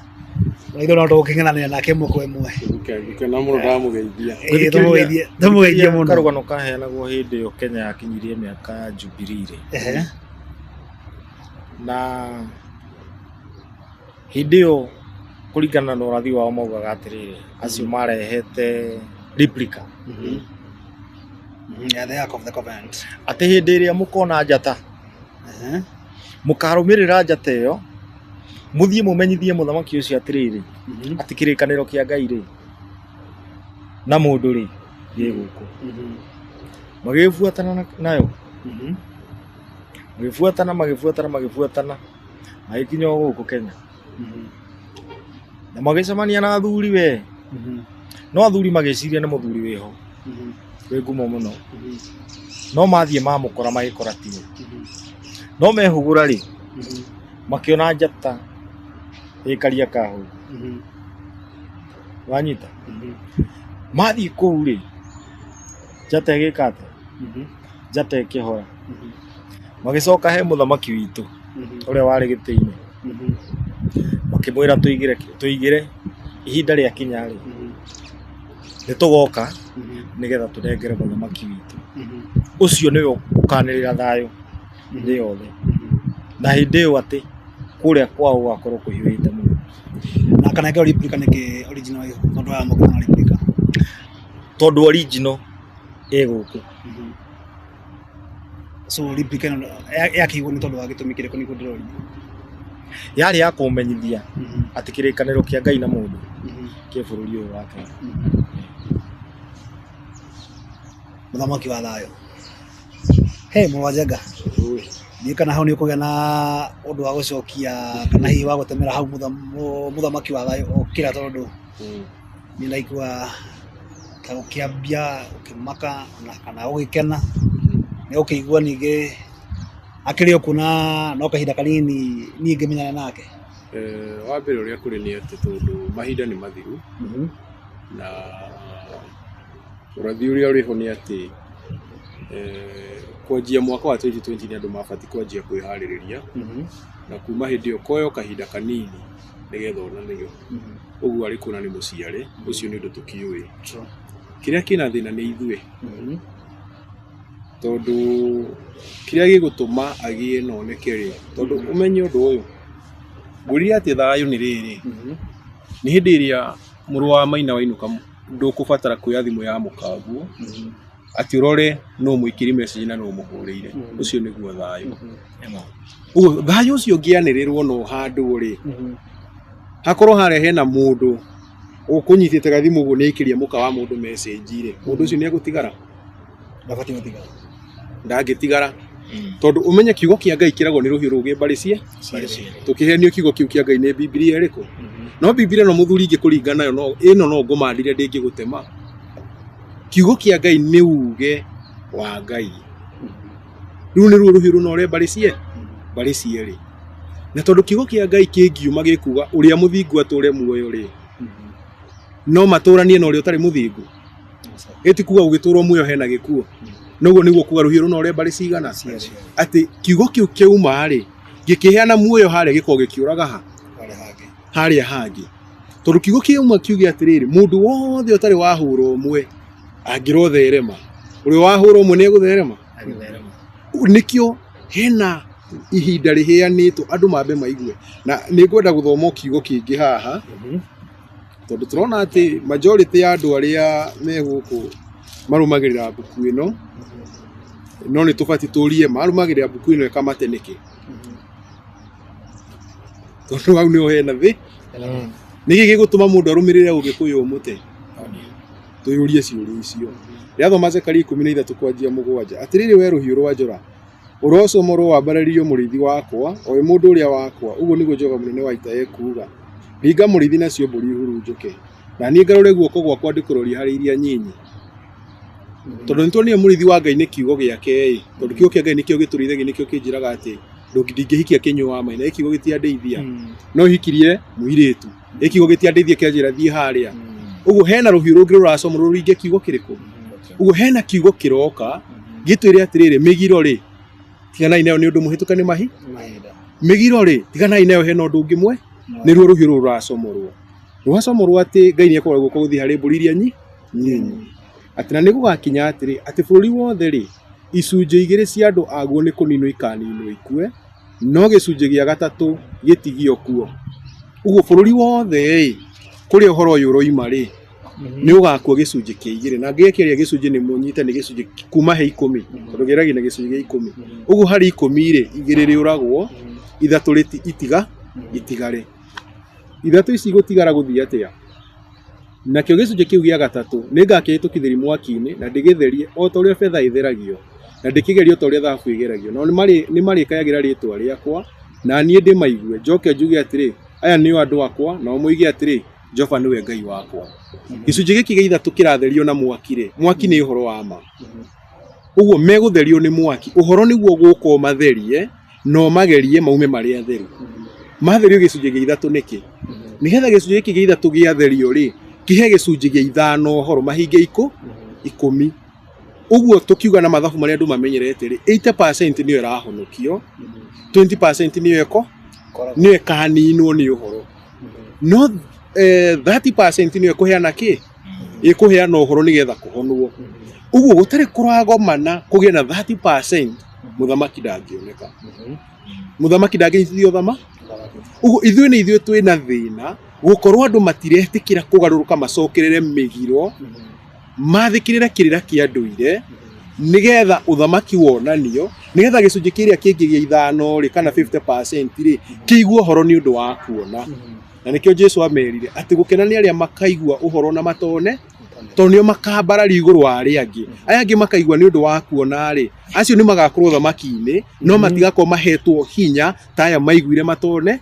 Speaker 1: ithuĩ no tũgũkĩng'ethanĩra nake ĩmwe kwa ĩmwe.
Speaker 2: Ngĩkena mũno ndamũgeithia.
Speaker 1: Tũmũgeithie mũno.
Speaker 3: Karũgano kaheanagwo hĩndĩ ĩyo Kenya yakinyirie mĩaka ya Jubilee. Na hĩndĩ ĩyo kũringana na ũrathi wao maugaga atĩrĩrĩ, acio marehete replica
Speaker 1: The Ark of the Covenant.
Speaker 3: Atĩ hĩndĩ ĩrĩa mũkona njata mũkarũmĩrĩra njata ĩyo, mũthiĩ mũmenyithie mũthamaki ũcio atĩrĩrĩ, atĩ kĩrĩkanĩro kĩa Ngai rĩ na mũndũ rĩ gĩ gũkũ. Magĩbuatana nayo, magĩbuatana magĩkinya gũkũ Kenya, na magĩcemania na athuri we, no athuri magĩciria nĩ mũthuri wĩho wĩ ngumo mũno, no mathiĩ mamũkora magĩkora tiwe, no mehũgũra rĩ makĩona njata ĩkaria kahũ. Wanyita mathiĩ kũu rĩ njata ĩgĩka atĩa, njata ĩkĩhora, magĩcoka he mũthamaki witũ ũrĩa warĩ gĩtĩ-inĩ, makĩmwĩra tũigĩre ihinda rĩa kinya rĩ nĩ tũgoka nĩgetha tũnengere mũthamaki witũ ũcio nĩwe ũkanĩrĩra thayũ thĩ yothe. Na hĩndĩ ĩyo atĩ kũrĩa kwao gũgakorwo kũhiũhĩte mũno.
Speaker 1: Na kanengero replica nĩkĩ original ĩyo tondũ ya mũkona replica,
Speaker 3: tondũ original ĩ gũkũ.
Speaker 1: So replica ĩno yakĩigwo nĩ tondũ wa gĩtũmi kĩrĩkũ nĩguo ndĩroria?
Speaker 3: Yarĩ ya kũmenyithia atĩ kĩrĩkanĩro kĩa Ngai na mũndũ kĩ bũrũri ũyũ wa Kenya.
Speaker 1: Mũthamaki wa thayũ. Mũwanjenga ndiĩ kana hau nĩ ũkũgĩa na ũndũ wa gũcokia kana hihi wa gũtemera hau mũthamaki wa thayũ okĩra, tondũ nĩ ndaigua ta gũkĩambia ũkĩmaka kana gũgĩkena, nĩ ũkĩigua ningĩ akĩrĩ ũkuna no kahinda kanini niĩ ngĩmenyana nake.
Speaker 2: Wa mbere ũrĩa kũrĩ nĩ atĩ tondũ mahinda nĩ mathiru, na ũrathi ũrĩa ũrĩho nĩ atĩ kwanjia mwaka wa 2020 nĩ andũ mabatiĩ kwanjia kwĩharĩrĩria, na kuma hĩndĩ ĩyo koyo kahinda kanini nĩgetha onanĩo ũguo arĩ kuona nĩ mũciare ũcio nĩ ũndũ tũkĩũĩ. Kĩrĩa kĩna thĩna nĩ ithuĩ, tondũ kĩrĩa gĩgũtũma agĩe na oneke rĩ, tondũ ũmenye ũndũ ũyũ ngũria atĩ thayũ nĩ rĩrĩ, nĩ hĩndĩ ĩrĩa mũrũ wa Maina wainũka ndũkũbatara kuoya thimũ ya mũkaguo atĩ ũrore no mũikĩri message na no mũhũrĩire. Ũcio nĩguo thayũ. Ũguo thayũ ũcio ũngĩanĩrĩrwo no handũ rĩ, hakorwo harĩa hena mũndũ ũkũnyitĩte gathimũ ũguo nĩ aikĩria mũka wa mũndũ message rĩ, mũndũ ũcio nĩ egũtigara?
Speaker 1: Ndabatiĩ gũtigara.
Speaker 2: Ndangĩtigara, tondũ ũmenye kiugo kĩa Ngai kĩragwo nĩ rũhiũ rũgĩ mbarĩ cie. Tũkĩhenio kiugo kĩu kĩa Ngai nĩ Biblia ĩrĩkũ? No Biblia no mũthuri ingĩkũringa nayo no ĩno no ngũmandire ndĩngĩgũtema. Kiugo kĩa Ngai nĩ uge wa Ngai. Rĩu nĩruo rũhiũ rũnore mbarĩ cie rĩ. Na tondũ kiugo kĩa Ngai kĩngiuma gĩkuga ũrĩa mũthingu atũre muoyo rĩ, no matũranie na ũrĩa ũtarĩ mũthingu. Ĩtikuga ũgĩtũrwo muoyo hena gĩkuo. Noguo nĩguo kuga rũhiũ rũnore mbarĩ cigana. Atĩ kiugo kĩu kĩauma rĩ, gĩkĩheana muoyo harĩa gĩkoragwo gĩkĩũraga harĩa hangĩ. Tondũ kiugo kĩauma kiuge atĩrĩrĩ, mũndũ wothe ũtarĩ wahũrwo ũmwe angĩrotherema, ũrĩa wahũrwo ũmwe nĩ egũtherema. Nĩkĩo hena ihinda rĩheanĩtwo andũ mambe maigue, na nĩ ngwenda gũthoma kiugo kĩngĩ haha, tondũ tũrona atĩ majority ya andũ arĩa me gũkũ marũmagĩrĩra mbuku ĩno, no nĩ tũbatiĩ tũrie marũmagĩrĩra mbuku ĩno ĩkamate nĩkĩ. tondu hau niho hena thi niki gigutuma mundu arumirire ugikuyu umute tuyurie ciuria icio riathoma Zekaria 13 kwanjia 7 atiriri we ruhiu rwa njora urocomorwo wambarario murithi wakwa owe mundu uria wakwa uguo niguo Jehova munene wa ita ekuga ringa murithi nacio mburi hurunjuke na niĩ ngarũre guoko gwakwa ndikuroria harĩ iria nyinyi tondu nituonire murithi wa Ngai nĩ kiugo gĩake tondu kiugo kĩa Ngai nĩkĩo gĩtũrĩithagia nĩkĩo kĩnjĩraga atĩ ndingĩhikia kĩnyua maĩ na kiugo gĩtiandeithia no hikirie mũirĩtu kiugo gĩtiandeithia kĩanjĩra thiĩ harĩa uguo hena rũhiũ rũngĩ rũracomorwo rũringe kiugo kĩrĩkũ uguo hena kiugo kĩroka gĩtwĩre atĩrĩrĩ mĩgiro rĩ tiganai nayo nĩ ũndũ mũhĩtũka nĩ mĩgiro rĩ tiganai nayo hena ũndũ ũngĩ mwe nĩruo rũhiũ rũrũ rũracomorwo rwacomorwo atĩ Ngai nĩekwagwo guoko gũthiĩ harĩ mbũri iria nyinyi atĩ na nĩgũgakinya atĩrĩ atĩ bũrũri wothe rĩ icunjĩ igĩrĩ cia andũ aguo nĩ kũninwo ikaninwo ikue no gĩcunjĩ gĩa gatatũ gĩtigio kuo uguo bũrũri wothe kũrĩa ũhoro ũyũ ũroima rĩ nĩ ũgakuo gĩcunjĩ kĩa igĩrĩ na ngĩkĩria gĩcunjĩ nĩ mũnyite nĩ gĩcunjĩ kuma he 10 tondũ gĩragi na gĩcunjĩ gĩa 10 uguo harĩ 10 rĩ igĩrĩ rĩũragwo ithatũ itigare ithatũ ici gũtigara gũthiĩ atĩa nakĩo gĩcunjĩ kĩu gĩa gatatũ nĩngakĩhĩtũkithĩria mwaki-inĩ na ndĩgĩtherie o ta ũrĩa betha ĩtheragio na ndĩkĩgerio ta ũrĩa thahabu ĩgeragio no nĩ marĩkayagĩra rĩĩtwa rĩakwa na niĩ ndĩmaigue njoke njuge atĩrĩ aya nĩo andũ akwa na moige atĩrĩ Jehova nĩwe Ngai wakwa gĩcunjĩ gĩkĩ gĩa ithatũ kĩratherio na mwaki rĩ mwaki nĩ ũhoro wa ma uguo megũtherio nĩ mwaki ũhoro nĩguo gũkwo matherie no magerie maume marĩa theru matherio gĩcunjĩ gĩa ithatũ nĩkĩ nĩgetha gĩcunjĩ gĩkĩ gĩa ithatũ gĩatherio rĩ kihe gĩcunjĩ gĩa ithano ũhoro mahinge 10 uguo tukiuga na mathabu marĩa andũ mamenyerete rĩ 80% nĩyo ĩrahonokio 20% nĩyo ĩkaninwo nĩ ũhoro no 30% nĩyo ĩkũheana kĩ ĩkũheana ũhoro nĩgetha kũhonwo uguo gũtarĩ kũragomana kũgĩa na 30% mũthamaki ndangĩoneka mũthamaki ndangĩnyitithio thama uguo ithuĩ nĩ ithuĩ twĩna thĩna gũkorwo andũ matiretĩkĩra kũgarũrũka macokerere mĩgiro mathikĩrĩre kĩrĩra kĩa ndũire nĩgetha ũthamaki wonanio nĩgetha gĩcunjĩ kĩrĩa kĩngĩ gĩa ithano rĩ kana 50% rĩ kĩigua ũhoro nĩ ũndũ wa kuona na nĩkĩo Jesũ amerire atĩ gũkena nĩ arĩa makaigua ũhoro na matone tondũ nĩo makambararia igũrũ wa arĩa angĩ aya angĩ makaigua nĩ ũndũ wa kuona rĩ acio nĩ magakorwo ũthamaki-inĩ no matigakorwo mahetwo hinya ta aya maiguire matone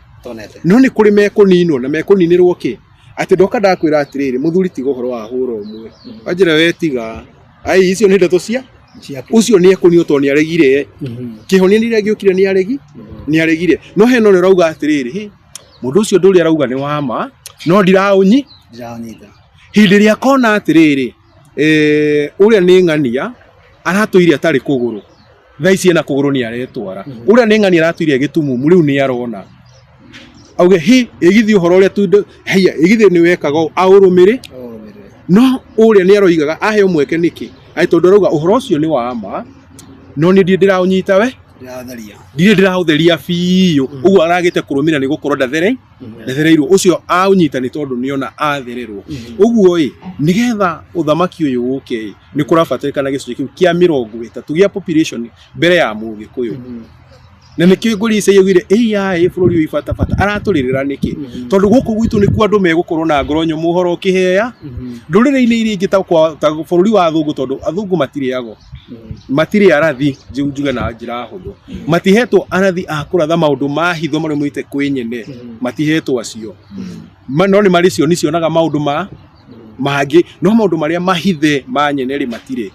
Speaker 2: no nĩ kũrĩ mekũninwo na mekũninĩrwo kĩ atĩ ndoka ndakwĩra atĩrĩrĩ mũthuri tiga ũhoro wa hũra ũmwe wanjĩra wetiga ai icio nĩ ndeto cia ucio nĩ ekũninwo tondũ nĩ aregire kĩhonia nĩ gĩokire nĩ aregire no heno nĩ rauga atĩrĩrĩ mũndũ ũcio ndũrĩa arauga nĩ wama no ndiraũnyita hĩndĩ ĩrĩa akona atĩrĩrĩ ũrĩa nĩ ng'ania aratũire atarĩ kũgũrũ thaa ici ena kũgũrũ nĩ aretwara ũrĩa nĩ ng'ania aratũire gĩtumumu rĩu nĩ arona auge ĩgithi ũhoro ũrĩa tu heia ĩgithi nĩ wekaga aũrũmĩrĩ no ũrĩa nĩ aroigaga aheo mweke nĩkĩ ai tondũ arauga ũhoro ũcio nĩ wa ma no nĩ ndĩraũnyita we ndĩraũtheria biũ ũguo aragĩte kũrũmĩra nĩ gũkorwo ndathereirwo ũcio aũnyita nĩ tondũ nĩona athererwo ũguo nĩgetha ũthamaki ũyũ ũke nĩ kũrabatarĩkana gĩcunjĩ kĩu kĩa 30 gĩa population mbere ya mũgĩkũyũ na nĩkĩo ngũrica yaugire bũrũri ũyũ ibatabata aratũrĩrĩra nĩkĩ tondũ gũkũ gwitũ nĩkuo andũ megũkorwo na ngoro nyũmũ ũhoro ũkĩheya ndũrĩrĩ-inĩ iria ingĩ ta bũrũri wa athũngũ tondũ athũngũ matirĩagwo matirĩ arathi njuge na njĩra hũthũ matihetwo arathi a kũratha maũndũ ma hitho marĩa moite kwĩ nyene matihetwo acio no nĩ marĩ cio nĩcionaga maũndũ mangĩ no maũndũ marĩa mahithe ma nyene rĩ matirĩ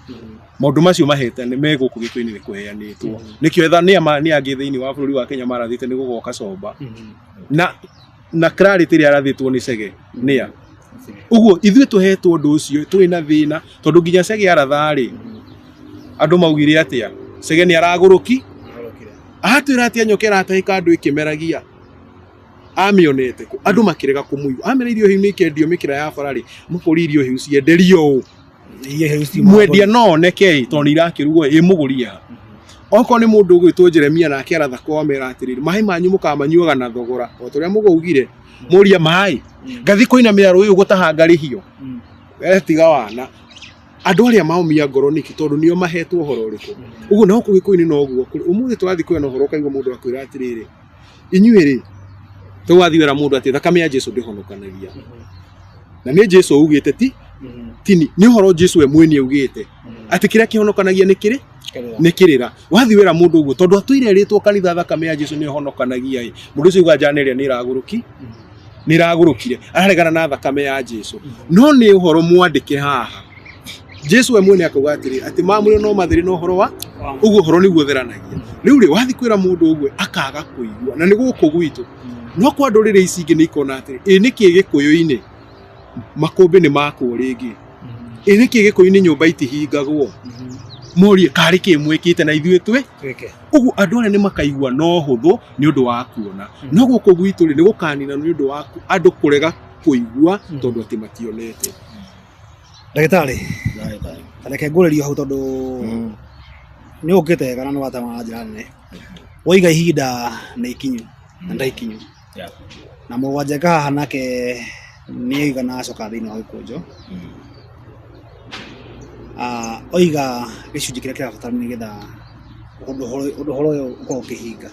Speaker 2: maũndũ macio mahete nĩ megũkũ gĩtũ-inĩ nĩ kũheanĩtwo nĩkĩo nĩ angĩ thĩinĩ wa bũrũri wa Kenya marathĩte nĩ gũgoka comba na clarity ĩrĩa arathĩtwo nĩ Chege nĩa ũguo ithuĩ tũhetwo ũndũ ũcio twĩ na thĩna tondũ nginya Chege aratharĩ andũ maugire atĩa Chege nĩ aragũrũki atwĩra atĩ nyokera atahĩka andũ ĩkĩmeragia amĩonete kũ andũ makĩrega kũmũigua amera irio hiũ nĩ ikendio mĩkĩra ya bararĩ mũkũri irio hiũ cienderio mwendia no oneke tondũ irakĩrugwo mũgũria okorwo nĩ mũndũ ũgwĩtwo Jeremia nake aratha kwamera atĩrĩrĩ maĩ manyu mũkamanyuaga na thogora o ta ũrĩa mũgũugire mũria maĩ ngathi kũinamĩra rũĩ gũtaha ngarĩhio tiga wana andũ arĩa maumia ngoro nĩkĩ tondũ nĩo mahetwo ũhoro ũrĩkũ ũguo no kũgĩkũinĩ no ũguo ũmũthĩ tũrathiĩ kwĩna ũhoro kaigua mũndũ akwĩra atĩrĩrĩ inyuĩ rĩ Tũgathiwera mũndũ atĩ thakame ya Jesu ndĩhonokanagia. Na nĩ Jesu ugĩte tini nĩ ũhoro Jesu we mwene ugĩte atĩ kĩrĩa kĩhonokanagia nĩ kĩrĩ nĩ kĩrĩra. Wathiwera mũndũ ũguo tondũ atũire rĩtwo kanitha thakame ya Jesu nĩ ĩhonokanagia mũndũ ũcio uga njana ĩrĩa nĩ ĩragũrũkire araregana na thakame ya Jesu. No nĩ ũhoro mwandĩke haha Jesu we mwene akauga atĩ mamũrĩ no mathĩrĩ no ũhoro wa ũguo ũhoro nĩguo theranagia. Rĩu rĩ wathi kwĩra mũndũ ũguo akaga kũigua na nĩ gũkũ gwitũ no kwa ndũrĩrĩ ici ingĩ nĩ ikona atĩ nĩkĩ Gĩkũyũ-inĩ makũmbĩ nĩ makwo rĩngĩ nĩkĩ Gĩkũyũ-inĩ nyũmba itihingagwo morie karĩ kĩ mwĩkĩte na ithuĩ twĩke ũguo andũ arĩa nĩ makaigua no hũthũ nĩ ũndũ wa kuona no gũkũ gwitũ rĩ nĩ gũkanina nĩ ũndũ wa andũ kũrega kũigua tondũ atĩ mationete.
Speaker 1: Ndagĩtarĩ reke ngũrĩrio hau tondũ nĩ ũkĩte kana nĩ watama njĩra nene woiga ihinda nĩ ikinyu na ndaikinyu na mũgwanja haha nake nĩ oiga acoka thĩinĩ wa gĩkũnjũ oiga gĩcunjĩ kĩrĩa kĩrabatara nĩgetha ũndũ ũhoro ũyũ ũkorwo ũkĩhinga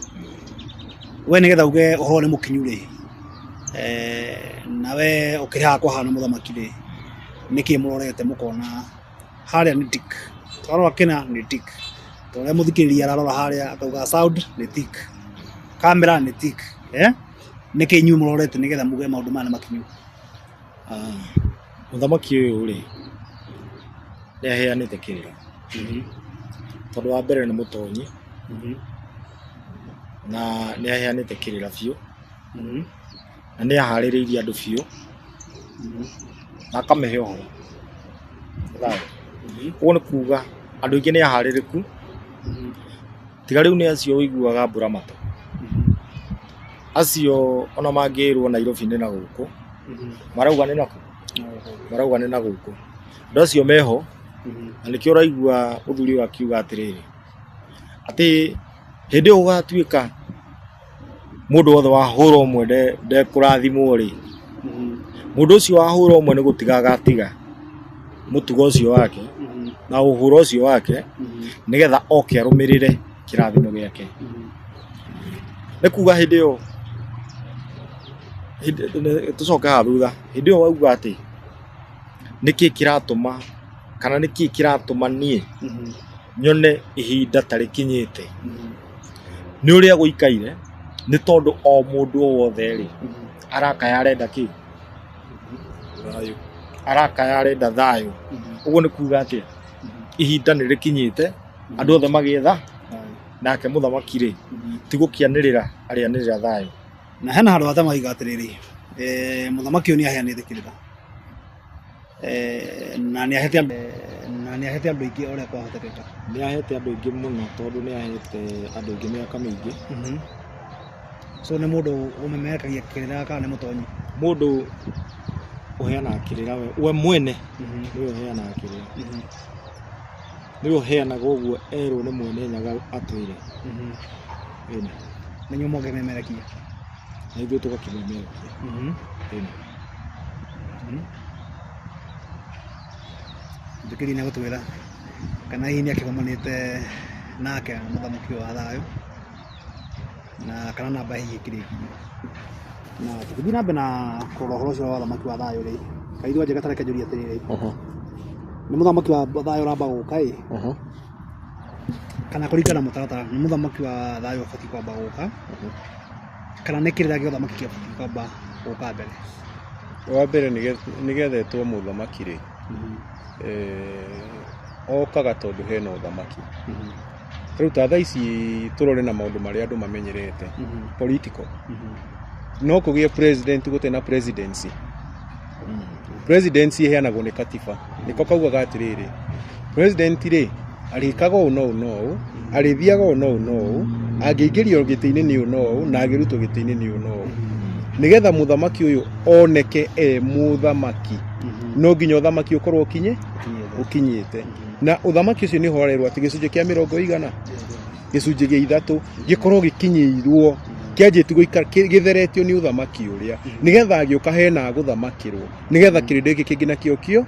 Speaker 1: we nĩgetha uge ũhoro nĩ mũkinyu rĩ nawe ũkĩrĩ haha kwahana mũthamaki rĩ nĩkĩ mũrorete mũkona harĩa nĩ tik twarora kĩna nĩ tik tũrĩa mũthikĩrĩria ararora harĩa akauga sound nĩ tik kamera nĩ tik nĩkĩ inyuĩ mũrorete nĩgetha muge maũndũ maya nĩ makinyu.
Speaker 3: Mũthamaki ũyũ rĩ nĩ aheanĩte kĩrĩra tondũ wa mbere nĩ mũtonyi na nĩ aheanĩte kĩrĩra biũ na nĩ aharĩrĩirie andũ biũ na akamehe ũhoro. Ũguo nĩ kuuga andũ aingĩ nĩ aharĩrĩku tiga rĩu nĩ acio ũiguaga mbura matũ acio ona mangĩrwo Nairobi nĩ na gũkũ marauga nĩ na gũkũ andũ acio meho na nĩkĩo ũraigua ũthuri ũyũ akiuga atĩrĩrĩ atĩ hĩndĩ ĩyo ũgatuĩka mũndũ wothe wahũra ũmwe ndekũrathimwo rĩ mũndũ ũcio wahũra ũmwe nĩ gũtiga agatiga mũtugo ũcio wake na ũhũra ũcio wake nĩgetha oke arũmĩrĩre kĩrathimo gĩake. Nĩ kuuga hĩndĩ ĩyo tũcoke haha thutha hĩndĩ ĩyo wauga atĩ nĩkĩ kĩratũma kana nĩkĩ kĩratũma niĩ nyone ihinda tarĩkinyĩte nĩ ũrĩa gũikaire nĩ tondũ o mũndũ o wothe rĩ arakaya arenda kĩ thayũ arakaya arenda thayũ. Ũguo nĩ kuuga atĩ ihinda nĩ rĩkinyĩte andũ othe magĩetha nake mũthamaki rĩ ti gũkĩanĩrĩra arĩanĩrĩra thayũ.
Speaker 1: Na hena handũ hata maiga atĩrĩrĩ mũthamaki ũyũ nĩ aheanĩte kĩrĩra na nĩ ahete andũ aingĩ ũrĩa kwahotekeka.
Speaker 3: Nĩ ahete andũ aingĩ mũno tondũ nĩ ahete andũ aingĩ mĩaka mĩingĩ.
Speaker 1: So nĩ mũndũ ũmemerekagia kĩrĩra kana nĩ mũtonyi?
Speaker 3: Mũndũ ũheanaga kĩrĩra we mwene nĩwe ũheanaga kĩrĩra nĩwe ũheanaga ũguo erwo nĩ mwene nyaga atwĩre
Speaker 1: nĩ nyuo mũngĩmemerekia
Speaker 3: na ithuĩ tũgakĩmemerekia.
Speaker 1: Thikĩrĩria nĩ gũtwĩra kana hihi nĩ akĩgomanĩte nake mũthamaki wa thayũ na kana namba hihi ĩkĩrĩkio. Na tũgĩthiĩ na mbere na kũrora ũhoro ũcio wa ũthamaki wa thayũ rĩ kaithu anja gatareke njũrie atĩrĩrĩ nĩ mũthamaki wa thayũ ũramba gũka kana kũringana na mũtaratara nĩ mũthamaki wa thayũ abatiĩ kwamba gũka kana nĩ kĩrĩra gĩa ũthamaki kĩabatiĩ kwamba gũka mbere?
Speaker 2: Wa mbere nĩgethetwo mũthamaki rĩ okaga tondũ hena ũthamaki. Rĩu ta thaa ici tũrore na maũndũ marĩa andũ mamenyerete political no kũgĩe president gũte na presidency. Presidency ĩheanagwo nĩ katiba nĩko kaugaga atĩrĩrĩ president rĩ arĩkaga ũũ no ũũ no ũũ arĩthiaga ũũ no ũũ no ũũ angĩingĩrio gĩtĩ-inĩ nĩ ũũ no ũũ na agĩrutwo gĩtĩ-inĩ nĩ ũũ no ũũ nĩgetha mũthamaki ũyũ oneke mũthamaki no nginya ũthamaki ũkorwo ũkinyĩte na ũthamaki ũcio nĩ ũhorerwo atĩ gĩcunjĩ kĩa 100 gĩcunjĩ gĩa 3 gĩkorwo gĩkinyĩirwo kĩanjĩti gũikara gĩtheretio nĩ ũthamaki ũrĩa nĩgetha agĩũka hena gũthamakĩrwo nĩgetha kĩrĩndĩ gĩkĩ kĩngĩ nakĩo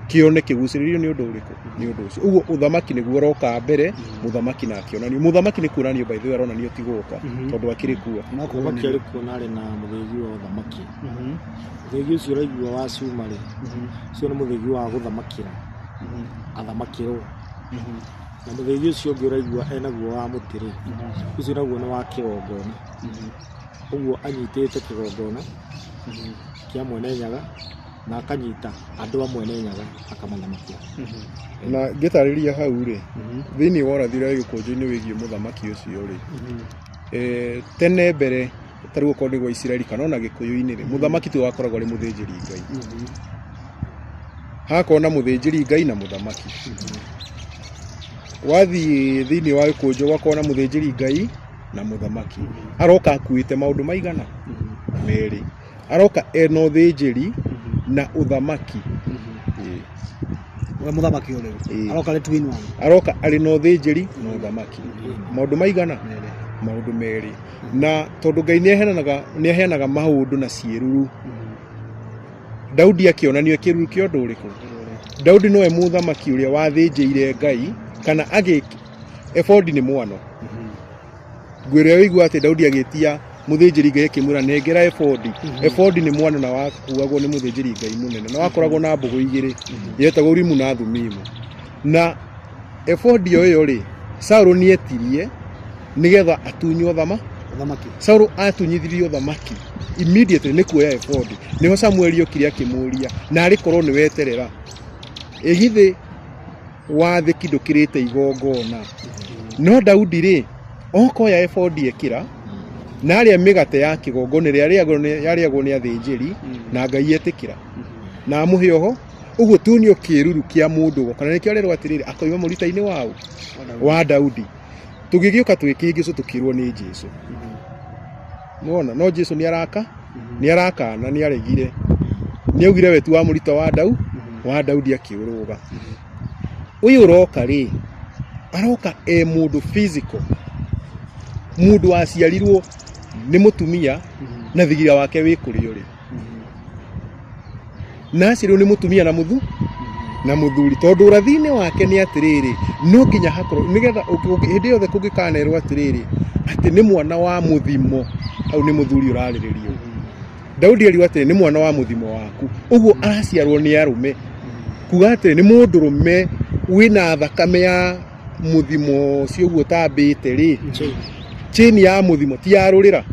Speaker 2: kione kiguciririo ni undu uriku ni undu ucio uguo uthamaki niguo roka mbere muthamaki na kionanio muthamaki ni kuonanio by the way aronanio tiguka tondu akiri kuo
Speaker 3: no muthamaki ari kuona ari na muthigi wa uthamaki muthigi ucio raigua wa cumari ucio ni muthigi wa guthamakira athamakiro na muthigi ucio ungi raigua enaguo wa mutiri ucio naguo ni wa kigongona uguo anyitite kigongona kia mwene nyaga na akanyita andu amwe ne nyaga akamathamakira
Speaker 2: na ngitariria hau ri thini wora thira gikunju-ini wigie muthamaki ucio ri tene mbere taruo kondi gwa Israeli kana ona gikuyu-ini ri muthamaki tu wakoragwo ari muthinjiri ngai hakona muthinjiri ngai na muthamaki wathi thini wa gikunju wakona muthinjiri ngai na muthamaki aroka akuite maundu maigana meri aroka eno thinjiri na uthamaki
Speaker 1: we muthamaki uri aroka le twin one
Speaker 2: aroka ari no thinjiri na uthamaki maundu maigana maundu meri na tondu ngai ni aheanaga maundu na ciiruru Daudi akionanio kiruru kio nduriku Daudi noe muthamaki uria wathinjire ngai kana agiki efodi ni mwano ngwire wigua ati Daudi agitia muthinjiri ngai kimura nengera efodi ni mwana na wakuagwo ni muthinjiri ngai munene na wakoragwo na mbugu igiri yetagwo Urimu na Thumimu na efodi yo ri Saul ni etirie nigetha atunywo thamaki Saul atunyithirio thamaki immediately ni kuoya efodi niho Samuel yokire akimuria na ari korwo ni weterera egithi wathe kindo kirite igongona no Daudi ri okoya efodi ekira na aria migate ya kigongona yariagwo ni athinjiri na ngai etikira na amuhe oho uguo tunio kiruru kia mundu kana nikio rero atiriri akoima murita-ini wa Daudi tugigiuka twikingicu tukirwo ni Jesu nona no Jesu ni araka na ni aregire ni augire wetu wa murita wa Daudi akiuruga uyu roka ri aroka mundu physical mundu aciarirwo ni mutumia na thigira wake wi kuri uri na cirio ni mutumia na muthuri tondu rathine wake ni atiriri no nginya hakorwo nigetha hindi yothe kungikanerwo atiriri ati ni mwana wa muthimo au ni muthuri urariririo Daudi ari ati ni mwana wa muthimo waku uguo araciarwo ni arume kuga ati ni mundurume wina thakame ya muthimo cio guo tambite ri chini ya muthimo ti yarurira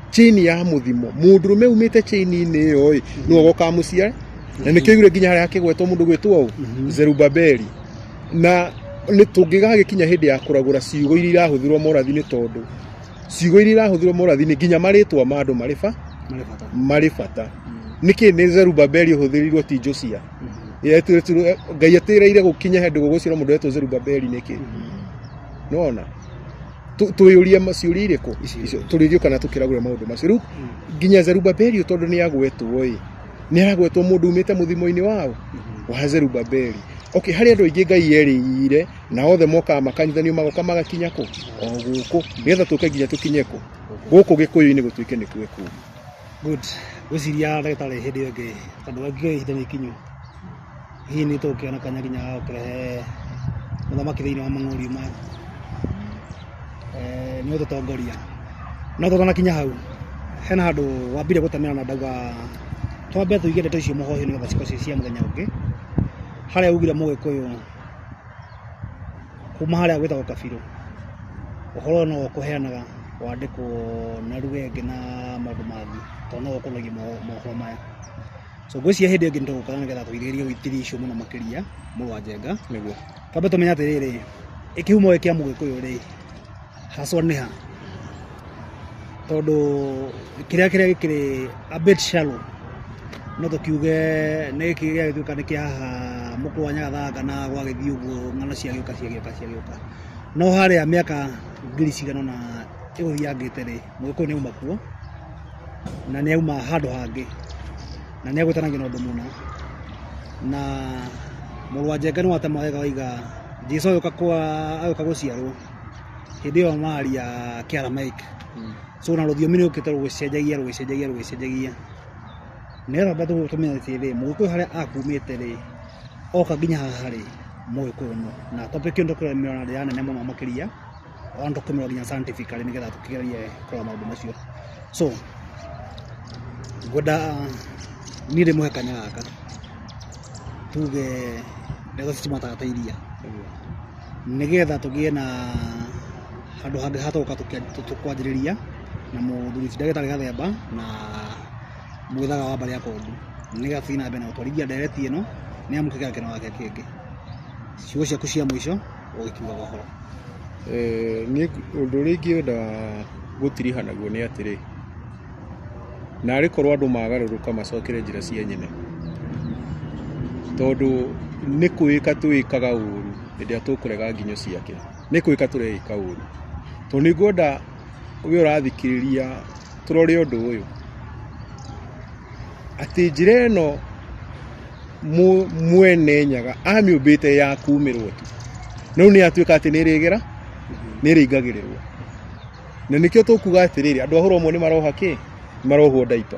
Speaker 2: chini ya muthimo mundurume umite chini-ini iyo no goka muciare na nikio igure nginya haria akigwetwo mundu gwetwo au Zerubabeli na ni tungigagikinya hindi ya kuragura ciugo iria irahuthirwo morathi-ini tondu ciugo iria irahuthirwo morathi-ini nginya maritwa ma andu mari bata niki ni Zerubabeli uhuthirirwo ti Josia ngai atireire gukinya hindi gugucira mundu wetwo Zerubabeli niki nona tuyuria maciuri iriku turigio kana tukiragura maundu macio nginya Zerubabeli tondu ni agwetwo ni aragwetwo mundu umite muthimo-ini wao wa Zerubabeli okay hari andu aingi ngai yerire na othe moka makanyithanio magoka magakinya ku o guku nigetha tuke nginya tukinye ku guku gikuyu-ini gutuike ni kweku
Speaker 1: good wiciria ndagitari hindi ingi tondu wangiga ihinda ni kinyu hihi ni tukiona kanya nginya ukirehe muthamaki thiini wa mang'uri maya ni ututongoria no tutona kinya hau hena handu wambire gutemera na ndauga twambe tuige ndeto icio muhoyo nigetha cikoci cia muthenya ungi haria ugire mugikuyu kuma haria gwitagwo Kabiru uhoro no kuheanaga wandiko na rugenge na maundu mangi tondu no kunagia mohoro maya so ngwiciria hindi ingi nituguka nigetha tuigiririe gwitiria icio muno makiria Mũrũ wa Njenga
Speaker 2: niguo
Speaker 1: twambe tumenya atiriri ikihumo kia mugikuyu ri haswa ni ha tondu kiria gikiri a bit shallow no tukiuge ni kiria gituika ni kia haha Mũkũrũ wa Nyagathanga na gwa githii uguo ng'ano ciagioka no haria miaka ngiri cigana na iguthiangite ri mugikuyu ni uma kuo na ni auma handu hangi na ni agwitanagio na undu muna na Mũrũ wa Njenga ni watema wega waiga Jesu agioka guciarwo hindi yo maria Kiaramaic so na ruthiomi ni ukite rugicenjagia nigetha bado tumenya ati ri mugikuyu haria akumite ri oka nginya haha rĩ Mũgĩkũyũ no na topic ĩyo ndũkũmĩona ndĩ nene mũno makĩria ona ndũkũmĩona nginya scientifically nĩgetha tũkĩgerie kũrora maũndũ macio so ngwenda niĩ ndĩ mũhe kanya gaka tuge ndego citimataga ta iria nĩgetha tũgĩe na handũ hangĩ hatoka tũkwanjĩrĩria na mũthuri ti ndagĩtarĩ Gathemba na mwĩthaga wa mbarĩ ya Kondu nĩgetha tũthiĩ na mbere na gũtwarithia ndereti ĩno nĩ amu kĩgakĩro gake kĩngĩ ciugo ciaku cia mũico ũgĩkiuga ũhoro.
Speaker 2: Niĩ ũndũ ũrĩa ingĩenda gũtiriha naguo nĩ atĩrĩ, narĩ korwo andũ magarũrũka macokere njĩra cia nyene, tondũ nĩ kwĩka twĩkaga ũru hĩndĩ ĩrĩa tũkũrega nginyo ciake, nĩ kwĩka tũreĩka ũru, tondũ nĩ ngwenda we ũrathikĩrĩria tũrore ũndũ ũyũ atĩ njĩra ĩno mwene Nyaga amĩũmbĩte ya kumĩrwo tu, no nĩ atuĩka atĩ nĩ ĩrĩgera nĩ ĩrĩingagĩrĩrwo, na nĩkĩo tũkuga atĩrĩrĩ andũ ahũrwo mo nĩ maroha kĩ, marohwo ndaipa.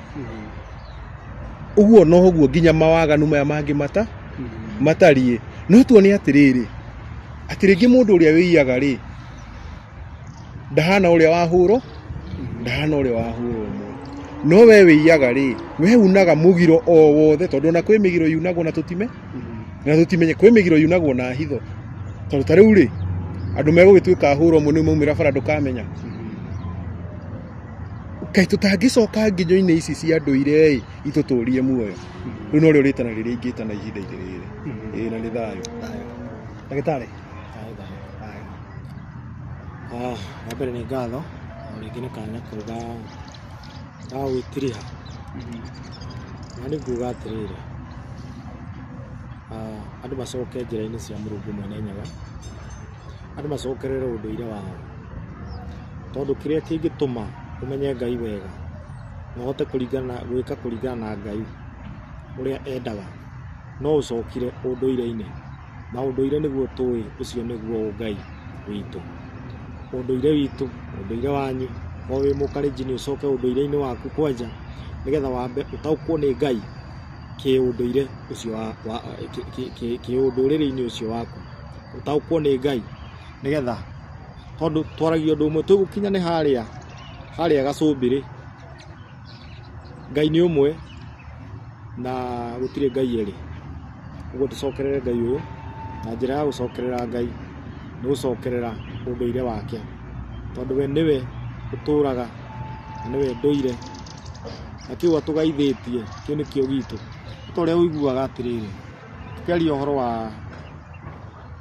Speaker 2: Ũguo no ũguo nginya mawaganu maya mangĩ matariĩ, no tuone atĩrĩrĩ atĩ rĩngĩ mũndũ ũrĩa wĩiyaga rĩ ndahana ũrĩa wahũrwo, ndahana ũrĩa wahũrwo mo, no we wĩiyaga rĩ we unaga mũgiro o wothe, tondũ na kwĩ mĩgiro yunagwo na tũtime na tũtimenye, kwĩ mĩgiro yunagwo na hitho, tondũ ta rĩu rĩ andũ megũgĩtuĩka ahũrwo mo nĩ maumĩra bara ndũkamenya. Kaĩ tũtangĩcoka nginyo-inĩ ici cia ndũire itũtũrie muoyo, rĩu no rĩo rĩtana rĩrĩa ingĩtana ihinda rĩrĩ na nĩ thayũ.
Speaker 1: Ndagĩtarĩ
Speaker 3: wa mbere nĩ ngatho rĩngĩ nĩ kanya kuga ga gwĩtiriha, na nĩ nguga atĩrĩrĩ andũ macoke njĩra-inĩ cia Mũrungu mwene Nyaga, andũ macokerere ũndũire wao, tondũ kĩrĩa kĩngĩtũma ũmenye Ngai wega na ũhote gwĩka kũringana na Ngai ũrĩa endaga no ũcokire ũndũire-inĩ, na ũndũire nĩguo tũĩ, ũcio nĩguo Ngai witũ. Ũndũire witũ, ũndũire wanyu, o wĩ Mũkalenjin ũcoke ũndũire-inĩ waku kwanja, nĩgetha wambe ũtaũkwo nĩ Ngai kĩũndũire ũcio kĩũndũrĩre-inĩ ũcio waku, ũtaũkwo nĩ Ngai, nĩgetha tondũ twaragia ũndũ ũmwe tũgũkinya nĩ harĩa Gacũmbĩrĩ, Ngai nĩ ũmwe na gũtirĩ Ngai erĩ. Ũguo tũcokerere Ngai ũyũ, na njĩra ya gũcokerera Ngai nĩ gũcokerera ũndũire wake, tondũ we nĩwe ũtũraga na nĩwe ndũire, na kĩu atũgaithĩtie, kĩu nĩkĩo gitũ. Ta ũrĩa ũiguaga atĩrĩrĩ tũkĩaria ũhoro wa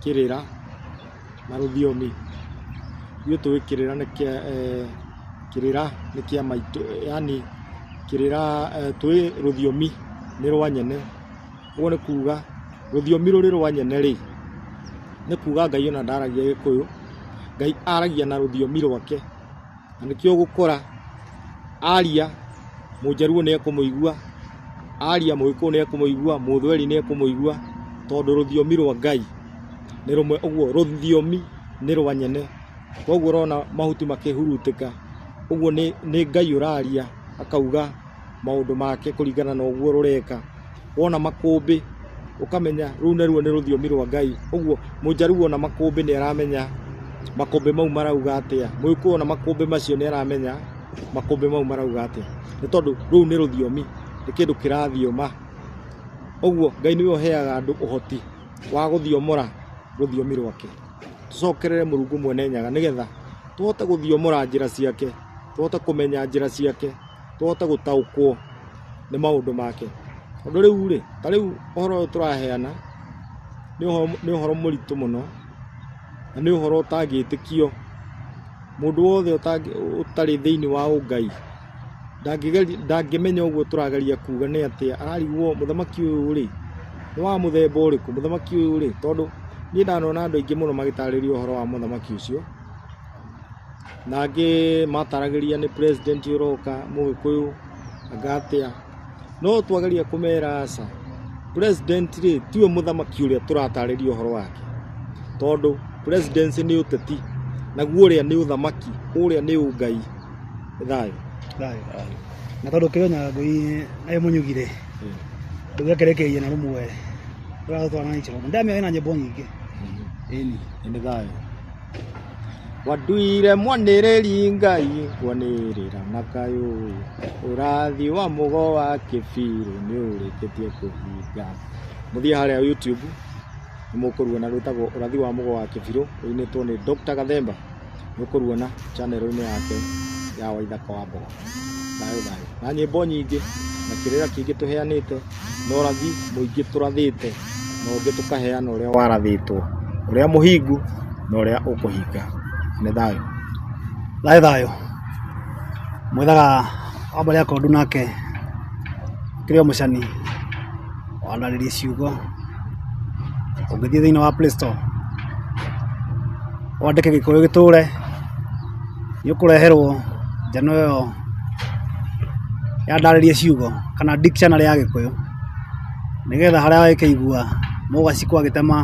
Speaker 3: kĩrĩra na rũthiomi, ithuĩ tũĩ kĩrĩra nĩ kĩa maitũ, yani kĩrĩra tũĩ rũthiomi nĩ rwa nyene. Ũguo nĩ kuga rũthiomi rũrĩ rwa nyene rĩ, nĩ kuga Ngai ona ndaragia Gĩkũyũ, Ngai aragia na rũthiomi rwake, na nĩkĩo gũkora aria Mũjaruo nĩ ekũmũigua, aria Mũgĩkũyũ nĩ ekũmũigua, Mũthweri nĩ ekũmũigua, tondũ rũthiomi rwa Ngai nĩ rũmwe. Ũguo rũthiomi nĩ rwa nyene, koguo ũrona mahuti makĩhurutĩka, ũguo nĩ Ngai ũraria akauga maũndũ make kũringana na ũguo rũreka. Wona makũmbĩ ũkamenya rũu naruo nĩ rũthiomi rwa Ngai. Ũguo Mũjaruo na makũmbĩ nĩ aramenya makũmbĩ mau marauga atĩa, Mũgĩkũyũ na makũmbĩ macio nĩ aramenya makũmbĩ mau marauga atĩa, nĩ tondũ rũu nĩ rũthiomi, nĩ kĩndũ kĩrathioma. Ũguo Ngai nĩwe ũheaga andũ ũhoti wa gũthiomora rũthiomi rwake. Tũcokerere Mũrungu mwene Nyaga nĩgetha tũhote gũthiomora njĩra ciake, tũhote kũmenya njĩra ciake, tũhote gũtaũkwo nĩ maũndũ make. Tondũ rĩu rĩ, ta rĩu ũhoro ũyũ tũraheana nĩ ũhoro mũritũ mũno, na nĩ ũhoro ũtangĩtĩkio. Mũndũ wothe ũtarĩ thĩinĩ wa ũngai ndangĩmenya ũguo tũrageria kuga nĩ atĩa, ararigwo mũthamaki ũyũ rĩ nĩ wa mũthemba ũrĩkũ, mũthamaki ũyũ rĩ, tondũ niĩ ndanona andũ aingĩ mũno magĩtarĩria ũhoro wa mũthamaki ũcio, na angĩ mataragĩria nĩ president ũroka Mũgĩkũyũ agatĩa, no twageria kũmera aca, president rĩ tiwe mũthamaki ũrĩa tũratarĩria ũhoro wake, tondũ presidency nĩ ũteti, naguo ũrĩa nĩ ũthamaki, ũrĩa nĩ ũngai. Thayũ
Speaker 1: na tondũ kĩonya Ngui nĩ mũnyugire ndũgĩkerekeire na rũmwe Tũratwarana icio. Ndamĩa ĩna nyĩmbo nyingĩ. Ĩni.
Speaker 3: Nĩ thayo. Wanduire mwanĩrĩri Ngai kwanĩrĩra na kayũ ũrathi wa mũgo wa kĩbirũ nĩ ũrĩkĩtie kũhinga. Mũthia harĩa YouTube nĩ mũkũruona rwĩtagwo ũrathi wa mũgo wa kĩbirũ rũinĩtwo nĩ Dr. Gathemba. Nĩ ũkũruona channel-inĩ yake ya Waithaka wa Mbogo. Thayo. Na nyĩmbo nyingĩ na kĩrĩra kĩngĩ tũheanĩte na ũrathi mũingĩ tũrathĩte na ũngĩ tũkaheana ũrĩa warathĩtwo ũrĩa mũhingu na ũrĩa ũkũhinga. Nĩ thayo.
Speaker 1: Thayo. Mwethaga wamba rĩa kondu nake kĩrĩa mũcani wandarĩria ciugo. Ũngĩthiĩ thĩinĩ wa Play Store wandĩke Gĩkũyũ Gĩtũũre nĩ ũkũreherwo njano ĩyo yandarĩria ciugo kana dictionary ya Gĩkũyũ, nĩgetha harĩa wakĩigua Mũgacikũ agĩtema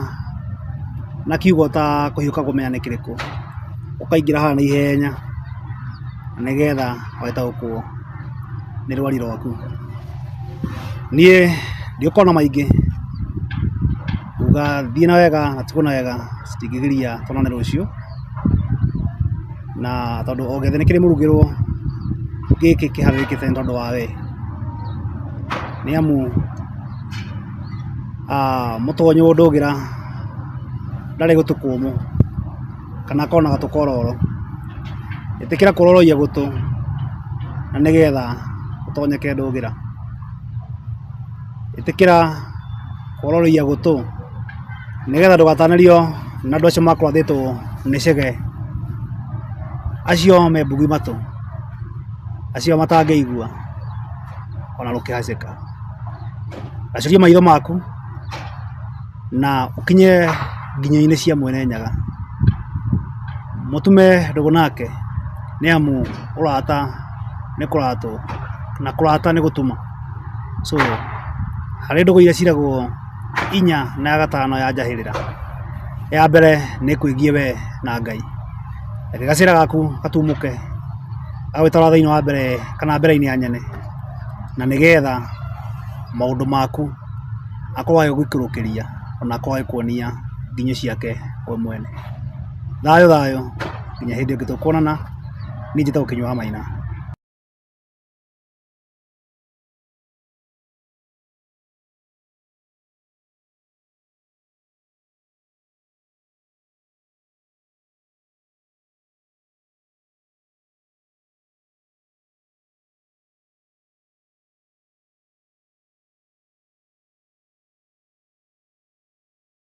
Speaker 1: na kiugo ta kũhiũka kũmenya nĩ kĩrĩkũ ũkaingĩra haha na ihenya nĩgetha wahĩtũkwo nĩ rwari rwaku. Niĩ ndiũkona maingĩ uga thiĩ na wega na tuko na wega citingĩgiria tũonane rũciũ, na tondũ o gĩothe nĩ kĩrĩ mũrugĩrwo gĩkĩ kĩharĩrĩkĩte nĩ tondũ wa we, nĩ amu mũtonyo ndũgĩra ndarĩ gũtũ kũmũ kana konaga tũkororo. Ĩtĩkĩra kũroroia gũtũ na nĩgetha ũtonyeke ndũgĩra. Ĩtĩkĩra kũroroia gũtũ nĩgetha ndũgatanĩrio na andũ acio makũrathĩtwo nĩ cege, acio me mbugi matũ, acio matangĩigua ona rũkĩhacĩka. Acuria maitho maku na ũkinye nginyo-inĩ cia Mwene Nyaga, mũtume ndũgũ nake nĩ amu ũrata nĩ kũratwo na kũrata nĩ gũtuma. So harĩ ndũgũ iria ciragwo 4 na ya 5 ya njahĩrĩra, ya mbere nĩ kwĩgie we na Ngai, reke gacĩra gaku gatumũke gagwĩtwara thĩinĩ wa mbere kana mbere-inĩ ya nyene, na nĩgetha maũndũ maku akorwo agĩgũikũrũkĩria ona akorwo agĩkuonia nginyo ciake we mwene. Thayo nginya hĩndĩ ĩngĩ tũkuonana. Niĩ njĩtagwo Kĩnyua wa Maina.